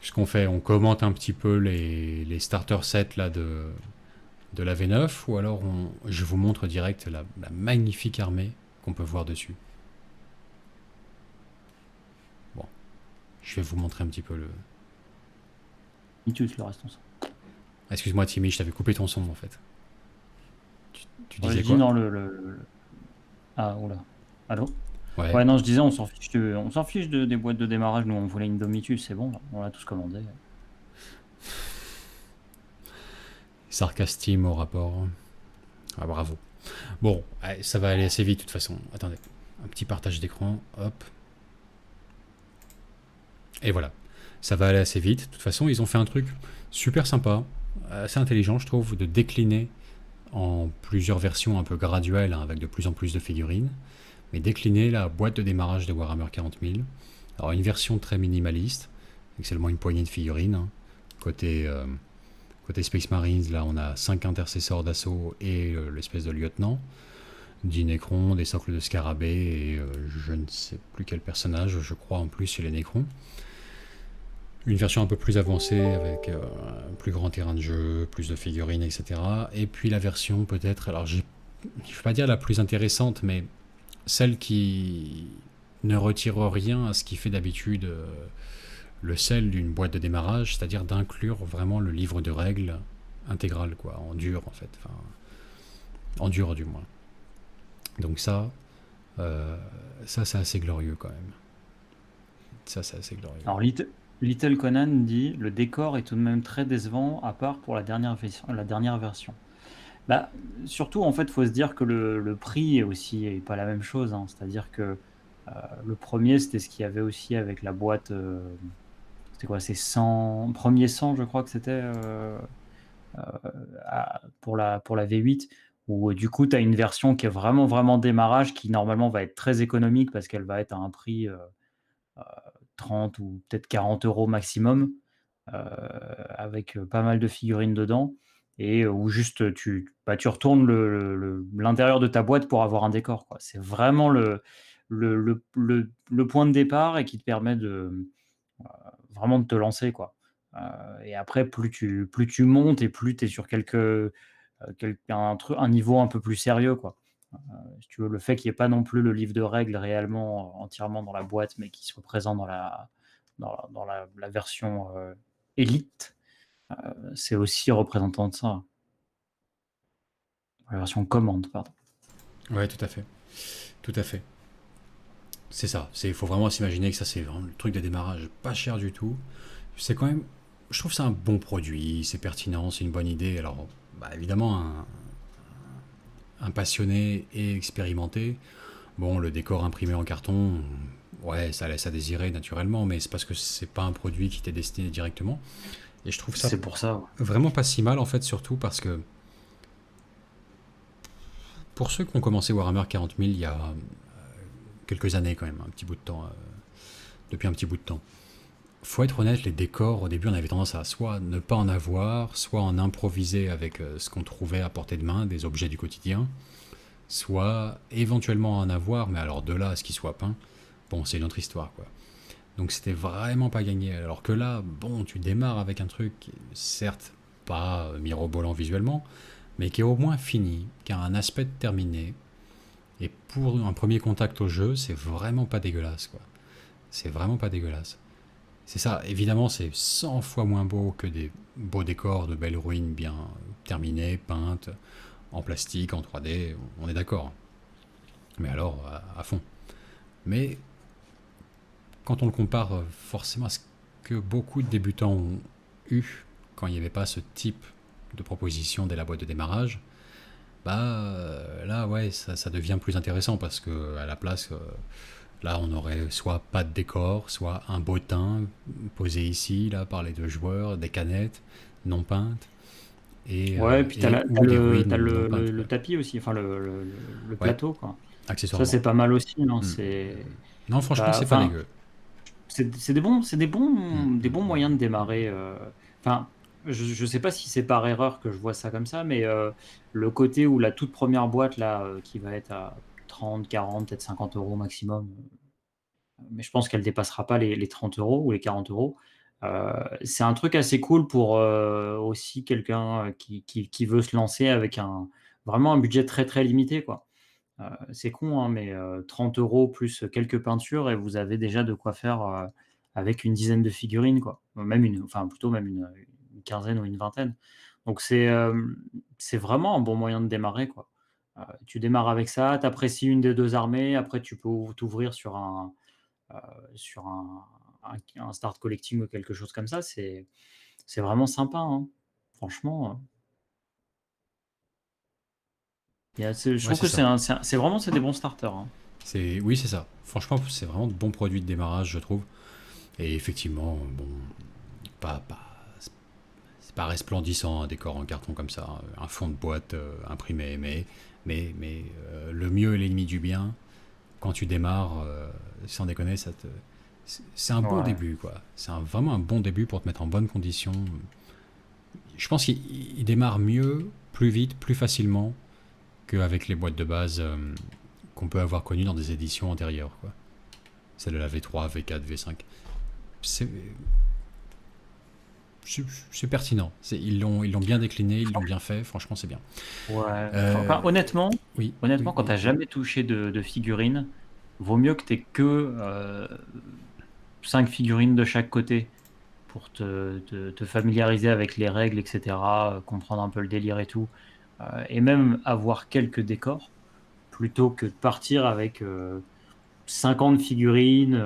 Ce qu'on fait, on commente un petit peu les starter sets là de la V9, ou alors je vous montre direct la magnifique armée qu'on peut voir dessus. Bon, je vais vous montrer un petit peu le... Mitus, le reste, on s'en. Excuse-moi Timmy, je t'avais coupé ton son en fait. Tu Ouais, disais je quoi? dis non, Ah, oula. Allô? Ouais. Ouais, non, je disais, on s'en fiche des boîtes de démarrage. Nous, on voulait une Domitus, c'est bon, là. On l'a tous commandé. Sarcastime au rapport. Ah, bravo. Bon, allez, ça va aller assez vite de toute façon. Attendez, un petit partage d'écran, hop. Et voilà, ça va aller assez vite. De toute façon, ils ont fait un truc super sympa, assez intelligent, je trouve, de décliner en plusieurs versions un peu graduelles, hein, avec de plus en plus de figurines, mais décliner la boîte de démarrage de Warhammer 40 000. Alors, une version très minimaliste, avec seulement une poignée de figurines, hein. Côté Space Marines, là, on a 5 intercesseurs d'assaut et l'espèce de lieutenant, 10 Nécrons, des socles de scarabées et je ne sais plus quel personnage, je crois en plus chez les Nécrons. Une version un peu plus avancée avec un plus grand terrain de jeu, plus de figurines, etc. Et puis la version peut-être, alors je ne vais pas dire la plus intéressante, mais celle qui ne retire rien à ce qui fait d'habitude le sel d'une boîte de démarrage, c'est-à-dire d'inclure vraiment le livre de règles intégral, quoi, en dur en fait, enfin, en dur du moins. Donc ça c'est assez glorieux quand même. Ça c'est assez glorieux. Alors, Little Conan dit le décor est tout de même très décevant, à part pour la dernière version. Bah, surtout, en fait, il faut se dire que le prix est pas la même chose, hein. C'est-à-dire que le premier, c'était ce qu'il y avait aussi avec la boîte. C'était quoi? C'est 100. Premier 100, je crois que c'était pour la V8. Où du coup, tu as une version qui est vraiment, vraiment démarrage, qui normalement va être très économique parce qu'elle va être à un prix 30 ou peut-être 40 € maximum, avec pas mal de figurines dedans, et où juste tu retournes l'intérieur de ta boîte pour avoir un décor, quoi. C'est vraiment le point de départ et qui te permet vraiment de te lancer, quoi. Et après, plus tu montes et plus tu es sur un niveau un peu plus sérieux, quoi. Si tu veux, le fait qu'il n'y ait pas non plus le livre de règles réellement entièrement dans la boîte, mais qu'il soit présent dans la version élite, c'est aussi représentant de ça. La version commande, pardon. Ouais, tout à fait. Tout à fait. C'est ça. Il faut vraiment s'imaginer que ça, c'est vraiment le truc de démarrage pas cher du tout. C'est quand même. Je trouve que c'est un bon produit, c'est pertinent, c'est une bonne idée. Alors, évidemment, un passionné et expérimenté, bon, le décor imprimé en carton, ouais, ça laisse à désirer naturellement, mais c'est parce que c'est pas un produit qui t'est destiné directement. Et je trouve ça C'est pour ça. Ouais. vraiment pas si mal, en fait, surtout parce que pour ceux qui ont commencé Warhammer 40 000 il y a quelques années quand même, un petit bout de temps, depuis un petit bout de temps. Faut être honnête, les décors, au début, on avait tendance à soit ne pas en avoir, soit en improviser avec ce qu'on trouvait à portée de main, des objets du quotidien, soit éventuellement en avoir, mais alors de là à ce qu'ils soient peints, bon, c'est une autre histoire, quoi. Donc c'était vraiment pas gagné. Alors que là, bon, tu démarres avec un truc, qui est certes pas mirobolant visuellement, mais qui est au moins fini, qui a un aspect terminé. Et pour un premier contact au jeu, c'est vraiment pas dégueulasse, quoi. C'est vraiment pas dégueulasse. C'est ça, évidemment, c'est 100 fois moins beau que des beaux décors de belles ruines bien terminées, peintes, en plastique, en 3D, on est d'accord. Mais alors, à fond. Mais quand on le compare forcément à ce que beaucoup de débutants ont eu quand il n'y avait pas ce type de proposition dès la boîte de démarrage, là, ouais, ça devient plus intéressant parce que à la place, là, on aurait soit pas de décor, soit un bottin posé ici, là, par les deux joueurs, des canettes non peintes. Ouais, et puis t'as ou des ruines non le peintes, quoi. tapis aussi, enfin le Ouais, plateau, quoi. Ça, accessoirement. c'est pas mal aussi, non? Mm. Non, franchement, c'est pas Enfin, dégueu. c'est des bons moyens de démarrer. Enfin, je sais pas si c'est par erreur que je vois ça comme ça, mais le côté où la toute première boîte là, qui va être à 30, 40, peut-être 50 € maximum, mais je pense qu'elle dépassera pas les 30 € ou les 40 €. C'est un truc assez cool pour aussi quelqu'un qui veut se lancer avec vraiment un budget très très limité, quoi. C'est con, hein, mais 30 € plus quelques peintures et vous avez déjà de quoi faire avec une dizaine de figurines, quoi. Enfin plutôt même une quinzaine ou une vingtaine. Donc c'est vraiment un bon moyen de démarrer, quoi. Tu démarres avec ça, tu apprécies une des 2 armées, après tu peux t'ouvrir heu, sur un start collecting ou quelque chose comme ça. C'est vraiment sympa, hein. Franchement, je Ouais, trouve c'est que ça. c'est des bons starters, hein. Oui, c'est ça. Franchement, c'est vraiment de bons produits de démarrage, je trouve. Et effectivement, bon, pas, pas, c'est pas resplendissant un décor en carton comme ça, un fond de boîte imprimé, mais le mieux est l'ennemi du bien. Quand tu démarres, sans déconner, c'est un bon Ouais. début, quoi. Vraiment un bon début pour te mettre en bonne condition. Je pense qu'il démarre mieux, plus vite, plus facilement qu'avec les boîtes de base qu'on peut avoir connues dans des éditions antérieures, quoi. Celle de la V3, V4, V5. C'est c'est pertinent. Ils l'ont bien décliné, ils l'ont bien fait. Franchement, c'est bien. Ouais. Euh, Honnêtement, oui, quand tu as jamais touché de figurines, vaut mieux que tu aies que 5 figurines de chaque côté pour te familiariser avec les règles, etc., comprendre un peu le délire et tout, et même avoir quelques décors, plutôt que de partir avec 50 figurines,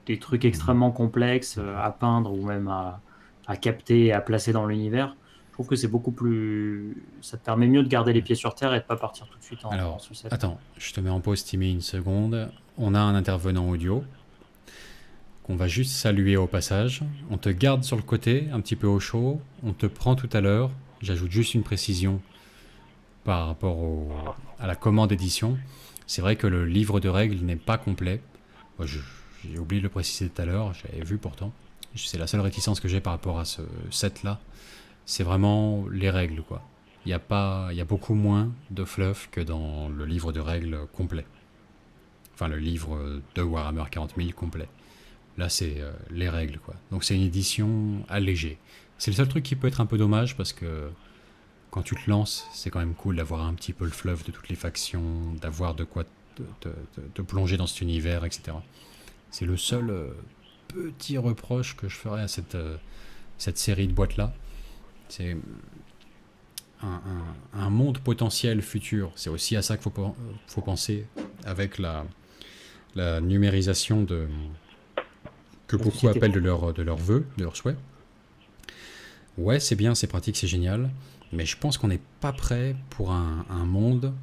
des trucs extrêmement complexes à peindre ou même à capter et à placer dans l'univers. Je trouve que c'est beaucoup plus. Ça te permet mieux de garder les pieds sur terre et de pas partir tout de suite en Alors, sucette. attends, je te mets en pause, Timmy, une seconde. On a un intervenant audio qu'on va juste saluer au passage. On te garde sur le côté, un petit peu au chaud. On te prend tout à l'heure. J'ajoute juste une précision par rapport à la commande édition. C'est vrai que le livre de règles n'est pas complet. Moi, j'ai oublié de le préciser tout à l'heure, j'avais vu pourtant. C'est la seule réticence que j'ai par rapport à ce set-là. C'est vraiment les règles, quoi. Il y a beaucoup moins de fluff que dans le livre de règles complet. Enfin, le livre de Warhammer 40 000 complet. Là, c'est les règles, quoi. Donc, c'est une édition allégée. C'est le seul truc qui peut être un peu dommage, parce que quand tu te lances, c'est quand même cool d'avoir un petit peu le fluff de toutes les factions, d'avoir de quoi te plonger dans cet univers, etc. C'est le seul petit reproche que je ferais à cette série de boîtes-là. C'est un monde potentiel futur. C'est aussi à ça qu'il faut penser avec la numérisation que beaucoup appellent de leurs vœux, de leurs souhaits. Ouais, c'est bien, c'est pratique, c'est génial, mais je pense qu'on n'est pas prêt pour un monde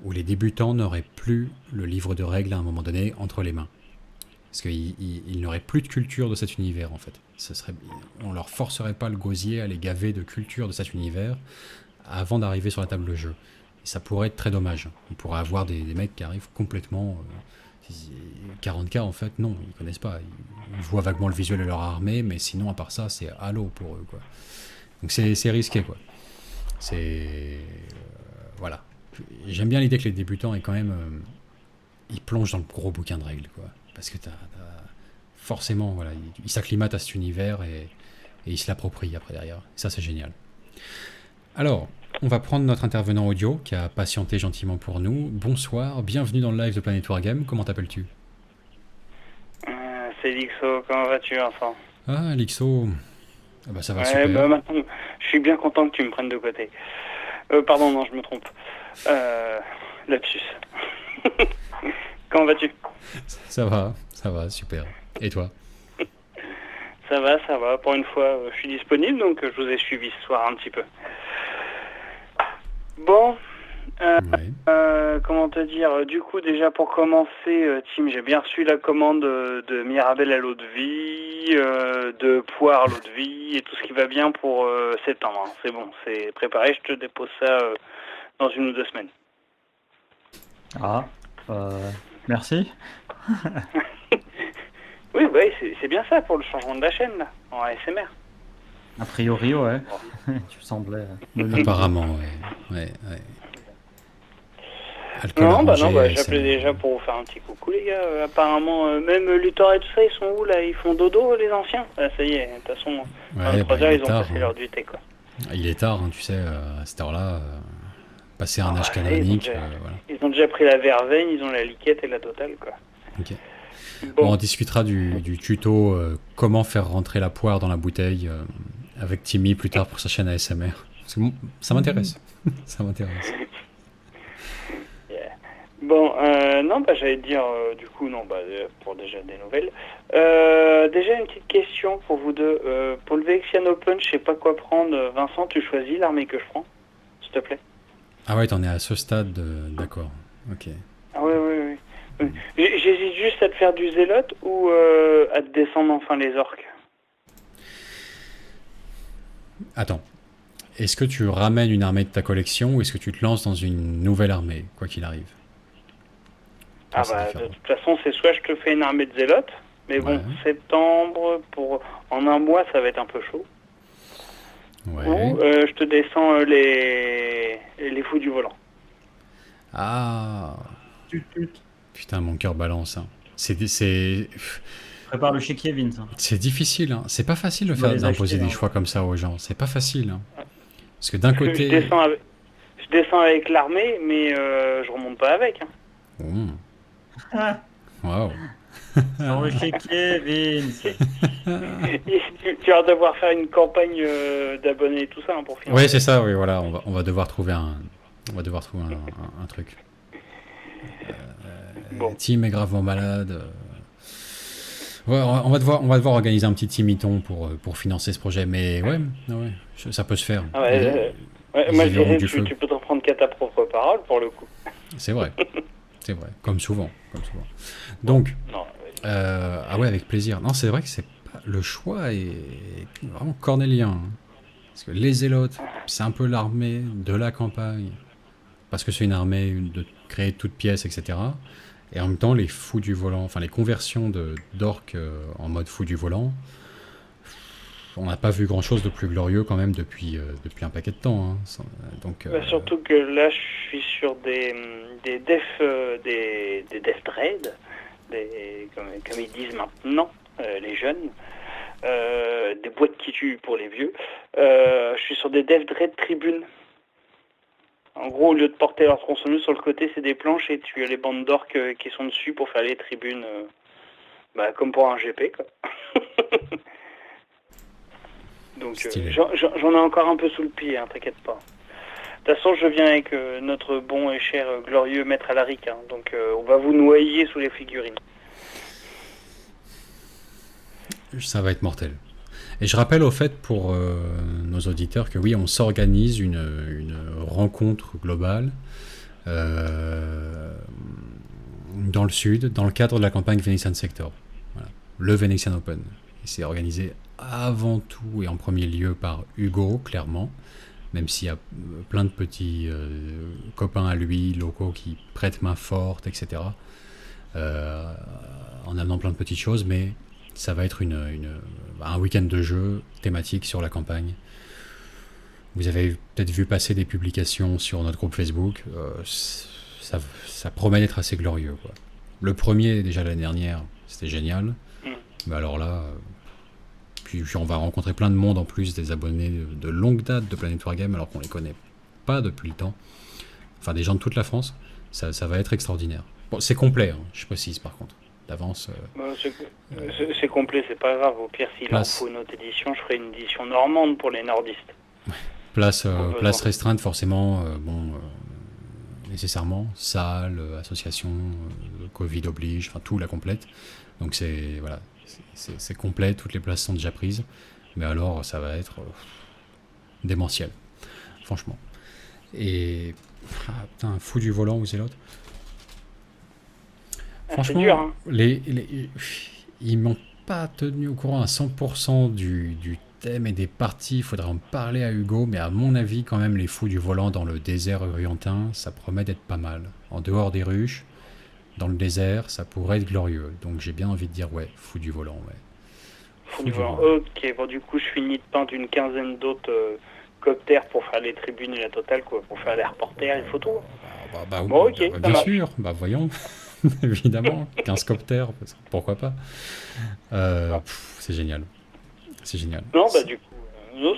où les débutants n'auraient plus le livre de règles à un moment donné entre les mains. Parce qu'ils n'auraient plus de culture de cet univers, en fait. On leur forcerait pas le gosier à les gaver de culture de cet univers avant d'arriver sur la table de jeu. Et ça pourrait être très dommage. On pourrait avoir des mecs qui arrivent complètement... 40K, en fait, non, ils connaissent pas. Ils voient vaguement le visuel de leur armée, mais sinon, à part ça, c'est Halo pour eux, quoi. Donc c'est risqué, quoi. Voilà. J'aime bien l'idée que les débutants aient quand même... ils plongent dans le gros bouquin de règles, quoi. Parce que forcément, voilà, ils s'acclimatent à cet univers et ils se l'approprient après derrière. Ça, c'est génial. Alors, on va prendre notre intervenant audio qui a patienté gentiment pour nous. Bonsoir, bienvenue dans le live de Planet Wargame. Comment t'appelles-tu ? C'est Lixo, comment vas-tu, enfant ? Ah, Lixo. Ah bah ça va ouais, super. Bah maintenant, je suis bien content que tu me prennes de côté. Pardon, non, je me trompe. Lapsus. Comment vas-tu ? Ça va, super. Et toi ? Ça va. Pour une fois, je suis disponible, donc je vous ai suivi ce soir un petit peu. Bon, Ouais. comment te dire ? Du coup, déjà pour commencer, Tim, j'ai bien reçu la commande de Mirabelle à l'eau de vie, de poire à l'eau de vie et tout ce qui va bien pour septembre. Hein. C'est bon, c'est préparé. Je te dépose ça dans 1 ou 2 semaines. Ah, merci. Oui, bah, c'est bien ça pour le changement de la chaîne, là, en ASMR. A priori, ouais. Tu semblais... Apparemment, ouais. Alcool Non, arrangé, j'appelais déjà pour vous faire un petit coucou, les gars. Apparemment, même Luthor et tout ça, ils sont où, là ? Ils font dodo, les anciens ? Ah, ça y est, de toute façon, 23h, ils ont passé l'heure du thé, quoi. Il est tard, hein, tu sais, à cette heure-là, passer un âge ouais, canonique, voilà. Ils ont déjà pris la verveine, ils ont la liquette et la totale, quoi. Ok. Bon. On discutera du tuto comment faire rentrer la poire dans la bouteille avec Timmy plus tard pour sa chaîne ASMR. Parce que ça m'intéresse. Ça m'intéresse. Yeah. Bon, j'allais te dire, du coup, pour déjà des nouvelles. Déjà une petite question pour vous deux. Pour le Vexian Open, je sais pas quoi prendre. Vincent, tu choisis l'armée que je prends, s'il te plaît. Ah ouais, t'en es à ce stade, d'accord. Ok. Ah oui. J'hésite juste à te faire du zélote ou à te descendre enfin les orques. Attends. Est-ce que tu ramènes une armée de ta collection ou est-ce que tu te lances dans une nouvelle armée, quoi qu'il arrive ? De toute façon, c'est soit je te fais une armée de zélotes, mais bon, Ouais. septembre, en 1 mois, ça va être un peu chaud. Ouais. Ou je te descends les fous du volant. Ah. Putain, mon cœur balance. Hein. C'est Prépare le chéquier, Vince. C'est difficile, hein. C'est pas facile de On va faire les d'imposer acheter, des hein. choix comme ça aux gens. C'est pas facile. Hein. Parce que d'un Je côté... descends avec l'armée, mais je remonte pas avec. Hein. Waouh. Dans le chéquier, Vince. Tu vas devoir faire une campagne d'abonnés et tout ça pour finir. Ouais, c'est ça, oui, voilà. On va devoir trouver un truc. Bon. Tim est gravement malade. Ouais, on va devoir organiser un petit timiton pour financer ce projet. Mais ouais, ça peut se faire. Ah ouais, Les moi je ailerons dirais du que feu. tu peux t'en prendre qu'à ta propre parole pour le coup. C'est vrai. C'est vrai. Comme souvent. Donc, Non, ah ouais, avec plaisir. Non, c'est vrai que le choix est vraiment cornélien. Hein. Parce que les zélotes, c'est un peu l'armée de la campagne. Parce que c'est une armée de créer toutes pièces, etc. Et en même temps, les fous du volant, enfin les conversions d'orques en mode fou du volant, on n'a pas vu grand-chose de plus glorieux quand même depuis un paquet de temps. Hein. Donc, Surtout que là, je suis sur des Death Dread, comme ils disent maintenant, les jeunes, des boîtes qui tuent pour les vieux. Je suis sur des Death Dread tribunes. En gros, au lieu de porter leur tronçonneuse sur le côté, c'est des planches et tu as les bandes d'orques qui sont dessus pour faire les tribunes, comme pour un GP, quoi. Donc j'en ai encore un peu sous le pied, hein, t'inquiète pas. De toute façon, je viens avec notre bon et cher glorieux maître Alaric, hein, donc on va vous noyer sous les figurines. Ça va être mortel. Et je rappelle au fait pour nos auditeurs que oui, on s'organise une rencontre globale dans le sud, dans le cadre de la campagne Venetian Sector. Voilà. Le Venetian Open. Et c'est organisé avant tout et en premier lieu par Hugo, clairement, même s'il y a plein de petits copains à lui, locaux, qui prêtent main forte, etc. En amenant plein de petites choses, mais ça va être un week-end de jeu thématique sur la campagne. Vous avez peut-être vu passer des publications sur notre groupe Facebook. Ça promet d'être assez glorieux, quoi. Le premier, déjà l'année dernière, c'était génial. Mais alors là, puis on va rencontrer plein de monde en plus, des abonnés de longue date de Planet Wargame, alors qu'on les connaît pas depuis le temps. Enfin, des gens de toute la France. Ça va être extraordinaire. Bon, c'est complet, hein, je précise par contre. D'avance. C'est complet, c'est pas grave. Au pire, s'il en faut une autre édition, je ferai une édition normande pour les nordistes. Place restreinte, forcément, nécessairement. Salle, association, Covid oblige, enfin tout la complète. Donc c'est complet, toutes les places sont déjà prises. Mais alors, ça va être démentiel, franchement. Et putain, fou du volant, où c'est l'autre? Franchement, dur, hein. Ils m'ont pas tenu au courant à 100% du thème et des parties. Il faudrait en parler à Hugo, mais à mon avis, quand même, les fous du volant dans le désert orientin, ça promet d'être pas mal. En dehors des ruches, dans le désert, ça pourrait être glorieux. Donc j'ai bien envie de dire, ouais, fous du volant, ouais. Fous du volant. Ok, bon, du coup, je finis de peindre une quinzaine d'autres coptères pour faire les tribunes et la totale, quoi, pour faire les reporters et les photos. Bon, ok, ça bien marche. sûr, voyons. Évidemment, 15 coptères, pourquoi pas. C'est génial. C'est génial. Non, du coup,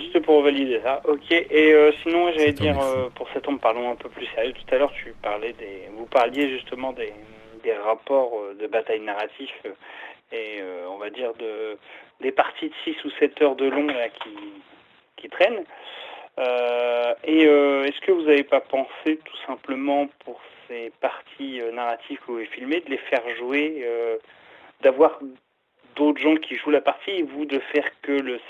c'était pour valider ça. Ok, et sinon, j'allais dire, pour cet homme, parlons un peu plus sérieux. Tout à l'heure, vous parliez justement des rapports de bataille narratif et on va dire des parties de 6 ou 7 heures de long là, qui traînent. Est-ce que vous n'avez pas pensé tout simplement pour ces parties narratives que vous avez filmées, de les faire jouer, d'avoir d'autres gens qui jouent la partie et vous de faire que le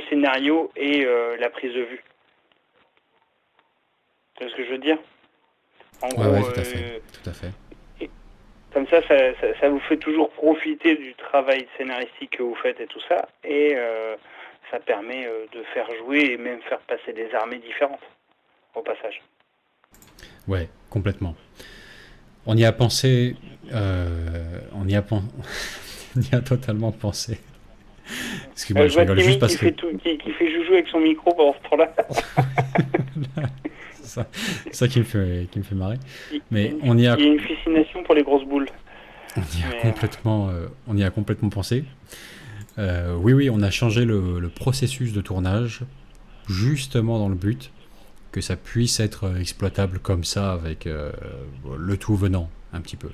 scénario et la prise de vue? C'est ce que je veux dire? En gros, ouais, tout à fait. Comme ça vous fait toujours profiter du travail scénaristique que vous faites et tout ça, et ça permet de faire jouer et même faire passer des armées différentes au passage. Ouais, complètement. On y a pensé, on y a totalement pensé. Excuse-moi, je rigole juste parce que... qui fait joujou avec son micro pendant ce temps-là. C'est ça qui me fait marrer. Mais on y a... Il y a une fascination pour les grosses boules. On y a complètement pensé. Oui, on a changé le processus de tournage justement dans le but que ça puisse être exploitable comme ça avec le tout venant un petit peu.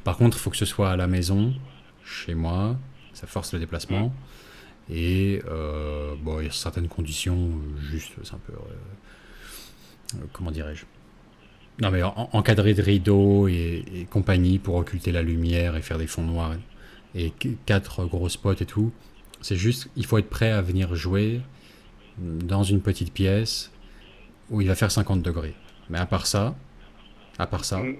Par contre, il faut que ce soit à la maison, chez moi, ça force le déplacement et il y a certaines conditions, juste c'est un peu comment dirais-je, non mais encadré de rideaux et compagnie pour occulter la lumière et faire des fonds noirs et 4 gros spots et tout. C'est juste, il faut être prêt à venir jouer dans une petite pièce où il va faire 50 degrés. Mais à part ça,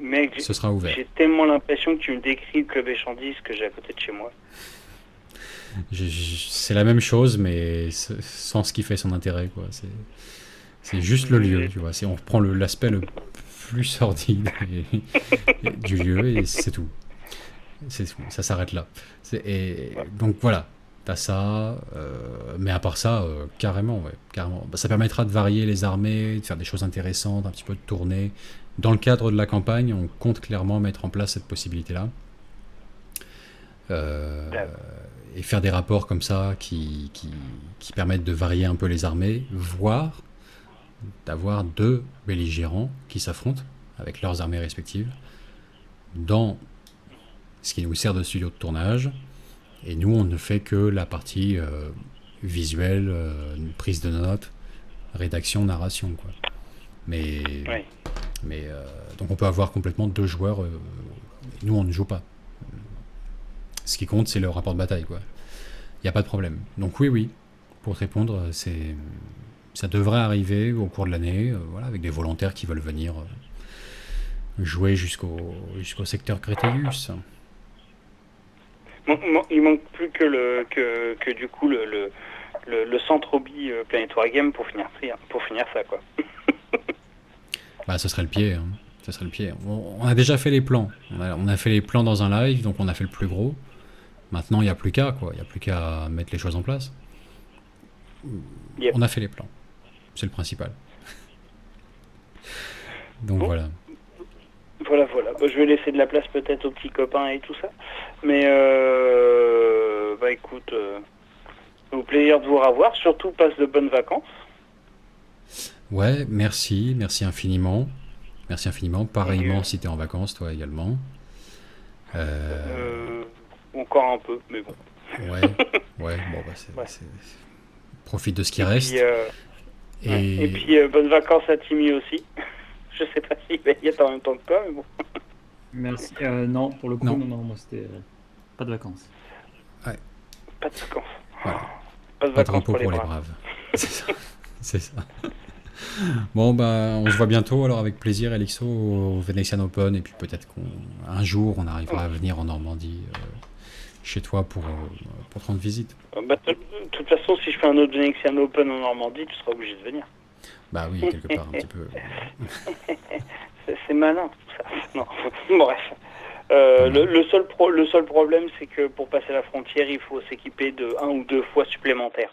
mec, ce sera ouvert. J'ai tellement l'impression que tu me décris le club échandise que j'ai à côté de chez moi. C'est la même chose, mais sans ce qui fait son intérêt, quoi. C'est juste le lieu, tu vois. On reprend l'aspect le plus sordide du lieu, et c'est tout. C'est tout, ça s'arrête là. Donc voilà, t'as ça, mais à part ça, carrément, ouais, carrément. Bah, ça permettra de varier les armées, de faire des choses intéressantes, un petit peu de tourner. Dans le cadre de la campagne, on compte clairement mettre en place cette possibilité-là. Et faire des rapports comme ça qui permettent de varier un peu les armées, voire d'avoir 2 belligérants qui s'affrontent avec leurs armées respectives dans ce qui nous sert de studio de tournage, et nous on ne fait que la partie visuelle, prise de notes, rédaction, narration, quoi. Mais donc on peut avoir complètement 2 joueurs, nous on ne joue pas. Ce qui compte, c'est le rapport de bataille, quoi. Il n'y a pas de problème. Donc oui, pour te répondre, ça devrait arriver au cours de l'année, voilà, avec des volontaires qui veulent venir jouer jusqu'au secteur Créteus. Il manque plus que du coup le centre hobby Planet Wargame pour finir ça, quoi. Bah, ce serait le pied. Hein. Ce serait le pied. On a déjà fait les plans. On a fait les plans dans un live, donc on a fait le plus gros. Maintenant, il n'y a plus qu'à, quoi. Il n'y a plus qu'à mettre les choses en place. Yep. On a fait les plans. C'est le principal. Donc bon. Voilà. Voilà. Bah, je vais laisser de la place peut-être aux petits copains et tout ça. Mais bah écoute, au plaisir de vous revoir. Surtout passe de bonnes vacances. Ouais, merci infiniment. Merci infiniment. Pareillement si t'es en vacances, toi également. Encore un peu, mais bon. Ouais, bon bah profite de ce qui reste. Et puis bonnes vacances à Timmy aussi. Je sais pas s'il va y être en même temps que toi, mais bon. Merci. Non, pour le coup, non, moi c'était pas de vacances. Ouais. Pas de vacances. Voilà. Pas de Pas de vacances repos pour les braves. C'est ça. Bon, bah, on se voit bientôt, alors avec plaisir, Elixo, au Venetian Open, et puis peut-être qu'un jour, on arrivera à venir en Normandie, chez toi, pour te rendre visite. Bah, de toute façon, si je fais un autre Venetian Open en Normandie, tu seras obligé de venir. Bah oui, quelque part, un petit peu. C'est malin, tout ça. Non, bref. Le seul problème, c'est que pour passer la frontière, il faut s'équiper de 1 ou 2 fois supplémentaires.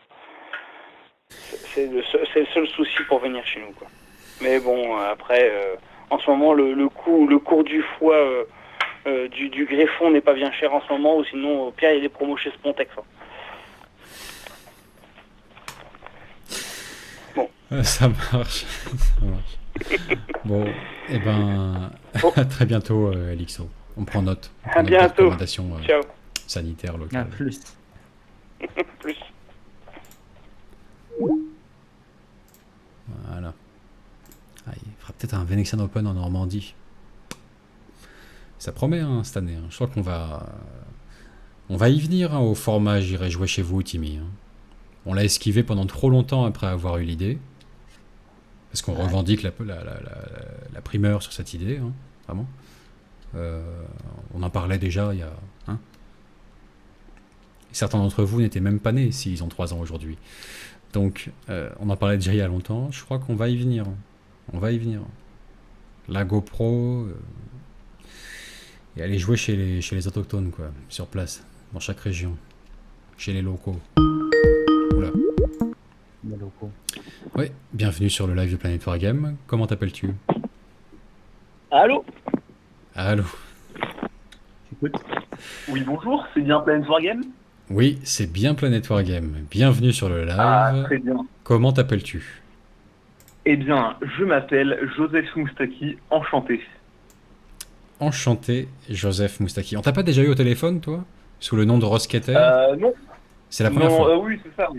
C'est le seul souci pour venir chez nous, quoi. Mais bon, après, en ce moment, le cours du foie du greffon n'est pas bien cher en ce moment, ou sinon, au pire, il y a des promos chez Spontex. Hein. Bon. Ça marche. Bon, et ben, à très bientôt, Elixo. On prend note. À bientôt. Recommandations Ciao. sanitaires locales. Ah, plus. Plus. Voilà. Ah, il fera peut-être un Venetian Open en Normandie. Ça promet, hein, cette année. Hein. Je crois qu'on va y venir, hein, au format J'irai jouer chez vous, Timmy. Hein. On l'a esquivé pendant trop longtemps après avoir eu l'idée. Parce qu'on revendique la primeur sur cette idée, hein, vraiment. On en parlait déjà il y a... Hein. Certains d'entre vous n'étaient même pas nés s'ils ont 3 ans aujourd'hui. Donc, on en parlait déjà il y a longtemps. Je crois qu'on va y venir. On va y venir. La GoPro... et aller jouer chez les autochtones, quoi. Sur place, dans chaque région. Chez les locaux. Oula. Les locaux. Ouais, bienvenue sur le live de Planet Wargame. Comment t'appelles-tu ? Allô ? Allô ? Écoute. Oui, bonjour, c'est bien Planet Wargame ? Oui, c'est bien Planet Wargame. Bienvenue sur le live. Ah, très bien. Comment t'appelles-tu ? Eh bien, je m'appelle Joseph Moustaki, enchanté. Enchanté, Joseph Moustaki. On t'a pas déjà eu au téléphone, toi ? Sous le nom de Rosketer ? Non. C'est la première fois. Oui, c'est ça.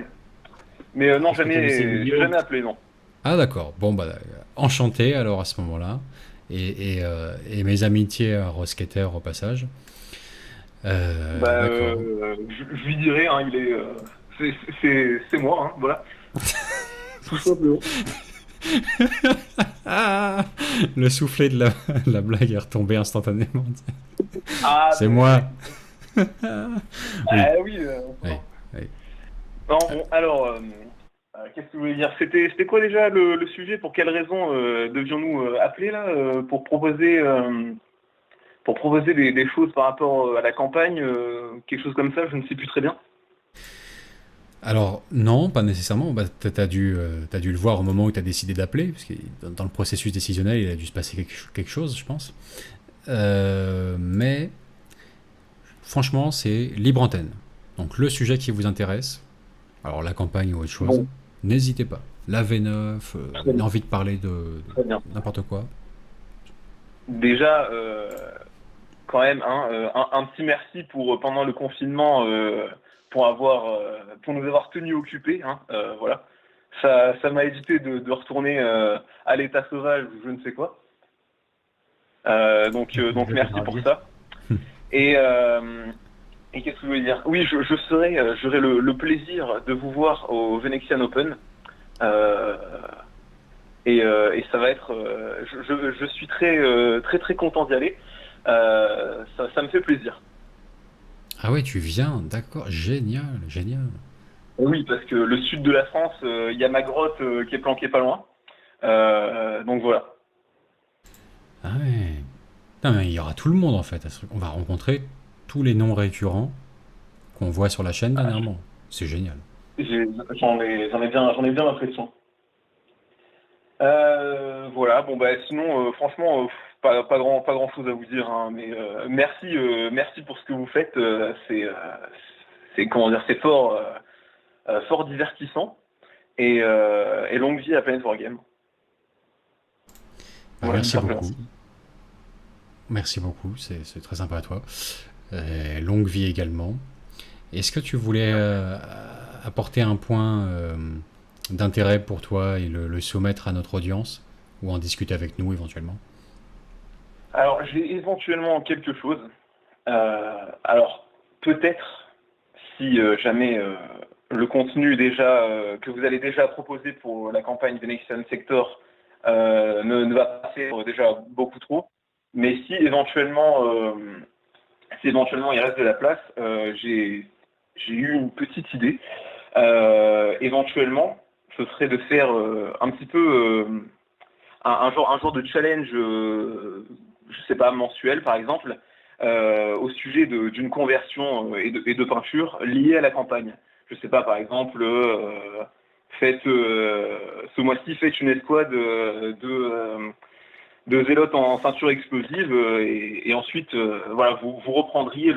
Mais non, jamais appelé, non. Ah d'accord, bon bah enchanté alors à ce moment-là, et mes amitiés à Rosketer au passage. D'accord. Je lui dirai, hein, il est, c'est moi, hein, voilà. Tout simplement. Ah, le soufflet de la blague est retombé instantanément. Ah, c'est moi. Oui. Oui. Oui. Non, bon, alors, Qu'est-ce que vous voulez dire? C'était quoi déjà le sujet? Pour quelle raison devions-nous appeler là pour proposer des choses par rapport à la campagne, quelque chose comme ça, je ne sais plus très bien. Alors, non, pas nécessairement. Bah, t'as dû le voir au moment où tu as décidé d'appeler, parce que dans le processus décisionnel, il a dû se passer quelque chose, je pense. Mais, franchement, c'est libre antenne. Donc, le sujet qui vous intéresse, alors la campagne ou autre chose, Bon, n'hésitez pas. La V9, très bien. l'envie de parler de Très bien. n'importe quoi. Déjà, quand même, hein, un petit merci pour pendant le confinement pour nous avoir tenus occupés. Hein, voilà, ça m'a évité de retourner à l'état sauvage ou je ne sais quoi. Donc merci pour ça. Et, euh, et qu'est-ce que je voulais dire? Oui, j'aurai le plaisir de vous voir au Venexian Open. Euh, et ça va être, je suis très content d'y aller. Ça me fait plaisir. Ah ouais, tu viens, d'accord, génial, génial. Oui, parce que le sud de la France, il y a ma grotte qui est planquée pas loin. Donc voilà. Ah ouais. Non, mais il y aura tout le monde en fait à ce truc. On va rencontrer tous les noms récurrents qu'on voit sur la chaîne dernièrement. C'est génial. J'en ai bien l'impression. Voilà. Bon bah sinon, franchement, pas grand chose à vous dire, hein, mais merci pour ce que vous faites. C'est comment dire, c'est fort divertissant et longue vie à Planet Wargame. Bah, Voilà, tout merci simplement. beaucoup. Merci beaucoup, c'est très sympa à toi. Longue vie également. Est-ce que tu voulais apporter un point d'intérêt pour toi et le soumettre à notre audience ou en discuter avec nous éventuellement? Alors j'ai éventuellement quelque chose. Alors peut-être si jamais le contenu déjà que vous allez déjà proposer pour la campagne Venetian Sector ne va pas faire déjà beaucoup trop, mais si éventuellement il reste de la place, j'ai eu une petite idée. Éventuellement, ce serait de faire un petit peu un genre de challenge, je sais pas, mensuel par exemple, au sujet d'une conversion et de peinture liée à la campagne. Je sais pas, par exemple, ce mois-ci, faites une escouade de zélotes en ceinture explosive et ensuite, voilà, vous reprendriez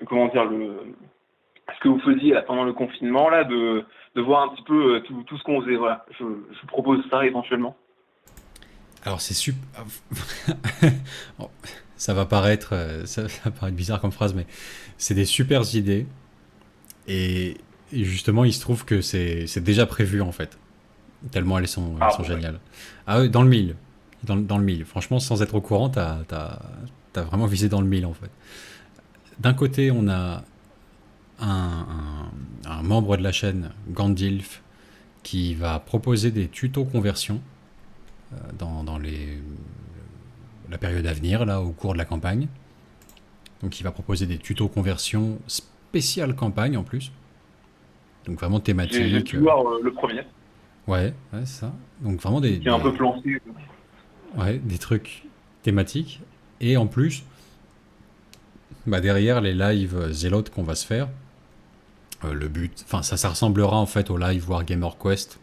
comment dire, ce que vous faisiez là, pendant le confinement, là, de voir un petit peu tout ce qu'on faisait. Voilà, je propose ça éventuellement. Alors c'est super. Bon, ça va paraître bizarre comme phrase, mais c'est des super idées. Et justement, il se trouve que c'est déjà prévu en fait. Tellement elles sont Bon, ouais. géniales. Ah oui, dans le mille. Dans le mille. Franchement, sans être au courant, t'as vraiment visé dans le mille en fait. D'un côté, on a un membre de la chaîne, Gandilf, qui va proposer des tutos conversion dans la période à venir, là, au cours de la campagne. Donc, il va proposer des tutos conversion spéciales campagne en plus. Donc, vraiment J'ai thématique. pu voir le premier, Ouais, c'est ça. Donc, vraiment qui est un peu planté. ouais, des trucs thématiques. Et en plus, bah, derrière les lives zélotes qu'on va se faire, le but, enfin, ça ressemblera en fait au live Wargamer Quest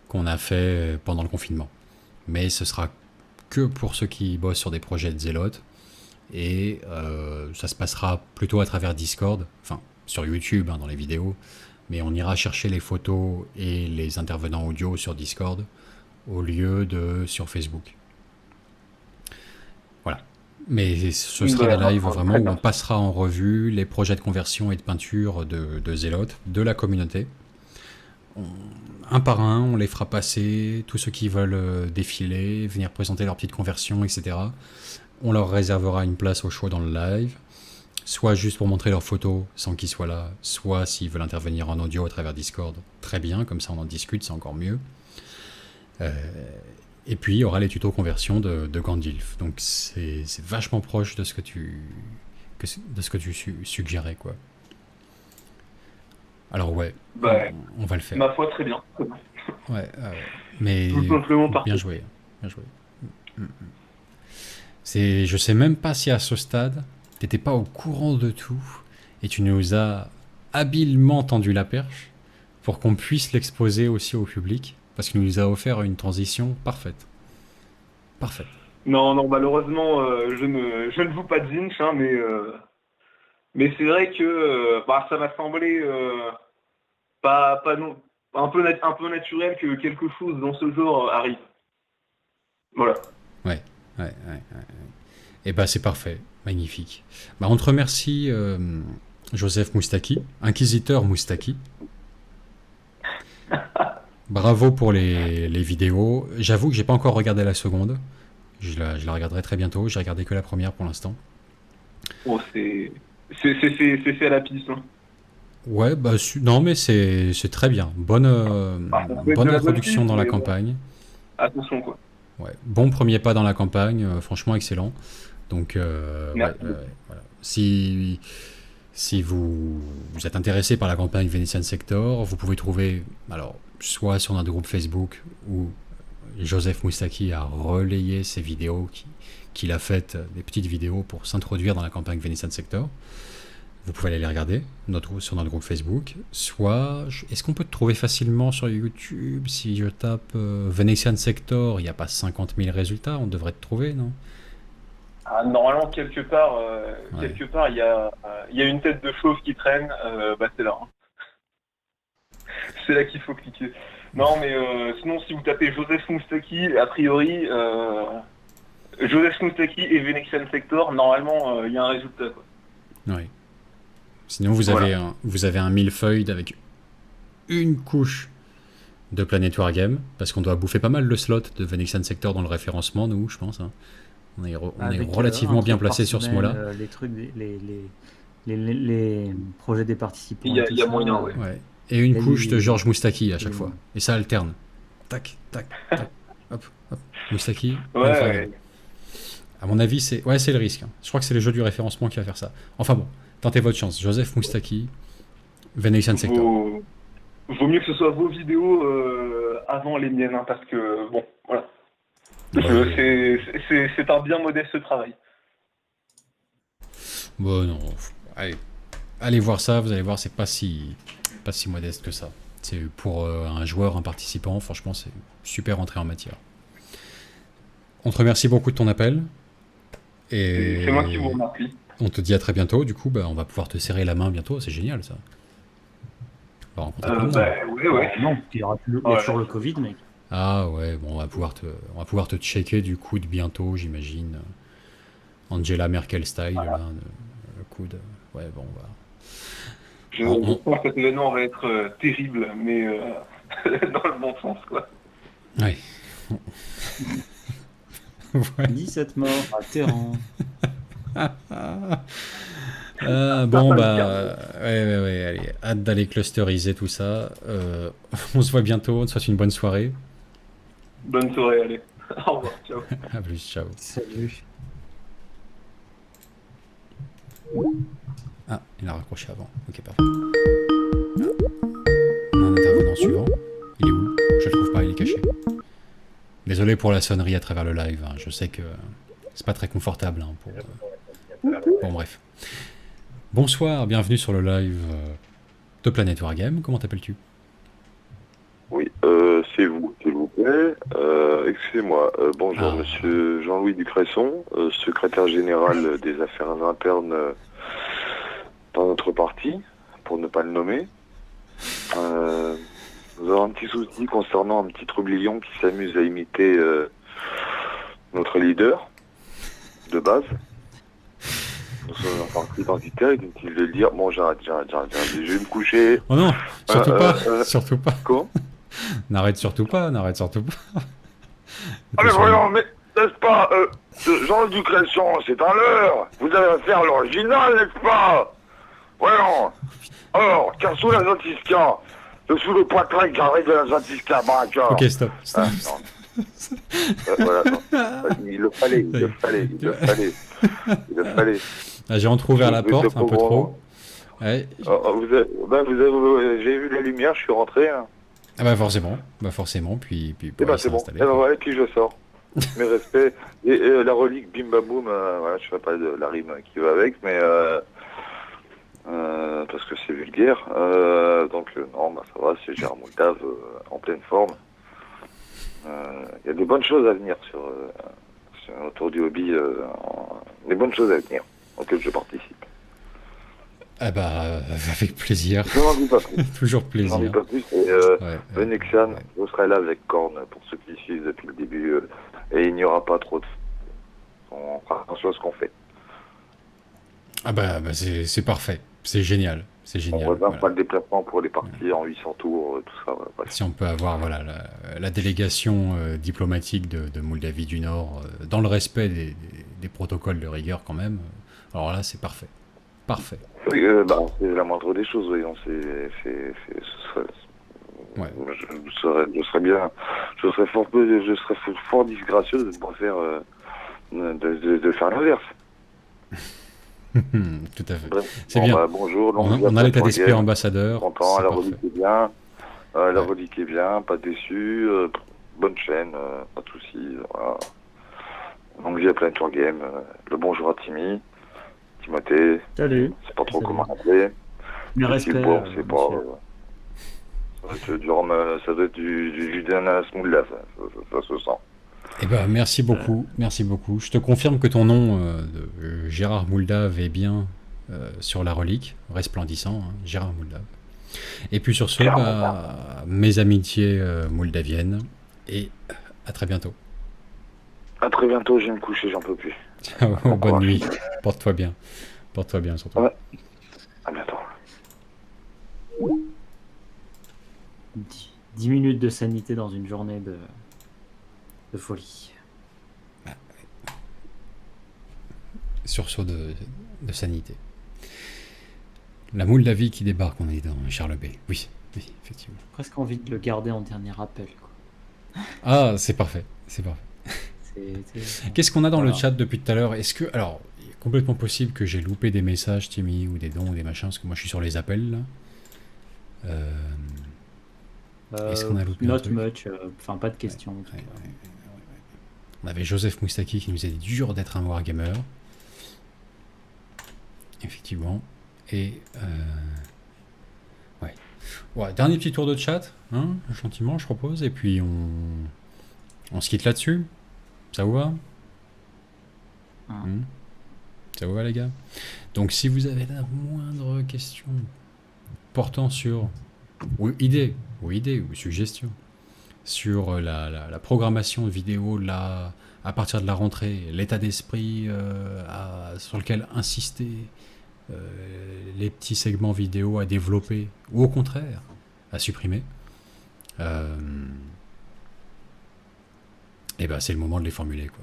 qu'on a fait pendant le confinement. Mais ce sera que pour ceux qui bossent sur des projets de zélotes. Et ça se passera plutôt à travers Discord, enfin sur YouTube, hein, dans les vidéos. Mais on ira chercher les photos et les intervenants audio sur Discord au lieu de sur Facebook. Voilà. Mais ce sera des lives vraiment où on passera en revue les projets de conversion et de peinture de zélotes, de la communauté. Un par un, on les fera passer, tous ceux qui veulent défiler, venir présenter leur petite conversion, etc. On leur réservera une place au choix dans le live, soit juste pour montrer leurs photos sans qu'ils soient là, soit s'ils veulent intervenir en audio à travers Discord, très bien, comme ça on en discute, c'est encore mieux. Et puis il y aura les tutos conversion de Gandilf, donc c'est vachement proche de ce que tu suggérais, quoi. Alors ouais, Bah, on va le faire. ma foi, très bien. Ouais, mais Tout simplement bien parfait. joué, bien joué. Mm, mm. Je sais même pas si à ce stade, t'étais pas au courant de tout et tu nous as habilement tendu la perche pour qu'on puisse l'exposer aussi au public parce qu'il nous a offert une transition parfaite. Parfaite. Non, non, malheureusement, je ne joue pas de Zinch, hein, mais c'est vrai que ça m'a semblé pas non, un peu naturel que quelque chose dans ce genre arrive. Voilà. Ouais. Et bah c'est parfait, magnifique. Bah on te remercie Joseph Moustaki, Inquisiteur Moustaki. Bravo pour les vidéos. J'avoue que j'ai pas encore regardé la seconde. Je la regarderai très bientôt. J'ai regardé que la première pour l'instant. Oh, c'est fait à la piste. Hein. Ouais, bah non mais c'est très bien. Bonne Ça peut être bonne de la bonne introduction piste, dans la mais bon, campagne. attention, quoi. Ouais, bon premier pas dans la campagne, franchement excellent. Donc Merci. voilà. Si vous êtes intéressé par la campagne Venetian Sector, vous pouvez trouver alors soit sur notre groupe Facebook où Joseph Moustaki a relayé ses vidéos qu'il a faites, des petites vidéos pour s'introduire dans la campagne Venetian Sector. Vous pouvez aller les regarder sur notre groupe Facebook. Soit, est-ce qu'on peut te trouver facilement sur YouTube? Si je tape Venetian Sector, il n'y a pas 50 000 résultats, on devrait te trouver, non? Ah, normalement, quelque part, Ouais. il y a une tête de chauve qui traîne. C'est là. Hein. C'est là qu'il faut cliquer. Non, mais sinon, si vous tapez Joseph Moustaki, a priori, Joseph Moustaki et Venetian Sector, normalement, il y a un résultat. Quoi. Oui. Sinon, vous avez un millefeuille avec une couche de Planet Wargame, parce qu'on doit bouffer pas mal le slot de Venetian Sector dans le référencement, nous, je pense. Hein. On est Avec, relativement un bien truc placé par sur ce semaine, mot-là. les projets des participants. Il y a- et tout il y a ça, moyen, ouais. Ouais. Et une Et couche de les- Georges Moustaki à chaque les- fois. Et ça alterne. Tac, tac, tac. Hop, hop. Moustaki. Ouais, Planet ouais. Wargame. À mon avis, c'est le risque. Hein. Je crois que c'est le jeu du référencement qui va faire ça. Enfin bon, tentez votre chance. Joseph Moustaki, Venetian Sector. Vaut mieux que ce soit vos vidéos avant les miennes, hein, parce que, bon, voilà. Ouais. C'est un bien modeste travail. Bon, non. Allez voir ça, vous allez voir, c'est pas si modeste que ça. C'est pour un joueur, un participant, franchement, c'est super entrée en matière. On te remercie beaucoup de ton appel. Et C'est moi qui vous remercie. on te dit à très bientôt. Du coup, on va pouvoir te serrer la main bientôt. C'est génial, ça. On va rencontrer plein de monde. Ouais. Non, il y a toujours le Covid, mec. Ah ouais, bon, on va pouvoir te checker du coude bientôt, j'imagine. Angela Merkel style, là, le coude. Ouais, bon, on va... Je pense que cet événement va être terrible, mais dans le bon sens, quoi. Ouais. Ouais. 17 morts à Téhéran. Bon, ouais, allez, hâte d'aller clusteriser tout ça. On se voit bientôt, on te souhaite une bonne soirée. Bonne soirée, allez. Au revoir, ciao. À plus, ciao. Salut. Ah, il a raccroché avant. Ok, parfait. On a un intervenant suivant. Il est où? Je le trouve pas, il est caché. Désolé pour la sonnerie à travers le live. Hein. Je sais que c'est pas très confortable. Hein, pour... Bon, bref. Bonsoir, bienvenue sur le live de Planet Wargame. Comment t'appelles-tu? Oui, c'est vous, s'il vous plaît. Excusez-moi. Bonjour, Ah. monsieur Jean-Louis Ducresson, secrétaire général des affaires internes dans notre parti, pour ne pas le nommer. Nous avons un petit souci concernant un petit trublion qui s'amuse à imiter notre leader de base. Nous sommes un parti identitaire, inutile de le dire. Bon, j'arrête. Je vais me coucher. Oh non, surtout pas, euh, surtout pas. Comment? N'arrête surtout pas. Ah mais voyons, mais n'est-ce pas, Jean-Louis Ducresson, c'est un leurre. Vous avez affaire à l'original, n'est-ce pas? Voyons. Or, car sous la Zatisca, sous le poitrain carré de la Zatisca, braqueur. Ok, stop. Ah, non. Voilà, non. Il le fallait. Ah, j'ai entrouvert la Vous êtes porte un au peu courant. trop. Ouais. J'ai vu la lumière, je suis rentré. Hein. Ah bah forcément, puis Et pour bah aller c'est bon. s'installer, Et bah quoi. voilà, et puis je sors. Mes respects. Et la relique Bim Bam Boum, voilà, je ferai pas de la rime qui va avec, mais parce que c'est vulgaire. Donc non, bah ça va, c'est Gérard Moldave en pleine forme. Il y a des bonnes choses à venir autour du hobby, des bonnes choses à venir auxquelles je participe. Ah bah avec plaisir, Je n'en dis pas plus. toujours Je n'en dis plaisir. pas plus. Et Ouais, Venexian, ouais. je serai là avec Korn pour ceux qui suivent depuis le début. Et il n'y aura pas trop de... On fera attention à ce qu'on fait. Ah bah c'est parfait, c'est génial, c'est On génial. revient Voilà. pas le déplacement pour les parties en 800 tours, tout ça. Voilà, bref. Si on peut avoir voilà, la délégation diplomatique de Moldavie du Nord dans le respect des protocoles de rigueur quand même, alors là c'est parfait. Parfait. Oui, c'est la moindre des choses, voyons. Ce serait... Ouais. Je serais bien, je serais fort disgracieux de ne pas faire, de faire l'inverse. Tout à fait. Bref. C'est Bon, bien. bah, bonjour. On a l'état d'esprit ambassadeur. Content, C'est la parfait. relique est bien. La Ouais. relique est bien, pas déçu. Bonne chaîne, pas de soucis. Voilà. Longue vie à Planet Wargame. Le bonjour à Timothée. Salut. C'est pas trop Salut. comment l'appeler. Mes Si respects. le bourg, c'est pas. monsieur. Ça doit être du jus d'ananas moulave, ça se sent. Eh ben, merci beaucoup, merci beaucoup. Je te confirme que ton nom de Gérard Moldave est bien sur la relique, resplendissant, hein, Gérard Moldave. Et puis sur ce, mes amitiés moldaviennes, et à très bientôt. À très bientôt, je vais me coucher, j'en peux plus. Ciao, bonne courage. nuit. Porte-toi bien. Porte-toi bien surtout. Ouais. À bientôt. 10 minutes de sanité dans une journée de folie. Sursaut de sanité. La Moldavie qui débarque, on est dans Charles B. Oui, effectivement. Presque envie de le garder en dernier appel. Quoi. Ah, c'est parfait, c'est parfait. Qu'est-ce qu'on a dans le chat depuis tout à l'heure? Est-ce que, alors, il est complètement possible que j'ai loupé des messages, Timmy, ou des dons, ou des machins, parce que moi je suis sur les appels là. Est-ce qu'on a loupé un Not truc much, enfin pas de questions. en tout Ouais, cas. ouais. On avait Joseph Moustaki qui nous disait dur d'être un wargamer. Effectivement. Et ouais, dernier petit tour de chat, hein, gentiment, je propose, et puis on se quitte là-dessus. Ça vous va? Ça vous va, les gars? Donc, si vous avez la moindre question portant sur, ou idée, ou suggestion, sur la programmation vidéo là, à partir de la rentrée, l'état d'esprit sur lequel insister, les petits segments vidéo à développer, ou au contraire, à supprimer, et ben c'est le moment de les formuler, quoi.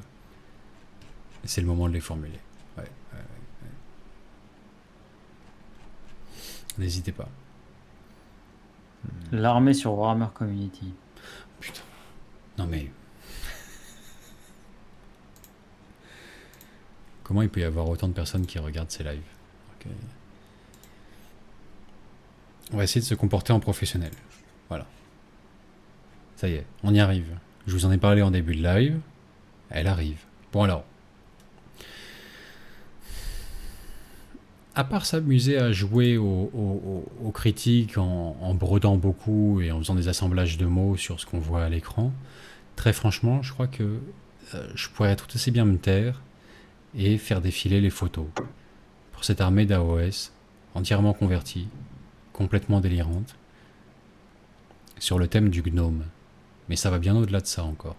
C'est le moment de les formuler. Ouais. N'hésitez pas. L'armée sur Warhammer Community. Putain. Non mais... Comment il peut y avoir autant de personnes qui regardent ces lives? Ok. On va essayer de se comporter en professionnel. Voilà. Ça y est, on y arrive. Je vous en ai parlé en début de live. Elle arrive. Bon alors. À part s'amuser à jouer aux critiques en brodant beaucoup et en faisant des assemblages de mots sur ce qu'on voit à l'écran, très franchement, je crois que je pourrais tout aussi bien me taire et faire défiler les photos pour cette armée d'AOS entièrement convertie, complètement délirante, sur le thème du gnome. Mais ça va bien au-delà de ça encore.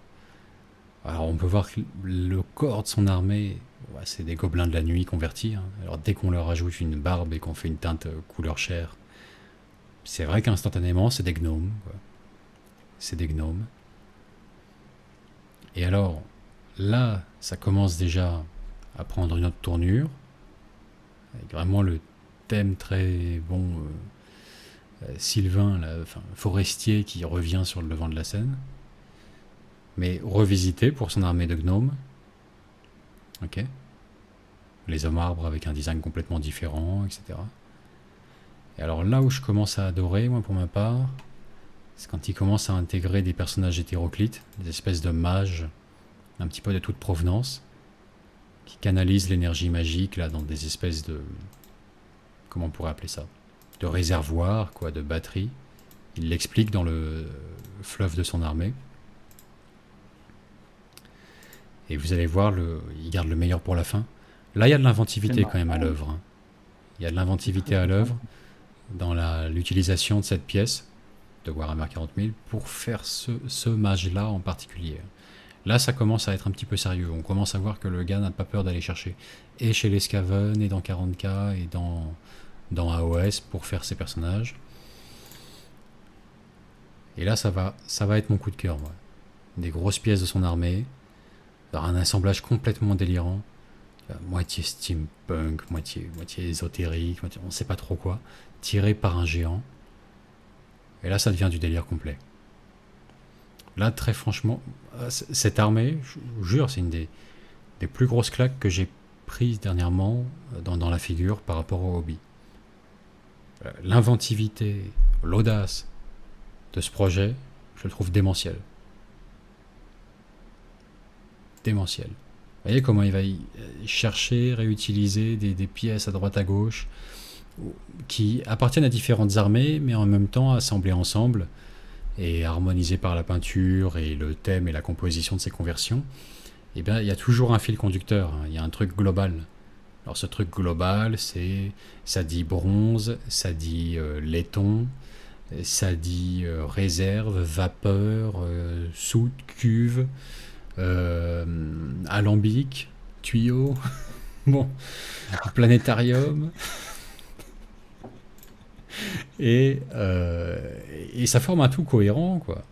Alors on peut voir que le corps de son armée, ouais, c'est des gobelins de la nuit convertis. Hein. Alors dès qu'on leur ajoute une barbe et qu'on fait une teinte couleur chair, c'est vrai qu'instantanément c'est des gnomes, quoi. C'est des gnomes. Et alors, là, ça commence déjà à prendre une autre tournure, avec vraiment le thème très bon Sylvain, là, enfin, forestier qui revient sur le devant de la scène, mais revisité pour son armée de gnomes. Ok. Les hommes arbres avec un design complètement différent, etc. Et alors là où je commence à adorer, moi pour ma part, c'est quand ils commencent à intégrer des personnages hétéroclites, des espèces de mages, un petit peu de toute provenance, qui canalisent l'énergie magique là dans des espèces de... Comment on pourrait appeler ça? De réservoirs, quoi, de batteries. Il l'explique dans le fleuve de son armée. Et vous allez voir, il garde le meilleur pour la fin. Là, il y a de l'inventivité quand même à l'œuvre. Hein. Il y a de l'inventivité à l'œuvre dans l'utilisation de cette pièce de Warhammer 40 000 pour faire ce mage-là en particulier. Là, ça commence à être un petit peu sérieux. On commence à voir que le gars n'a pas peur d'aller chercher et chez les Skaven, et dans 40K, et dans AOS pour faire ses personnages. Et là, ça va être mon coup de cœur, moi. Des grosses pièces de son armée, un assemblage complètement délirant, moitié steampunk, moitié ésotérique, on ne sait pas trop quoi, tiré par un géant. Et là, ça devient du délire complet. Là, très franchement, cette armée, je vous jure, c'est une des plus grosses claques que j'ai prises dernièrement dans la figure par rapport au hobby. L'inventivité, l'audace de ce projet, je le trouve démentiel. Démentiel. Vous voyez comment il va chercher, réutiliser des pièces à droite à gauche qui appartiennent à différentes armées, mais en même temps assemblées ensemble et harmonisées par la peinture et le thème et la composition de ces conversions. Eh bien, il y a toujours un fil conducteur, hein, il y a un truc global. Alors ce truc global, ça dit bronze, ça dit laiton, ça dit réserve, vapeur, soute, cuve, alambic, tuyau, bon, planétarium. Et ça forme un tout cohérent, quoi.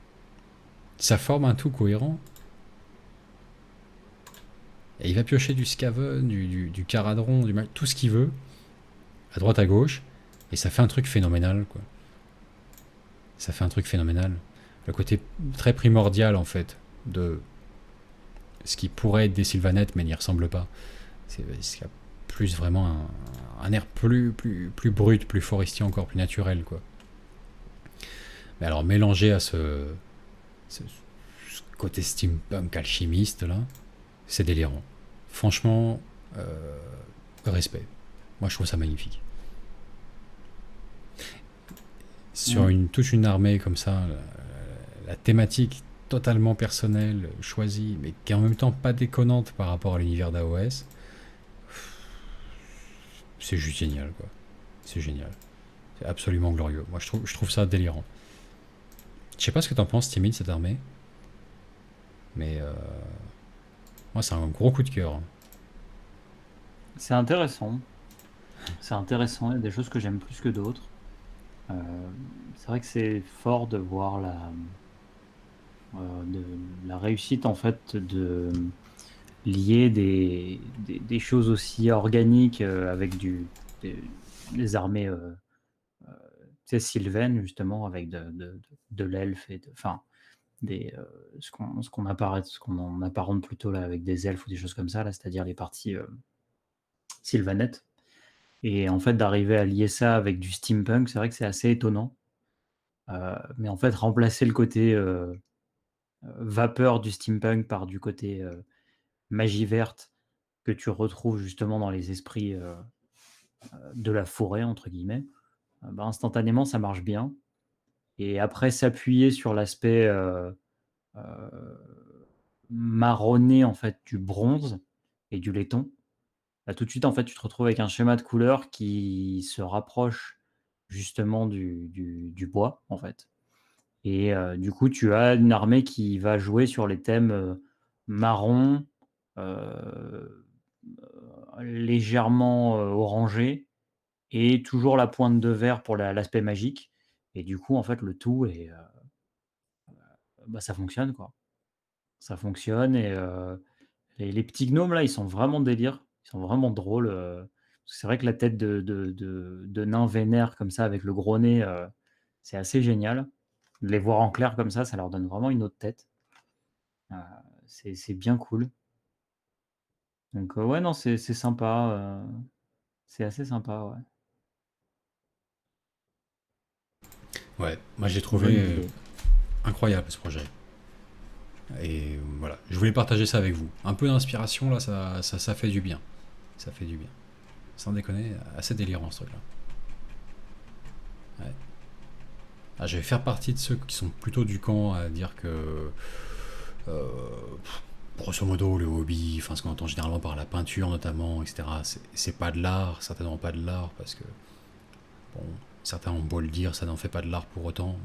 Ça forme un tout cohérent. Et il va piocher du Skaven, du Caradron, tout ce qu'il veut, à droite à gauche, et ça fait un truc phénoménal, quoi. Ça fait un truc phénoménal. Le côté très primordial, en fait, de ce qui pourrait être des Sylvanettes, mais n'y ressemble pas. C'est qu'il y a plus vraiment un air plus brut, plus forestier encore, plus naturel, quoi. Mais alors, mélangé à ce côté steampunk alchimiste, là, c'est délirant. Franchement, respect. Moi, je trouve ça magnifique. Sur toute une armée comme ça, la thématique totalement personnelle, choisie, mais qui est en même temps pas déconnante par rapport à l'univers d'AOS, c'est juste génial, quoi. C'est génial. C'est absolument glorieux. Moi, je trouve ça délirant. Je sais pas ce que t'en penses, Timmy, de cette armée, mais moi, c'est un gros coup de cœur. C'est intéressant. C'est intéressant. Il y a des choses que j'aime plus que d'autres. C'est vrai que c'est fort de voir la réussite en fait de lier des choses aussi organiques avec des armées sylvaines justement avec de l'elfe et enfin ce qu'on apparente plutôt là avec des elfes ou des choses comme ça là, c'est-à-dire les parties sylvanettes. Et en fait, d'arriver à lier ça avec du steampunk, c'est vrai que c'est assez étonnant. Mais en fait, remplacer le côté vapeur du steampunk par du côté magie verte que tu retrouves justement dans les esprits de la forêt, entre guillemets, bah, instantanément, ça marche bien. Et après, s'appuyer sur l'aspect marronné en fait, du bronze et du laiton, là, tout de suite, en fait, tu te retrouves avec un schéma de couleurs qui se rapproche justement du bois, en fait. Et du coup, tu as une armée qui va jouer sur les thèmes marron, heu, légèrement orangé et toujours la pointe de vert pour l'aspect magique. Et du coup, en fait, le tout est, bah, ça fonctionne, quoi. Ça fonctionne et les petits gnomes là, ils sont vraiment délire. Ils sont vraiment drôles, parce que c'est vrai que la tête de nain vénère comme ça avec le gros nez, c'est assez génial. De les voir en clair comme ça leur donne vraiment une autre tête. Heu, c'est bien cool. Donc ouais, non, c'est sympa, c'est assez sympa, ouais. Ouais, moi j'ai trouvé incroyable ce projet. Et voilà, je voulais partager ça avec vous. Un peu d'inspiration, là, ça fait du bien. Ça fait du bien. Sans déconner, assez délirant ce truc-là. Ouais. Ah, je vais faire partie de ceux qui sont plutôt du camp à dire que, grosso modo, le hobby, enfin ce qu'on entend généralement par la peinture notamment, etc., c'est pas de l'art, certainement pas de l'art, parce que, bon, certains ont beau le dire, ça n'en fait pas de l'art pour autant,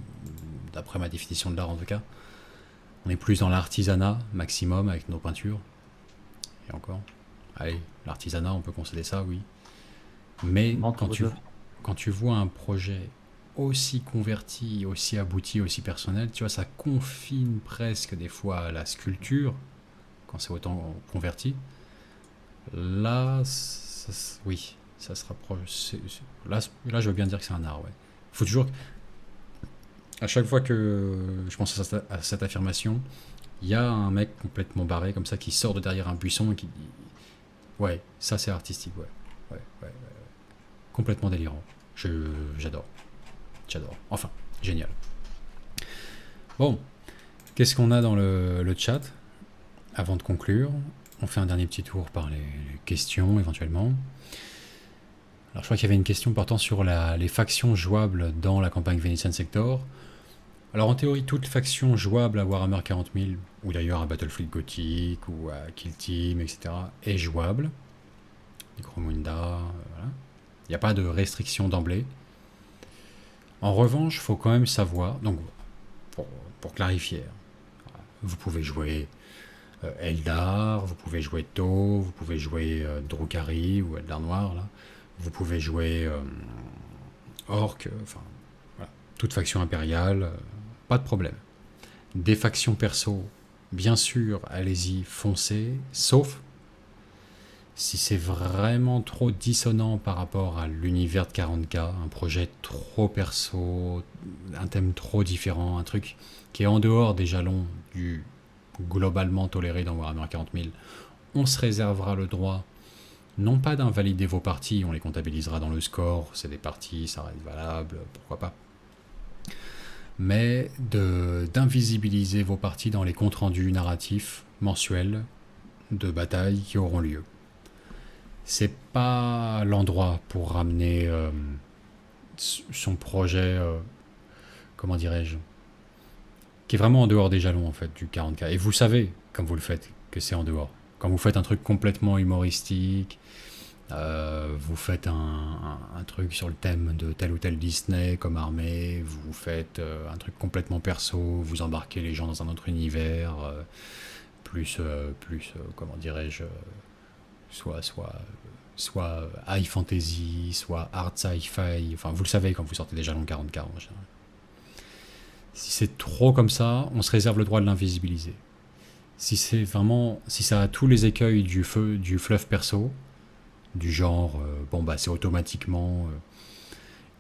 d'après ma définition de l'art en tout cas. On est plus dans l'artisanat maximum avec nos peintures. Et encore, allez, l'artisanat, on peut concéder ça, oui. Mais quand tu vois un projet aussi converti, aussi abouti, aussi personnel, tu vois, ça confine presque des fois à la sculpture, quand c'est autant converti. Là, oui, ça se rapproche. Là, je veux bien dire que c'est un art, ouais. Il faut toujours... À chaque fois que je pense à cette affirmation, il y a un mec complètement barré comme ça qui sort de derrière un buisson et qui dit ouais, ça c'est artistique, ouais. Complètement délirant. J'adore. Enfin, génial. Bon, qu'est-ce qu'on a dans le chat avant de conclure? On fait un dernier petit tour par les questions éventuellement. Alors je crois qu'il y avait une question portant sur les factions jouables dans la campagne Venetian Sector. Alors en théorie, toute faction jouable à Warhammer 40 000, ou d'ailleurs à Battlefleet Gothic, ou à Kill Team, etc., est jouable. Necromunda, voilà. Il n'y a pas de restriction d'emblée. En revanche, il faut quand même savoir, donc pour clarifier, vous pouvez jouer Eldar, vous pouvez jouer Tau, vous pouvez jouer Drukhari ou Eldar Noir, là. Vous pouvez jouer Orc, enfin, voilà. Toute faction impériale, pas de problème. Des factions perso, bien sûr, allez-y, foncez, sauf si c'est vraiment trop dissonant par rapport à l'univers de 40K, un projet trop perso, un thème trop différent, un truc qui est en dehors des jalons du globalement toléré dans Warhammer 40 000, on se réservera le droit, non pas d'invalider vos parties, on les comptabilisera dans le score, c'est des parties, ça reste valable, pourquoi pas, mais d'invisibiliser vos parties dans les comptes rendus narratifs mensuels de batailles qui auront lieu. C'est pas l'endroit pour ramener son projet, comment dirais-je, qui est vraiment en dehors des jalons en fait du 40K. Et vous savez, comme vous le faites, que c'est en dehors. Quand vous faites un truc complètement humoristique, vous faites un truc sur le thème de tel ou tel Disney comme armée, vous faites un truc complètement perso, vous embarquez les gens dans un autre univers, plus comment dirais-je, soit high fantasy, soit art sci-fi, enfin vous le savez quand vous sortez des jalons 40K en général. Si c'est trop comme ça, on se réserve le droit de l'invisibiliser. Si ça a tous les écueils du fluff perso, du genre, c'est automatiquement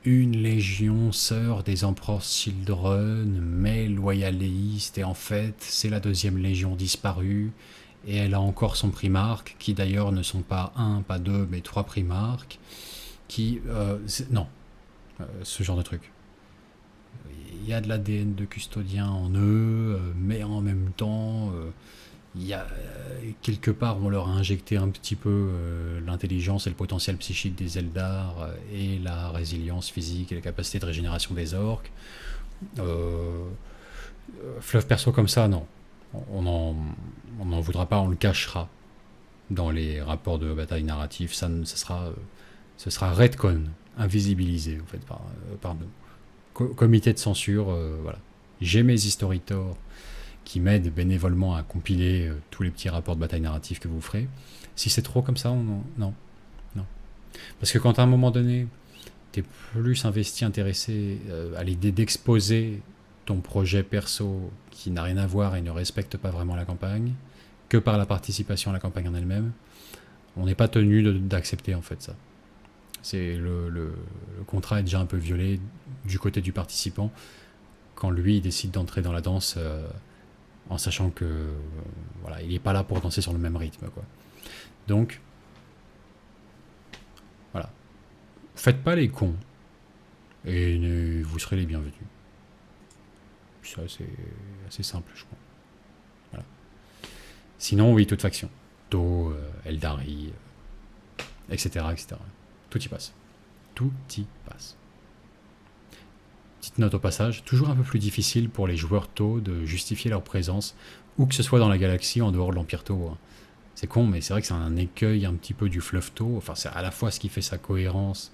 une légion sœur des empereurs Children, mais loyaliste, et en fait, c'est la deuxième légion disparue, et elle a encore son primarque, qui d'ailleurs ne sont pas un, pas deux, mais 3 primarques, ce genre de truc. Il y a de l'ADN de custodien en eux, mais en même temps, il y a quelque part, on leur a injecté un petit peu l'intelligence et le potentiel psychique des Eldar et la résilience physique et la capacité de régénération des orques. Fluff perso comme ça, non. On n'en voudra pas, on le cachera dans les rapports de bataille narratifs. Ce sera retcon, invisibilisé en fait, par nous. Comité de censure, voilà. J'ai mes historitors qui m'aident bénévolement à compiler tous les petits rapports de bataille narratifs que vous ferez. Si c'est trop comme ça, non. Parce que quand à un moment donné, tu es plus investi, intéressé à l'idée d'exposer ton projet perso qui n'a rien à voir et ne respecte pas vraiment la campagne, que par la participation à la campagne en elle-même, on n'est pas tenu d'accepter en fait ça. C'est le contrat est déjà un peu violé du côté du participant quand lui il décide d'entrer dans la danse en sachant que voilà, il n'est pas là pour danser sur le même rythme, quoi. Donc voilà, faites pas les cons et vous serez les bienvenus. C'est assez simple, je crois. Voilà. Sinon, oui, toute faction. To, Eldari, etc., etc. Tout y passe. Tout y passe. Petite note au passage, toujours un peu plus difficile pour les joueurs To de justifier leur présence, où que ce soit dans la galaxie, en dehors de l'Empire To. Hein. C'est con, mais c'est vrai que c'est un écueil un petit peu du fluff To. Enfin, c'est à la fois ce qui fait sa cohérence,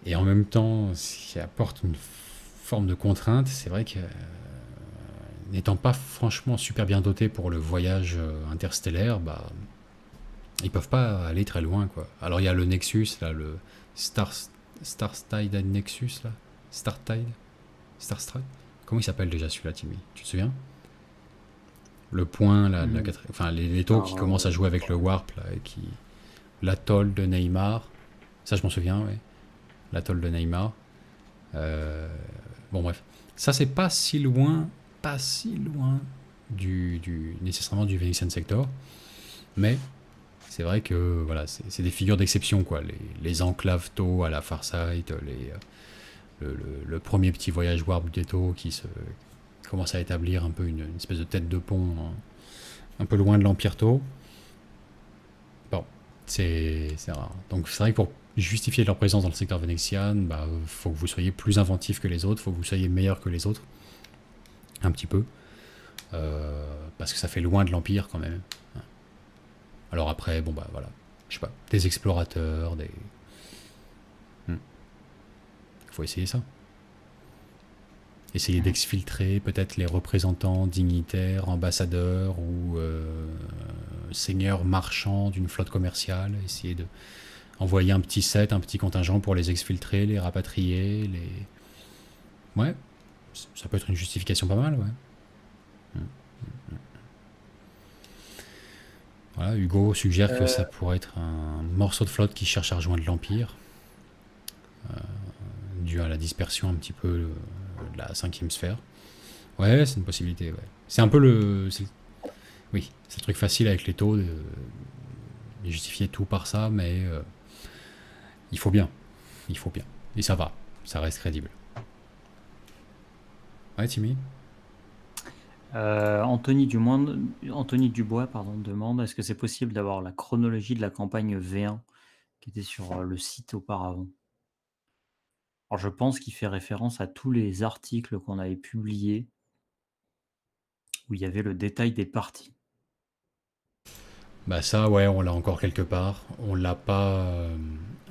et en même temps, ce qui apporte une forme de contrainte. C'est vrai que, n'étant pas franchement super bien dotés pour le voyage interstellaire, bah, ils peuvent pas aller très loin, quoi. Alors il y a le Nexus, là, le Starstide Nexus, là. Startide Starstride. Comment il s'appelle déjà celui-là, Timmy? Tu te souviens? Le point, là, de la quatrième... Enfin, les taux qui commencent à jouer avec le Warp, là, et qui... L'atoll de Neymar. Ça, je m'en souviens, ouais. L'atoll de Neymar. Bon, bref. Ça, c'est pas si loin nécessairement du Venetian Sector. Mais c'est vrai que voilà, c'est des figures d'exception, quoi. Les enclaves To à la Farsight, le premier petit voyage Warp des To qui commence à établir un peu une espèce de tête de pont un peu loin de l'Empire To. Bon, c'est rare. Donc c'est vrai que pour justifier leur présence dans le secteur vénétien, bah, faut que vous soyez plus inventif que les autres, faut que vous soyez meilleur que les autres, un petit peu, parce que ça fait loin de l'Empire quand même. Alors après, bon bah voilà, je sais pas, des explorateurs, faut essayer ça. Essayer d'exfiltrer peut-être les représentants dignitaires, ambassadeurs ou seigneurs marchands d'une flotte commerciale, essayer de envoyer un petit contingent pour les exfiltrer, les rapatrier, Ouais, ça peut être une justification pas mal, ouais. Voilà, Hugo suggère que ça pourrait être un morceau de flotte qui cherche à rejoindre l'Empire, dû à la dispersion un petit peu de la 5e sphère. Ouais, c'est une possibilité, ouais. C'est un peu oui, c'est le truc facile avec les taux de justifier tout par ça, mais il faut bien. Et ça va, ça reste crédible. Ouais, Timmy? Anthony Dubois demande est-ce que c'est possible d'avoir la chronologie de la campagne V1 qui était sur le site auparavant. Alors je pense qu'il fait référence à tous les articles qu'on avait publiés où il y avait le détail des parties. Bah ça, ouais, on l'a encore quelque part. On l'a pas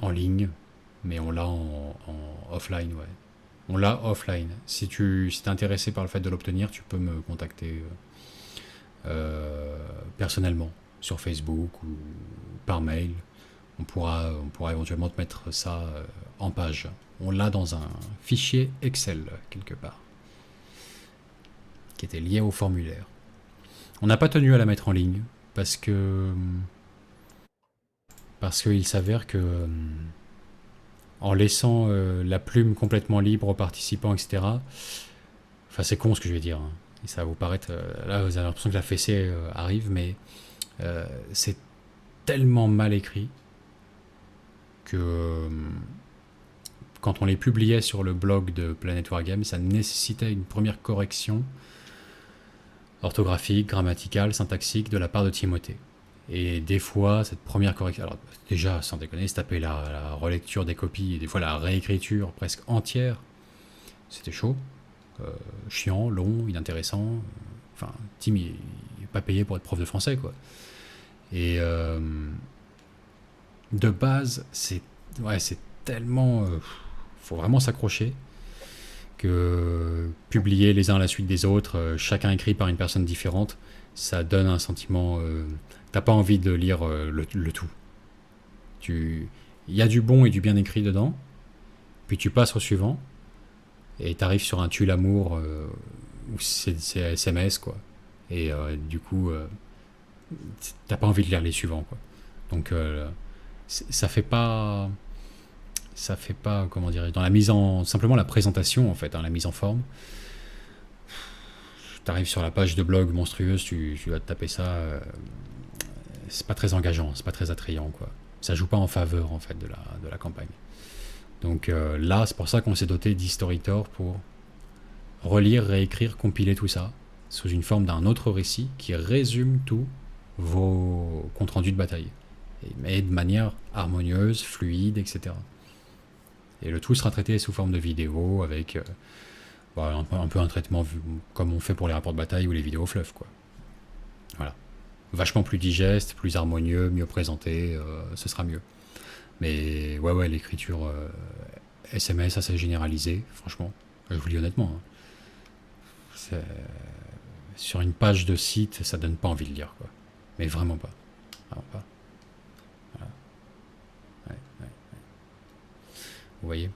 en ligne, mais on l'a en offline, ouais. On l'a offline. Si t'es intéressé par le fait de l'obtenir, tu peux me contacter personnellement sur Facebook ou par mail. On pourra éventuellement te mettre ça en page. On l'a dans un fichier Excel quelque part qui était lié au formulaire. On n'a pas tenu à la mettre en ligne parce qu'il s'avère que en laissant la plume complètement libre aux participants, etc. Enfin, c'est con ce que je vais dire. Hein. Et ça va vous paraître... là, vous avez l'impression que la fessée arrive, mais c'est tellement mal écrit que quand on les publiait sur le blog de Planet Wargame, ça nécessitait une première correction orthographique, grammaticale, syntaxique de la part de Timothée. Et des fois, cette première correction... Alors déjà, sans déconner, se taper la relecture des copies, et des fois la réécriture presque entière, c'était chaud, chiant, long, inintéressant. Enfin, Tim, il n'est pas payé pour être prof de français, quoi. Et de base, c'est tellement... faut vraiment s'accrocher que publier les uns à la suite des autres, chacun écrit par une personne différente, ça donne un sentiment... t'as pas envie de lire le tout. Il y a du bon et du bien écrit dedans, puis tu passes au suivant, et t'arrives sur un tue l'amour où c'est SMS, quoi. Et du coup, t'as pas envie de lire les suivants, quoi. Donc ça fait pas, comment dirais-je, dans la mise en... Simplement la présentation, en fait, hein, la mise en forme. T'arrives sur la page de blog monstrueuse, tu vas te taper ça... c'est pas très engageant, c'est pas très attrayant, quoi. Ça joue pas en faveur, en fait, de la campagne. Donc là, c'est pour ça qu'on s'est doté d'Historitor pour relire, réécrire, compiler tout ça sous une forme d'un autre récit qui résume tous vos comptes rendus de bataille, mais de manière harmonieuse, fluide, etc. Et le tout sera traité sous forme de vidéo avec un peu un traitement comme on fait pour les rapports de bataille ou les vidéos fluff, quoi. Voilà. Vachement plus digeste, plus harmonieux, mieux présenté, ce sera mieux. Mais ouais, l'écriture SMS assez généralisée, franchement, je vous le dis honnêtement. Hein. Sur une page de site, ça donne pas envie de lire, quoi. Mais vraiment pas. Vraiment pas. Voilà. Ouais. Vous voyez ?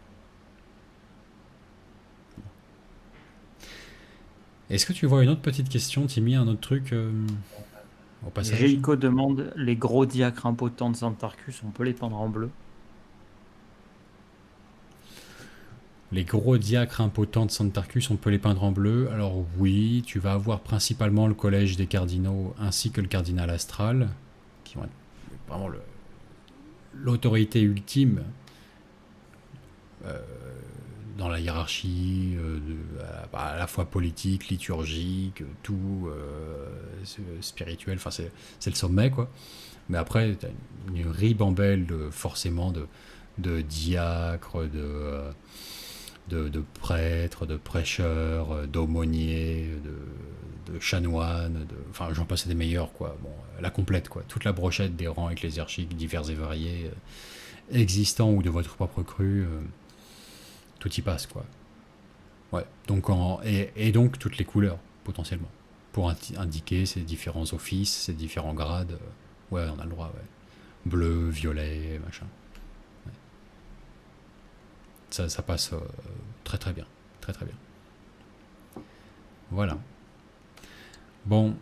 Bon. Est-ce que tu vois une autre petite question, Timmy, un autre truc au passage ? Jericho demande les gros diacres impotents de Santarcus, on peut les peindre en bleu. Les gros diacres impotents de Santarcus, on peut les peindre en bleu. Alors oui, tu vas avoir principalement le collège des cardinaux ainsi que le cardinal astral, qui vont être vraiment l'autorité ultime dans la hiérarchie à la fois politique, liturgique, tout spirituel. Enfin, c'est le sommet, quoi. Mais après, tu as une ribambelle forcément de diacres, de prêtres, de prêcheurs, d'aumôniers, de chanoines, enfin j'en passe des meilleurs, quoi. Bon, la complète, quoi. Toute la brochette des rangs ecclésiarchiques divers et variés, existants ou de votre propre cru, tout y passe, quoi. Ouais. Donc et donc toutes les couleurs, potentiellement, pour indiquer ces différents offices, ces différents grades. Ouais, on a le droit, ouais. Bleu, violet, machin. Ça passe très très bien. Très très bien. Voilà. Bon.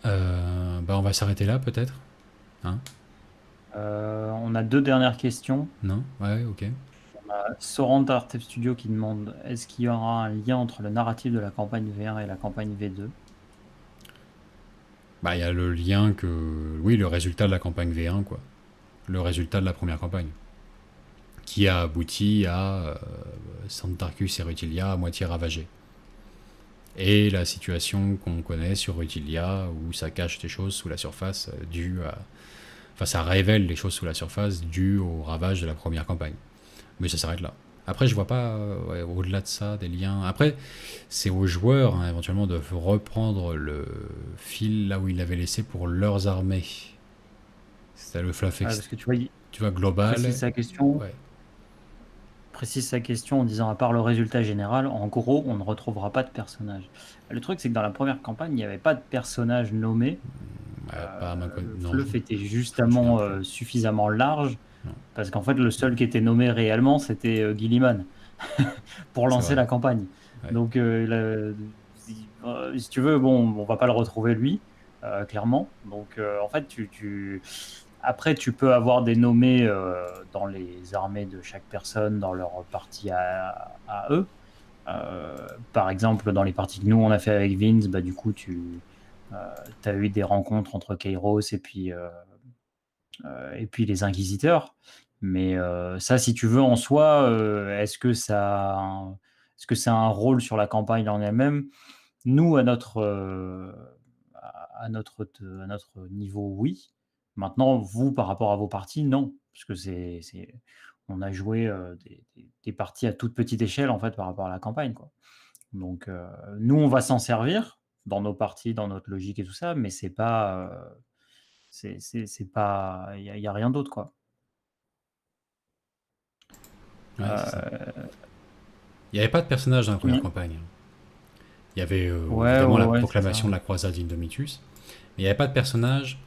On va s'arrêter là peut-être. Hein ? On a 2 dernières questions. Non ? Ouais, ok. On a Sorant Art Studio qui demande est-ce qu'il y aura un lien entre le narratif de la campagne V1 et la campagne V2 ? Il y a le lien que... Oui, le résultat de la campagne V1, quoi. Le résultat de la première campagne. Qui a abouti à Santarcus et Rutilia à moitié ravagés. Et la situation qu'on connaît sur Rutilia, où ça cache des choses sous la surface dues à... Enfin, ça révèle les choses sous la surface dues au ravage de la première campagne. Mais ça s'arrête là. Après, je vois pas, au-delà de ça, des liens... Après, c'est aux joueurs, hein, éventuellement, de reprendre le fil là où ils l'avaient laissé pour leurs armées. C'était le fluff parce que tu vois, global. précise sa question. Ouais. Précise sa question en disant à part le résultat général, en gros, on ne retrouvera pas de personnage. Le truc, c'est que dans la première campagne, il n'y avait pas de personnage nommé. Le fluff était justement suffisamment large, Non. parce qu'en fait, le seul qui était nommé réellement, c'était Gilliman, pour lancer la campagne. Ouais. Donc, si tu veux, bon, on va pas le retrouver lui, clairement. Donc, en fait, après, tu peux avoir des nommés dans les armées de chaque personne, dans leur partie à eux. Par exemple, dans les parties que nous, on a fait avec Vince, du coup, tu as eu des rencontres entre Kairos et puis les Inquisiteurs. Mais ça, si tu veux, en soi, est-ce que ça a un rôle sur la campagne en elle-même ? Nous, à notre niveau, oui. Maintenant, vous, par rapport à vos parties, non. Parce que on a joué des parties à toute petite échelle, en fait, par rapport à la campagne, quoi. Donc, nous, on va s'en servir dans nos parties, dans notre logique et tout ça, mais c'est pas... c'est pas... Il n'y a rien d'autre, quoi. Ouais, il n'y avait pas de personnage dans la première campagne. Il y avait évidemment la proclamation de la croisade Indomitus, mais il n'y avait pas de personnage.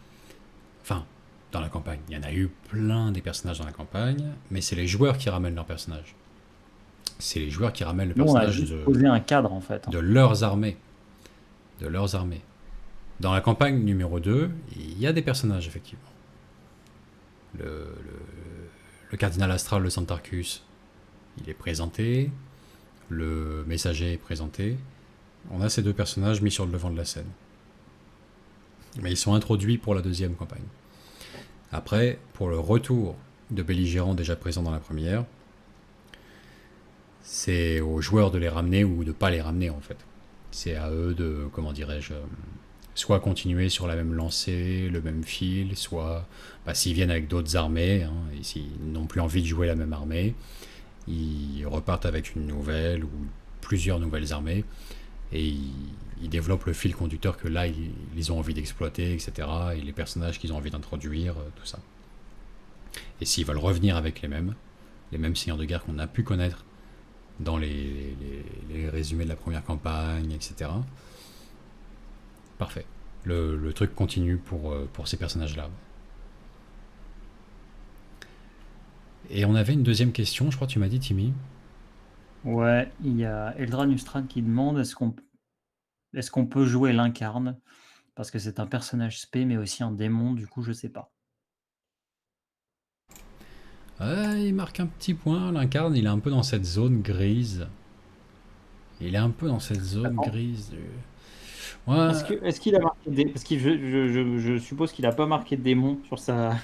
Enfin, dans la campagne, il y en a eu plein des personnages dans la campagne, mais c'est les joueurs qui ramènent leurs personnages. C'est les joueurs qui ramènent le personnage poser un cadre, en fait. De leurs armées. De leurs armées. Dans la campagne numéro 2, il y a des personnages, effectivement. Le cardinal astral de Santarcus, il est présenté. Le messager est présenté. On a ces 2 personnages mis sur le devant de la scène. Mais ils sont introduits pour la deuxième campagne. Après, pour le retour de belligérants déjà présents dans la première, C'est aux joueurs de les ramener ou de pas les ramener en fait. C'est à eux de, comment dirais-je, soit continuer sur la même lancée, le même fil, soit s'ils viennent avec d'autres armées, hein, et s'ils n'ont plus envie de jouer la même armée, ils repartent avec une nouvelle ou plusieurs nouvelles armées et ils développent le fil conducteur que là ils ont envie d'exploiter, etc. Et les personnages qu'ils ont envie d'introduire, tout ça. Et s'ils veulent revenir avec les mêmes seigneurs de guerre qu'on a pu connaître dans les résumés de la première campagne, etc. Parfait. Le truc continue pour ces personnages-là. Et on avait une deuxième question, je crois que tu m'as dit, Timmy. Ouais, il y a Eldran Ustran qui demande est-ce qu'on peut jouer l'incarne parce que c'est un personnage spé mais aussi un démon, du coup je sais pas. Il marque un petit point, l'incarne, il est un peu dans cette zone grise. Il est un peu dans cette zone Attends. grise. Ouais. Est-ce qu'il a marqué des... Parce que je suppose qu'il a pas marqué démon sur sa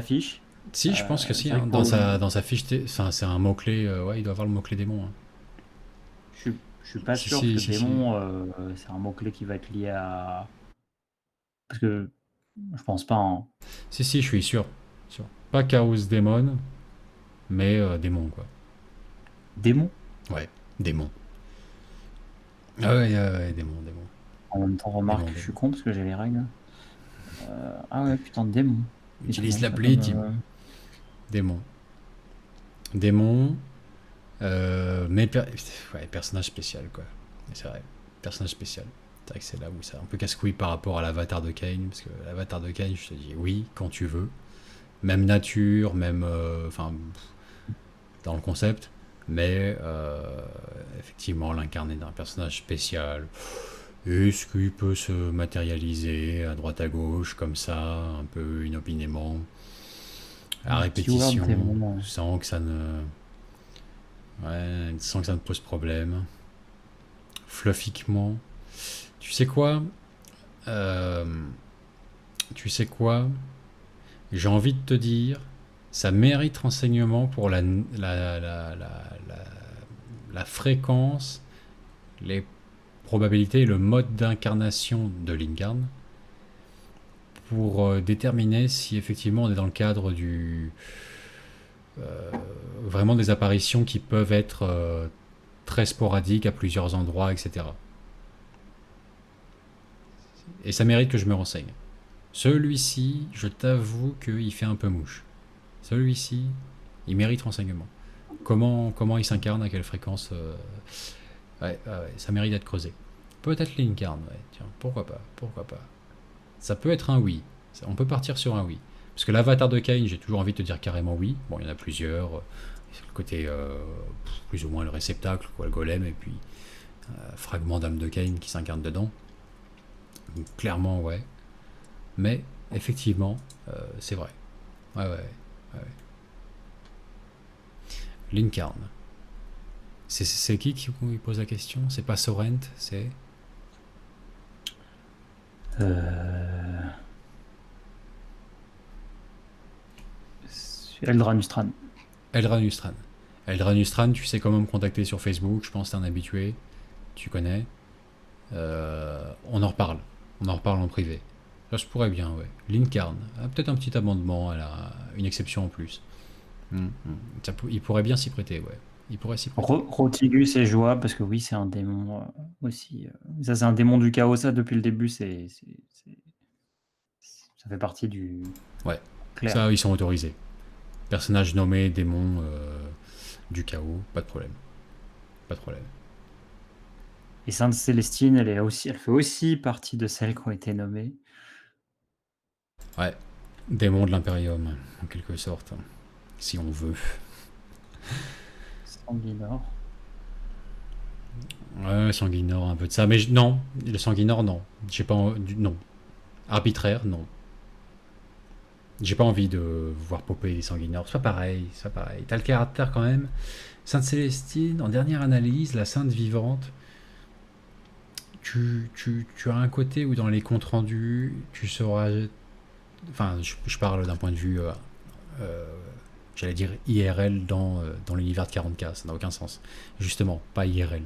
fiche. Si, je pense que si. c'est vrai Hein. que Dans sa fiche, c'est un mot-clé. Ouais, il doit avoir le mot-clé démon. Hein. je suis pas sûr Si, que si, démon c'est un mot-clé qui va être lié à... Parce que je pense pas. Hein. Si, je suis sûr. Pas Chaos Démon, mais démon, quoi. Démon? Ouais, démon. Ah ouais, démon. En même temps, remarque Démon, que je suis con parce que j'ai les règles. Ah ouais, putain, démon. Utilise l'appli, Tim. Démon. Mais personnage spécial, quoi. C'est vrai, personnage spécial. C'est vrai que c'est là où c'est un peu casse-couille par rapport à l'avatar de Kain, parce que l'avatar de Kain, je te dis oui, quand tu veux. Même nature, même... dans le concept. Mais effectivement, l'incarner d'un personnage spécial, est-ce qu'il peut se matérialiser à droite à gauche, comme ça, un peu inopinément, à répétition, sans que ça ne pose problème. Fluffiquement. Tu sais quoi j'ai envie de te dire, ça mérite renseignement pour la fréquence, les probabilités et le mode d'incarnation de l'incarne pour déterminer si effectivement on est dans le cadre du vraiment des apparitions qui peuvent être très sporadiques à plusieurs endroits, etc. Et ça mérite que je me renseigne. Celui-ci, je t'avoue qu'il fait un peu mouche. Celui-ci, il mérite renseignement. Comment il s'incarne, à quelle fréquence ouais, ça mérite d'être creusé. Peut-être l'incarne, ouais, tiens, pourquoi pas. Ça peut être un oui. On peut partir sur un oui. Parce que l'avatar de Kain, j'ai toujours envie de te dire carrément oui. Bon, il y en a plusieurs. C'est le côté plus ou moins le réceptacle, quoi, le golem, et puis fragment d'âme de Kain qui s'incarne dedans. Donc, clairement, ouais. Mais, effectivement, c'est vrai. Ouais. L'incarne. C'est qui pose la question? C'est pas Sorrent, c'est... Eldran Ustran. Eldran Ustran, tu sais comment me contacter sur Facebook, je pense que t'es un habitué. Tu connais. On en reparle en privé. Ça se pourrait bien, ouais. L'incarne. Peut-être un petit amendement, une exception en plus. Il pourrait bien s'y prêter, ouais. Il pourrait s'y prêter. Rotigus est jouable parce que oui, c'est un démon aussi. Ça, c'est un démon du chaos, ça, depuis le début, ça fait partie du... Ouais, clair. Ça, ils sont autorisés. Personnage nommé démon du chaos, pas de problème. Et Sainte Célestine, elle fait aussi partie de celles qui ont été nommées. Ouais, démon de l'Imperium, en quelque sorte, si on veut. Sanguinor. Ouais, Sanguinor, un peu de ça, mais non, le Sanguinor, non. J'ai pas non. Arbitraire, non. J'ai pas envie de voir popper les Sanguinors, c'est pas pareil. T'as le caractère quand même. Sainte Célestine, en dernière analyse, la Sainte Vivante, tu as un côté où dans les comptes rendus, tu sauras... Enfin, je parle d'un point de vue j'allais dire IRL dans l'univers de 40K, ça n'a aucun sens. Justement, pas IRL.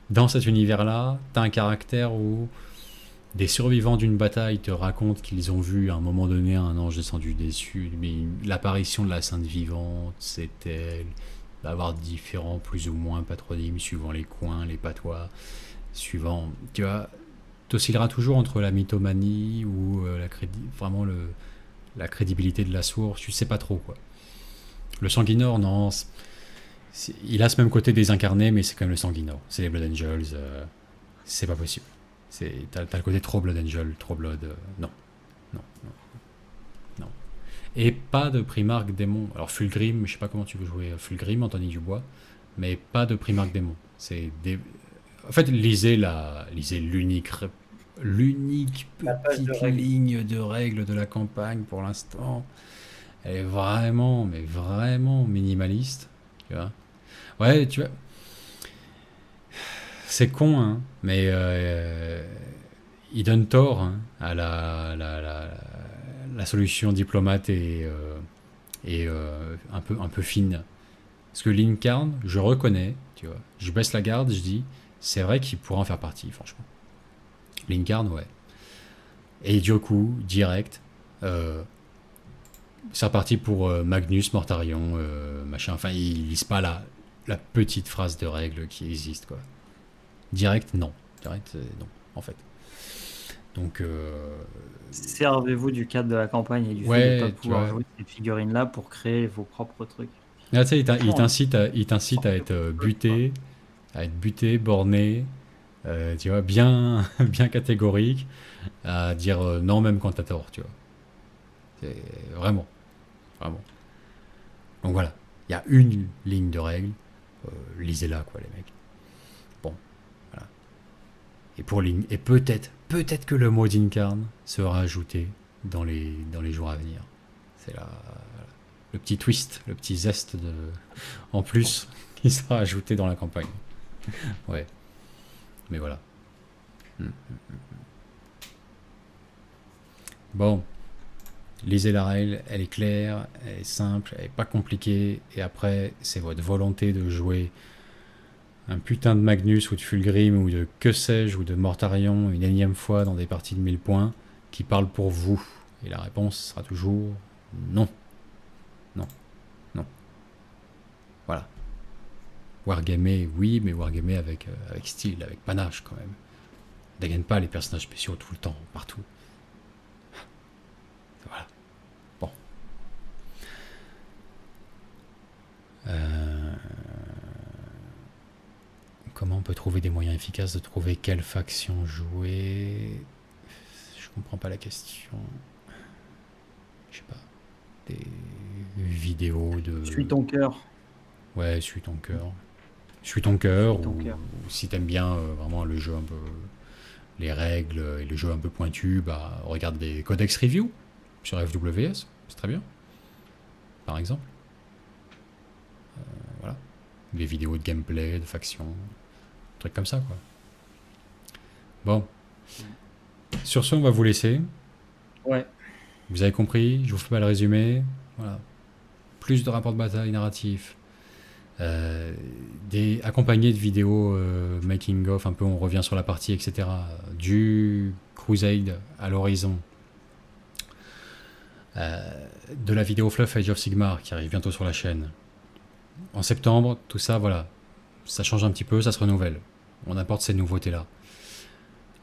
Dans cet univers-là, t'as un caractère où des survivants d'une bataille te racontent qu'ils ont vu à un moment donné un ange descendu dessus, mais l'apparition de la Sainte Vivante, c'est elle. Il va y avoir différents plus ou moins patronymes suivant les coins, les patois, suivant. Tu vois, t'oscilleras toujours entre la mythomanie ou vraiment la crédibilité de la source, tu sais pas trop quoi. Le Sanguinor, non, il a ce même côté désincarné, mais c'est quand même le Sanguinor. C'est les Blood Angels, c'est pas possible. T'as le côté trop Blood Angel, trop Blood. Non. Et pas de Primarque démon. Alors Fulgrim, je sais pas comment tu veux jouer Fulgrim, Anthony Dubois, mais pas de Primarque démon. En fait, lisez l'unique petite ligne de règles de la campagne pour l'instant. Elle est vraiment, mais vraiment minimaliste. Tu vois. Ouais, tu vois. C'est con, hein, mais il donne tort hein, à la solution diplomate et un peu fine. Parce que Lincarn, je reconnais, tu vois, je baisse la garde, je dis, c'est vrai qu'il pourrait en faire partie, franchement. Lincarn, ouais. Et du coup, direct, c'est reparti pour Magnus, Mortarion, machin. Enfin, ils lisent pas la petite phrase de règle qui existe, quoi. Direct, non. Direct, non, en fait. Donc, servez-vous du cadre de la campagne et du ouais, fait de ne pas pouvoir vois. jouer ces figurines-là pour créer vos propres trucs. Là, tu sais, il t'incite à être buté, borné, tu vois, bien catégorique, à dire non même quand t'as tort, tu vois. C'est vraiment. Donc voilà, il y a une ligne de règle, lisez-la quoi les mecs. Bon, voilà. Et peut-être que le mot d'Incarne sera ajouté dans les jours à venir. C'est le petit twist, le petit zeste en plus qui sera ajouté dans la campagne. Ouais. Mais voilà. Bon. Lisez la règle, elle est claire, elle est simple, elle est pas compliquée. Et après, c'est votre volonté de jouer un putain de Magnus ou de Fulgrim ou de que sais-je ou de Mortarion une énième fois dans des parties de 1000 points qui parle pour vous. Et la réponse sera toujours non. Voilà. Wargamer, oui, mais wargamer avec style, avec panache quand même. Dégaine pas les personnages spéciaux tout le temps, partout. Voilà. Bon. Comment on peut trouver des moyens efficaces de trouver quelle faction jouer? Je comprends pas la question. Je sais pas. Des vidéos de... Suis ton cœur. Ouais, suis ton cœur. Suis ton cœur, Suis ton ou cœur. si t'aimes bien vraiment le jeu un peu... les règles et les jeux un peu pointus, bah regarde des codex review sur FWS, c'est très bien. Par exemple. Voilà. Des vidéos de gameplay, de faction, trucs comme ça, quoi. Bon. Sur ce, on va vous laisser. Ouais. Vous avez compris, je vous fais pas le résumé. Voilà. Plus de rapports de bataille narratifs. Accompagnés de vidéos making of, un peu on revient sur la partie, etc. Du Crusade à l'horizon. De la vidéo Fluff Age of Sigmar qui arrive bientôt sur la chaîne. En septembre, tout ça, voilà. Ça change un petit peu, ça se renouvelle. On apporte ces nouveautés-là.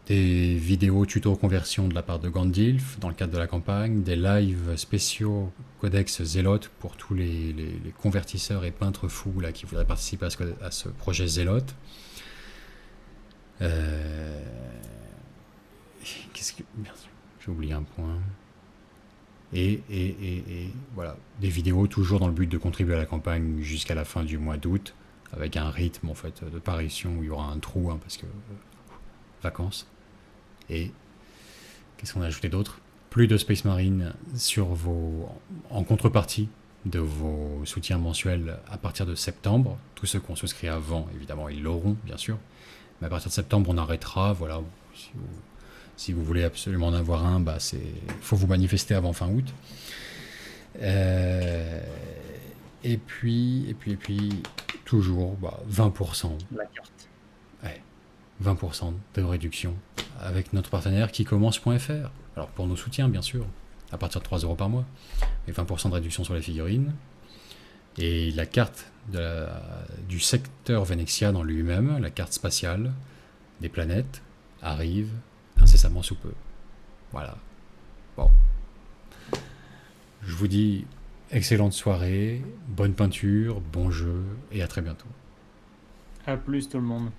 Des vidéos tuto conversion de la part de Gandilf dans le cadre de la campagne, des lives spéciaux Codex Zélote pour tous les convertisseurs et peintres fous là, qui voudraient participer à ce projet Zélote. J'ai oublié un point. Et voilà, des vidéos toujours dans le but de contribuer à la campagne jusqu'à la fin du mois d'août, avec un rythme en fait de parution où il y aura un trou, hein, parce que vacances. Et qu'est-ce qu'on a ajouté d'autre? Plus de Space Marine en contrepartie de vos soutiens mensuels à partir de septembre. Tous ceux qui ont souscrit avant, évidemment, ils l'auront, bien sûr. Mais à partir de septembre, on arrêtera. Voilà. Si vous voulez absolument en avoir un, bah faut vous manifester avant fin août. Et puis, toujours 20%. La carte. 20% de réduction avec notre partenaire qui commence.fr. Alors pour nos soutiens, bien sûr, à partir de 3 € par mois. Mais 20% de réduction sur les figurines. Et la carte du secteur Venexia dans lui-même, la carte spatiale des planètes, arrive incessamment sous peu. Voilà. Bon. Je vous dis excellente soirée, bonne peinture, bon jeu, et à très bientôt. À plus tout le monde.